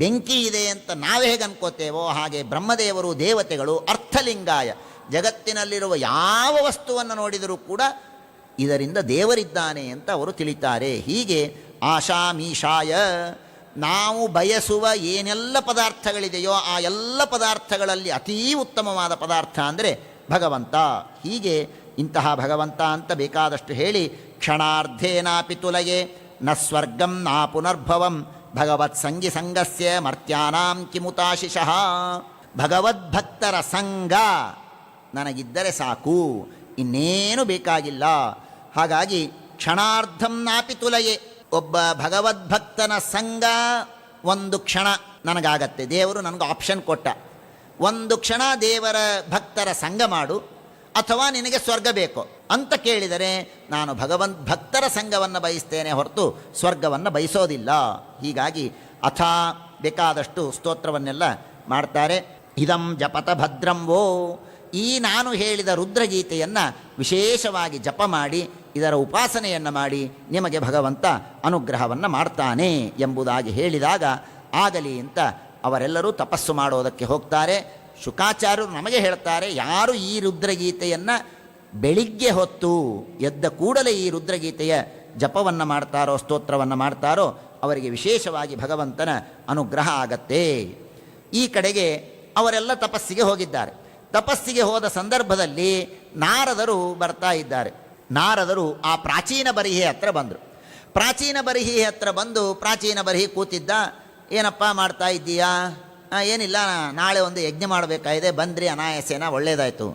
ಬೆಂಕಿ ಇದೆ ಅಂತ ನಾವು ಹೇಗೆ ಅನ್ಕೋತೇವೋ ಹಾಗೆ ಬ್ರಹ್ಮದೇವರು ದೇವತೆಗಳು ಅರ್ಥಲಿಂಗಾಯ ಜಗತ್ತಿನಲ್ಲಿರುವ ಯಾವ ವಸ್ತುವನ್ನು ನೋಡಿದರೂ ಕೂಡ ಇದರಿಂದ ದೇವರಿದ್ದಾನೆ ಅಂತ ಅವರು ತಿಳಿತಾರೆ. ಹೀಗೆ ಆಶಾಮೀಶಾಯ ನಾವು ಬಯಸುವ ಏನೆಲ್ಲ ಪದಾರ್ಥಗಳಿದೆಯೋ ಆ ಎಲ್ಲ ಪದಾರ್ಥಗಳಲ್ಲಿ ಅತೀ ಉತ್ತಮವಾದ ಪದಾರ್ಥ ಅಂದರೆ ಭಗವಂತ. ಹೀಗೆ ಇಂತಹ ಭಗವಂತ ಅಂತ ಬೇಕಾದಷ್ಟು ಹೇಳಿ ಕ್ಷಣಾರ್ಧೇನಾಪಿ ತುಲಯೇ ನ ಸ್ವರ್ಗಂ ನಾ ಪುನರ್ಭವಂ ಭಗವತ್ ಸಂಗಿ ಸಂಗಸ್ಯ ಮರ್ತ್ಯಾನಾಂ ಕಿಮುತಾಶಿಷಃ. ಭಗವದ್ಭಕ್ತರ ಸಂಗ ನನಗಿದ್ದರೆ ಸಾಕು, ಇನ್ನೇನು ಬೇಕಾಗಿಲ್ಲ. ಹಾಗಾಗಿ ಕ್ಷಣಾರ್ಧಂ ನಾಪಿ ತುಲಯೇ, ಒಬ್ಬ ಭಗವದ್ಭಕ್ತನ ಸಂಗ ಒಂದು ಕ್ಷಣ ನನಗಾಗತ್ತೆ. ದೇವರು ನನಗೆ ಆಪ್ಷನ್ ಕೊಟ್ಟ, ಒಂದು ಕ್ಷಣ ದೇವರ ಭಕ್ತರ ಸಂಗ ಮಾಡು ಅಥವಾ ನಿನಗೆ ಸ್ವರ್ಗ ಬೇಕು ಅಂತ ಕೇಳಿದರೆ ನಾನು ಭಕ್ತರ ಸಂಘವನ್ನು ಬಯಸ್ತೇನೆ ಹೊರತು ಸ್ವರ್ಗವನ್ನು ಬಯಸೋದಿಲ್ಲ. ಹೀಗಾಗಿ ಅಥಾ ಬೇಕಾದಷ್ಟು ಸ್ತೋತ್ರವನ್ನೆಲ್ಲ ಮಾಡ್ತಾರೆ. ಇದಂ ಜಪತ ಭದ್ರಂವೋ, ಈ ನಾನು ಹೇಳಿದ ರುದ್ರಗೀತೆಯನ್ನು ವಿಶೇಷವಾಗಿ ಜಪ ಮಾಡಿ ಇದರ ಉಪಾಸನೆಯನ್ನು ಮಾಡಿ ನಿಮಗೆ ಭಗವಂತ ಅನುಗ್ರಹವನ್ನು ಮಾಡ್ತಾನೆ ಎಂಬುದಾಗಿ ಹೇಳಿದಾಗ ಆಗಲಿ ಅಂತ ಅವರೆಲ್ಲರೂ ತಪಸ್ಸು ಮಾಡೋದಕ್ಕೆ ಹೋಗ್ತಾರೆ. ಶುಕಾಚಾರ್ಯರು ನಮಗೆ ಹೇಳ್ತಾರೆ, ಯಾರು ಈ ರುದ್ರಗೀತೆಯನ್ನು ಬೆಳಿಗ್ಗೆ ಹೊತ್ತು ಎದ್ದ ಕೂಡಲೇ ಈ ರುದ್ರಗೀತೆಯ ಜಪವನ್ನು ಮಾಡ್ತಾರೋ ಸ್ತೋತ್ರವನ್ನು ಮಾಡ್ತಾರೋ ಅವರಿಗೆ ವಿಶೇಷವಾಗಿ ಭಗವಂತನ ಅನುಗ್ರಹ ಆಗತ್ತೆ. ಈ ಕಡೆಗೆ ಅವರೆಲ್ಲ ತಪಸ್ಸಿಗೆ ಹೋಗಿದ್ದಾರೆ. ತಪಸ್ಸಿಗೆ ಹೋದ ಸಂದರ್ಭದಲ್ಲಿ ನಾರದರು ಬರ್ತಾ ಇದ್ದಾರೆ. ನಾರದರು ಆ ಪ್ರಾಚೀನ ಬರಿಹಿ ಹತ್ರ ಬಂದರು. ಪ್ರಾಚೀನ ಬರಿಹಿ ಹತ್ರ ಬಂದು ಪ್ರಾಚೀನ ಬರಿಹಿ ಕೂತಿದ್ದ. ಏನಪ್ಪ ಮಾಡ್ತಾ ಇದ್ದೀಯಾ? ಏನಿಲ್ಲ, ನಾಳೆ ಒಂದು ಯಜ್ಞ ಮಾಡಬೇಕಾಗಿದೆ, ಬಂದ್ರಿ ಅನಾಯಾಸೇನ, ಒಳ್ಳೆಯದಾಯಿತು.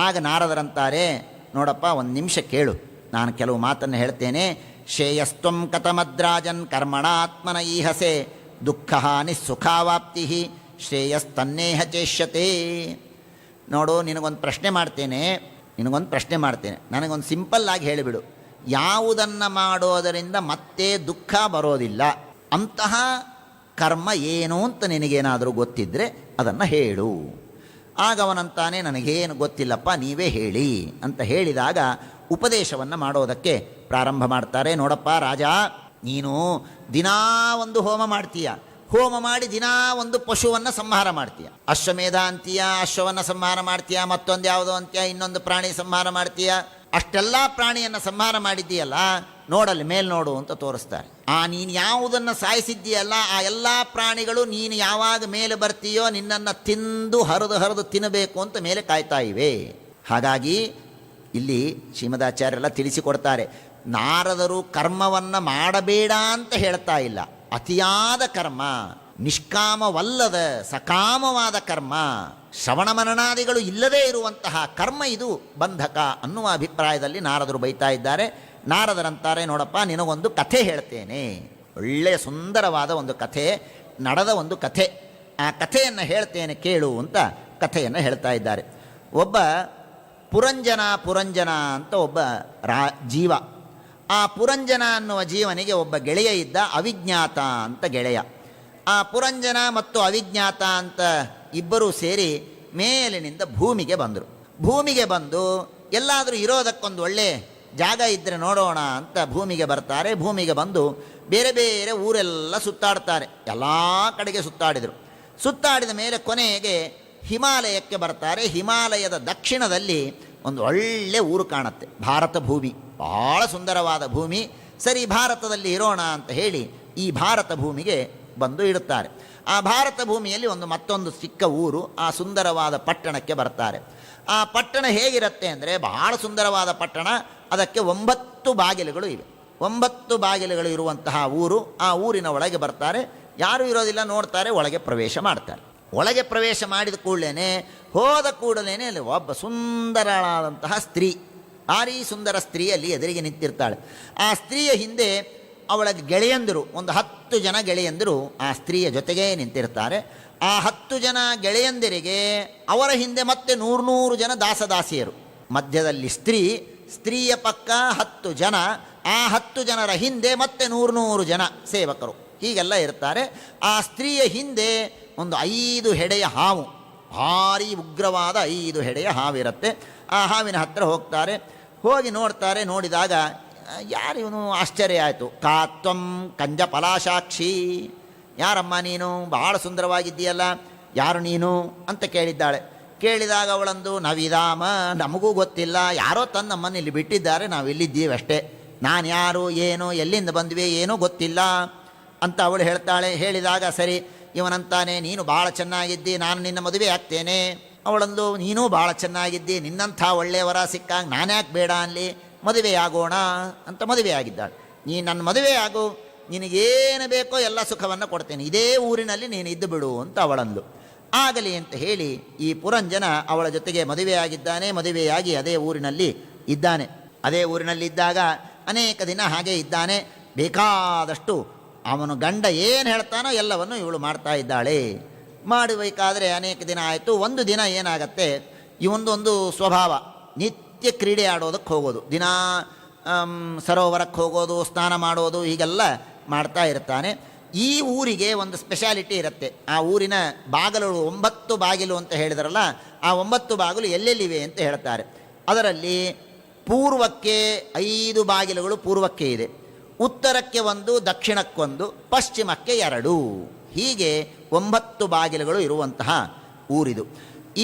ಆಗ ನಾರದರಂತಾರೆ, ನೋಡಪ್ಪ ಒಂದು ನಿಮಿಷ ಕೇಳು, ನಾನು ಕೆಲವು ಮಾತನ್ನು ಹೇಳ್ತೇನೆ. ಶ್ರೇಯಸ್ತ್ವಂ ಕಥಮದ್ರಾಜನ್ ಕರ್ಮಣಾತ್ಮನ ಈಹಸೆ ದುಃಖ ಹಾನಿ ಸುಖಾವಾಪ್ತಿ ಶ್ರೇಯಸ್ತನ್ನೇಹ ಚೇಷ್ಯತೆ. ನೋಡು, ನಿನಗೊಂದು ಪ್ರಶ್ನೆ ಮಾಡ್ತೇನೆ, ನನಗೊಂದು ಸಿಂಪಲ್ಲಾಗಿ ಹೇಳಿಬಿಡು. ಯಾವುದನ್ನು ಮಾಡೋದರಿಂದ ಮತ್ತೆ ದುಃಖ ಬರೋದಿಲ್ಲ ಅಂತಹ ಕರ್ಮ ಏನು ಅಂತ ನಿನಗೇನಾದರೂ ಗೊತ್ತಿದ್ದರೆ ಅದನ್ನು ಹೇಳು. ಆಗ ಅವನಂತಾನೆ, ನನಗೇನು ಗೊತ್ತಿಲ್ಲಪ್ಪ, ನೀವೇ ಹೇಳಿ ಅಂತ ಹೇಳಿದಾಗ ಉಪದೇಶವನ್ನು ಮಾಡೋದಕ್ಕೆ ಪ್ರಾರಂಭ ಮಾಡ್ತಾರೆ. ನೋಡಪ್ಪ ರಾಜ, ನೀನು ದಿನಾ ಒಂದು ಹೋಮ ಮಾಡ್ತೀಯ, ಹೋಮ ಮಾಡಿ ದಿನಾ ಒಂದು ಪಶುವನ್ನು ಸಂಹಾರ ಮಾಡ್ತೀಯ. ಅಶ್ವಮೇಧ ಅಂತೀಯ, ಅಶ್ವವನ್ನು ಸಂಹಾರ ಮಾಡ್ತೀಯ, ಮತ್ತೊಂದು ಯಾವುದೋ ಅಂತೀಯ, ಇನ್ನೊಂದು ಪ್ರಾಣಿ ಸಂಹಾರ ಮಾಡ್ತೀಯ. ಅಷ್ಟೆಲ್ಲ ಪ್ರಾಣಿಯನ್ನು ಸಂಹಾರ ಮಾಡಿದ್ದೀಯಲ್ಲ, ನೋಡಲ್ಲಿ ಮೇಲ್ ನೋಡು ಅಂತ ತೋರಿಸ್ತಾರೆ. ನೀನು ಯಾವುದನ್ನು ಸಾಯಿಸಿದ್ದೀಯಲ್ಲ ಆ ಎಲ್ಲ ಪ್ರಾಣಿಗಳು ನೀನು ಯಾವಾಗ ಮೇಲೆ ಬರ್ತೀಯೋ ನಿನ್ನನ್ನು ತಿಂದು ಹರಿದು ತಿನ್ನಬೇಕು ಅಂತ ಮೇಲೆ ಕಾಯ್ತಾ ಇವೆ. ಹಾಗಾಗಿ ಇಲ್ಲಿ ಶ್ರೀಮದಾಚಾರ್ಯರೆಲ್ಲ ತಿಳಿಸಿಕೊಡ್ತಾರೆ, ನಾರದರು ಕರ್ಮವನ್ನು ಮಾಡಬೇಡ ಅಂತ ಹೇಳ್ತಾ ಇಲ್ಲ. ಅತಿಯಾದ ಕರ್ಮ, ನಿಷ್ಕಾಮವಲ್ಲದ ಸಕಾಮವಾದ ಕರ್ಮ, ಶ್ರವಣ ಮನನಾದಿಗಳು ಇಲ್ಲದೇ ಇರುವಂತಹ ಕರ್ಮ ಇದು ಬಂಧಕ ಅನ್ನುವ ಅಭಿಪ್ರಾಯದಲ್ಲಿ ನಾರದರು ಬೈತಾ ಇದ್ದಾರೆ. ನಾರದರಂತಾರೆ, ನೋಡಪ್ಪ ನಿನಗೊಂದು ಕಥೆ ಹೇಳ್ತೇನೆ, ಒಳ್ಳೆಯ ಸುಂದರವಾದ ಒಂದು ಕಥೆ, ನಡೆದ ಒಂದು ಕಥೆ, ಆ ಕಥೆಯನ್ನು ಹೇಳ್ತೇನೆ ಕೇಳು ಅಂತ ಕಥೆಯನ್ನು ಹೇಳ್ತಾ ಇದ್ದಾರೆ. ಒಬ್ಬ ಪುರಂಜನ ಅಂತ ಒಬ್ಬ ಜೀವ. ಆ ಪುರಂಜನ ಅನ್ನುವ ಜೀವನಿಗೆ ಒಬ್ಬ ಗೆಳೆಯ ಇದ್ದ, ಅವಿಜ್ಞಾತ ಅಂತ ಗೆಳೆಯ. ಆ ಪುರಂಜನ ಮತ್ತು ಅವಿಜ್ಞಾತ ಅಂತ ಇಬ್ಬರೂ ಸೇರಿ ಮೇಲಿನಿಂದ ಭೂಮಿಗೆ ಬಂದರು. ಭೂಮಿಗೆ ಬಂದು ಎಲ್ಲಾದರೂ ಇರೋದಕ್ಕೊಂದು ಒಳ್ಳೆ ಜಾಗ ಇದ್ದರೆ ನೋಡೋಣ ಅಂತ ಭೂಮಿಗೆ ಬರ್ತಾರೆ. ಭೂಮಿಗೆ ಬಂದು ಬೇರೆ ಬೇರೆ ಊರೆಲ್ಲ ಸುತ್ತಾಡ್ತಾರೆ. ಎಲ್ಲ ಕಡೆಗೆ ಸುತ್ತಾಡಿದರು. ಸುತ್ತಾಡಿದ ಮೇಲೆ ಕೊನೆಗೆ ಹಿಮಾಲಯಕ್ಕೆ ಬರ್ತಾರೆ. ಹಿಮಾಲಯದ ದಕ್ಷಿಣದಲ್ಲಿ ಒಂದು ಒಳ್ಳೆ ಊರು ಕಾಣುತ್ತೆ, ಭಾರತ ಭೂಮಿ, ಭಾಳ ಸುಂದರವಾದ ಭೂಮಿ. ಸರಿ, ಭಾರತದಲ್ಲಿ ಇರೋಣ ಅಂತ ಹೇಳಿ ಈ ಭಾರತ ಭೂಮಿಗೆ ಬಂದು ಇಡುತ್ತಾರೆ. ಆ ಭಾರತ ಭೂಮಿಯಲ್ಲಿ ಮತ್ತೊಂದು ಚಿಕ್ಕ ಊರು, ಆ ಸುಂದರವಾದ ಪಟ್ಟಣಕ್ಕೆ ಬರ್ತಾರೆ. ಆ ಪಟ್ಟಣ ಹೇಗಿರುತ್ತೆ ಅಂದರೆ ಬಹಳ ಸುಂದರವಾದ ಪಟ್ಟಣ. ಅದಕ್ಕೆ 9 ಬಾಗಿಲುಗಳು ಇವೆ. 9 ಬಾಗಿಲುಗಳು ಇರುವಂತಹ ಊರು. ಆ ಊರಿನ ಒಳಗೆ ಬರ್ತಾರೆ. ಯಾರೂ ಇರೋದಿಲ್ಲ, ನೋಡ್ತಾರೆ, ಒಳಗೆ ಪ್ರವೇಶ ಮಾಡ್ತಾರೆ. ಒಳಗೆ ಪ್ರವೇಶ ಮಾಡಿದ ಕೂಡಲೇ ಹೋದ ಕೂಡಲೇ ಅಲ್ಲಿ ಒಬ್ಬ ಸುಂದರಳಾದಂತಹ ಸ್ತ್ರೀ, ಭಾರೀ ಸುಂದರ ಸ್ತ್ರೀ ಅಲ್ಲಿ ಎದುರಿಗೆ ನಿಂತಿರ್ತಾಳೆ. ಆ ಸ್ತ್ರೀಯ ಹಿಂದೆ ಅವಳ ಗೆಳೆಯಂದರು, ಒಂದು 10 ಜನ ಗೆಳೆಯಂದರು ಆ ಸ್ತ್ರೀಯ ಜೊತೆಗೇ ನಿಂತಿರ್ತಾರೆ. ಆ 10 ಜನ ಗೆಳೆಯಂದಿರಿಗೆ ಅವರ ಹಿಂದೆ ಮತ್ತೆ 100 ಜನ ದಾಸದಾಸಿಯರು. ಮಧ್ಯದಲ್ಲಿ ಸ್ತ್ರೀಯ ಪಕ್ಕ 10 ಜನ, ಆ 10 ಜನರ ಹಿಂದೆ ಮತ್ತೆ 100 ಜನ ಸೇವಕರು, ಹೀಗೆಲ್ಲ ಇರ್ತಾರೆ. ಆ ಸ್ತ್ರೀಯ ಹಿಂದೆ ಒಂದು 5 ಹೆಡೆಯ ಹಾವು, ಭಾರೀ ಉಗ್ರವಾದ 5 ಹೆಡೆಯ ಹಾವಿರುತ್ತೆ. ಆ ಹಾವಿನ ಹತ್ತಿರ ಹೋಗ್ತಾರೆ. ಹೋಗಿ ನೋಡ್ತಾರೆ. ನೋಡಿದಾಗ ಯಾರು ಇವನು ಆಶ್ಚರ್ಯ ಆಯಿತು. ಕಾತ್ವಂ ಕಂಜ ಪಲಾಶಾಕ್ಷಿ, ಯಾರಮ್ಮ ನೀನು, ಬಹಳ ಸುಂದರವಾಗಿದ್ದೀಯಲ್ಲ, ಯಾರು ನೀನು ಅಂತ ಕೇಳಿದ್ದಾಳೆ. ಕೇಳಿದಾಗ ಅವಳಂದು ನವಿದಾಮ, ನಮಗೂ ಗೊತ್ತಿಲ್ಲ, ಯಾರೋ ತಂದು ನಮ್ಮನ್ನು ಇಲ್ಲಿ ಬಿಟ್ಟಿದ್ದಾರೆ, ನಾವು ಇಲ್ಲಿದ್ದೀವಿ ಅಷ್ಟೇ, ನಾನು ಯಾರು ಏನು ಎಲ್ಲಿಂದ ಬಂದ್ವಿ ಏನೂ ಗೊತ್ತಿಲ್ಲ ಅಂತ ಅವಳು ಹೇಳ್ತಾಳೆ. ಹೇಳಿದಾಗ ಸರಿ, ಇವನಂತಾನೆ ನೀನು ಭಾಳ ಚೆನ್ನಾಗಿದ್ದಿ, ನಾನು ನಿನ್ನ ಮದುವೆ ಆಗ್ತೇನೆ. ಅವಳಂದು ನೀನೂ ಭಾಳ ಚೆನ್ನಾಗಿದ್ದಿ, ನಿನ್ನಂಥ ಒಳ್ಳೆಯವರ ಸಿಕ್ಕಾಗ ನಾನ್ಯಾಕೆ ಬೇಡ ಅನ್ಲಿ, ಮದುವೆ ಆಗೋಣ ಅಂತ ಮದುವೆ ಆಗಿದ್ದಾಳೆ. ನೀನು ನನ್ನ ಮದುವೆ ಆಗು, ನಿನಗೇನು ಬೇಕೋ ಎಲ್ಲ ಸುಖವನ್ನು ಕೊಡ್ತೇನೆ, ಇದೇ ಊರಿನಲ್ಲಿ ನೀನು ಇದ್ದು ಬಿಡು ಅಂತ ಅವಳಂದು. ಆಗಲಿ ಅಂತ ಹೇಳಿ ಈ ಪುರಂಜನ ಅವಳ ಜೊತೆಗೆ ಮದುವೆಯಾಗಿದ್ದಾನೆ. ಮದುವೆಯಾಗಿ ಅದೇ ಊರಿನಲ್ಲಿ ಇದ್ದಾನೆ. ಅದೇ ಊರಿನಲ್ಲಿದ್ದಾಗ ಅನೇಕ ದಿನ ಹಾಗೆ ಇದ್ದಾನೆ. ಬೇಕಾದಷ್ಟು ಅವನು ಗಂಡ ಏನು ಹೇಳ್ತಾನೋ ಎಲ್ಲವನ್ನು ಇವಳು ಮಾಡ್ತಾ ಇದ್ದಾಳೆ. ಮಾಡಬೇಕಾದ್ರೆ ಅನೇಕ ದಿನ ಆಯಿತು. ಒಂದು ದಿನ ಏನಾಗತ್ತೆ, ಇವೊಂದೊಂದು ಸ್ವಭಾವ, ನಿತ್ಯ ಕ್ರೀಡೆ ಆಡೋದಕ್ಕೆ ಹೋಗೋದು, ದಿನ ಸರೋವರಕ್ಕೆ ಹೋಗೋದು, ಸ್ನಾನ ಮಾಡೋದು, ಹೀಗೆಲ್ಲ ಮಾಡ್ತಾ ಇರ್ತಾನೆ. ಈ ಊರಿಗೆ ಒಂದು ಸ್ಪೆಷಾಲಿಟಿ ಇರುತ್ತೆ. ಆ ಊರಿನ ಬಾಗಿಲುಗಳು 9 ಬಾಗಿಲು ಅಂತ ಹೇಳಿದ್ರಲ್ಲ, ಆ 9 ಬಾಗಿಲು ಎಲ್ಲೆಲ್ಲಿವೆ ಅಂತ ಹೇಳ್ತಾರೆ. ಅದರಲ್ಲಿ ಪೂರ್ವಕ್ಕೆ 5 ಬಾಗಿಲುಗಳು ಪೂರ್ವಕ್ಕೆ ಇದೆ, ಉತ್ತರಕ್ಕೆ 1, ದಕ್ಷಿಣಕ್ಕೊಂದು, ಪಶ್ಚಿಮಕ್ಕೆ 2, ಹೀಗೆ 9 ಬಾಗಿಲುಗಳು ಇರುವಂತಹ ಊರಿದು.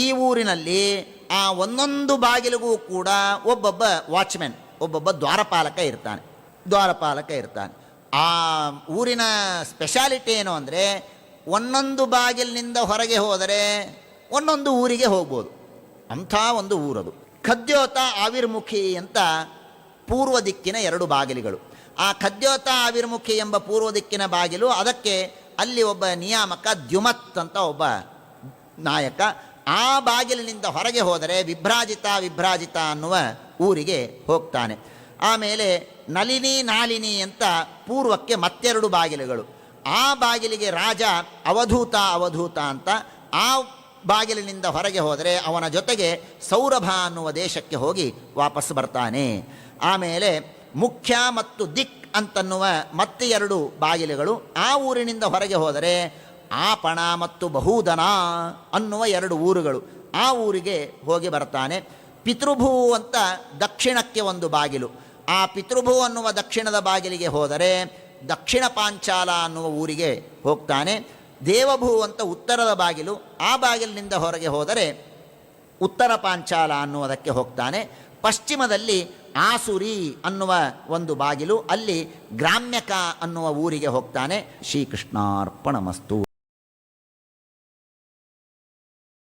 ಈ ಊರಿನಲ್ಲಿ ಆ ಒಂದೊಂದು ಬಾಗಿಲಿಗೂ ಕೂಡ ಒಬ್ಬೊಬ್ಬ ವಾಚ್ಮೆನ್, ಒಬ್ಬೊಬ್ಬ ದ್ವಾರಪಾಲಕ ಇರ್ತಾನೆ. ಆ ಊರಿನ ಸ್ಪೆಷಾಲಿಟಿ ಏನು ಅಂದರೆ, ಒಂದೊಂದು ಬಾಗಿಲಿನಿಂದ ಹೊರಗೆ ಹೋದರೆ ಒಂದೊಂದು ಊರಿಗೆ ಹೋಗ್ಬೋದು, ಅಂಥ ಒಂದು ಊರದು. ಖದ್ಯೋತ ಆವಿರ್ಮುಖಿ ಅಂತ ಪೂರ್ವ ದಿಕ್ಕಿನ 2 ಬಾಗಿಲುಗಳು. ಆ ಖದ್ಯೋತ ಆವಿರ್ಮುಖಿ ಎಂಬ ಪೂರ್ವ ದಿಕ್ಕಿನ ಬಾಗಿಲು, ಅದಕ್ಕೆ ಅಲ್ಲಿ ಒಬ್ಬ ನಿಯಾಮಕ ದ್ಯುಮತ್ ಅಂತ ಒಬ್ಬ ನಾಯಕ. ಆ ಬಾಗಿಲಿನಿಂದ ಹೊರಗೆ ಹೋದರೆ ವಿಭ್ರಾಜಿತ ಅನ್ನುವ ಊರಿಗೆ ಹೋಗ್ತಾನೆ. ಆಮೇಲೆ ನಾಲಿನಿ ಅಂತ ಪೂರ್ವಕ್ಕೆ 2 ಬಾಗಿಲುಗಳು. ಆ ಬಾಗಿಲಿಗೆ ರಾಜ ಅವಧೂತ ಅಂತ. ಆ ಬಾಗಿಲಿನಿಂದ ಹೊರಗೆ ಹೋದರೆ ಅವನ ಜೊತೆಗೆ ಸೌರಭ ಅನ್ನುವ ದೇಶಕ್ಕೆ ಹೋಗಿ ವಾಪಸ್ ಬರ್ತಾನೆ. ಆಮೇಲೆ ಮುಖ್ಯ ಮತ್ತು ದಿಕ್ ಅಂತನ್ನುವ 2 ಬಾಗಿಲುಗಳು. ಆ ಊರಿನಿಂದ ಹೊರಗೆ ಹೋದರೆ ಆಪಣ ಮತ್ತು ಬಹುದನ ಅನ್ನುವ 2 ಊರುಗಳು. ಆ ಊರಿಗೆ ಹೋಗಿ ಬರ್ತಾನೆ. ಪಿತೃಭೂ ಅಂತ ದಕ್ಷಿಣಕ್ಕೆ 1 ಬಾಗಿಲು. ಆ ಪಿತೃಭೂ ಅನ್ನುವ ದಕ್ಷಿಣದ ಬಾಗಿಲಿಗೆ ಹೋದರೆ ದಕ್ಷಿಣ ಪಾಂಚಾಲ ಅನ್ನುವ ಊರಿಗೆ ಹೋಗ್ತಾನೆ. ದೇವಭೂ ಅಂತ ಉತ್ತರದ ಬಾಗಿಲು, ಆ ಬಾಗಿಲಿನಿಂದ ಹೊರಗೆ ಹೋದರೆ ಉತ್ತರ ಪಾಂಚಾಲ ಅನ್ನುವುದಕ್ಕೆ ಹೋಗ್ತಾನೆ. ಪಶ್ಚಿಮದಲ್ಲಿ ಆಸುರಿ ಅನ್ನುವ ಒಂದು ಬಾಗಿಲು, ಅಲ್ಲಿ ಗ್ರಾಮ್ಯಕ ಅನ್ನುವ ಊರಿಗೆ ಹೋಗ್ತಾನೆ. ಶ್ರೀಕೃಷ್ಣಾರ್ಪಣಮಸ್ತು.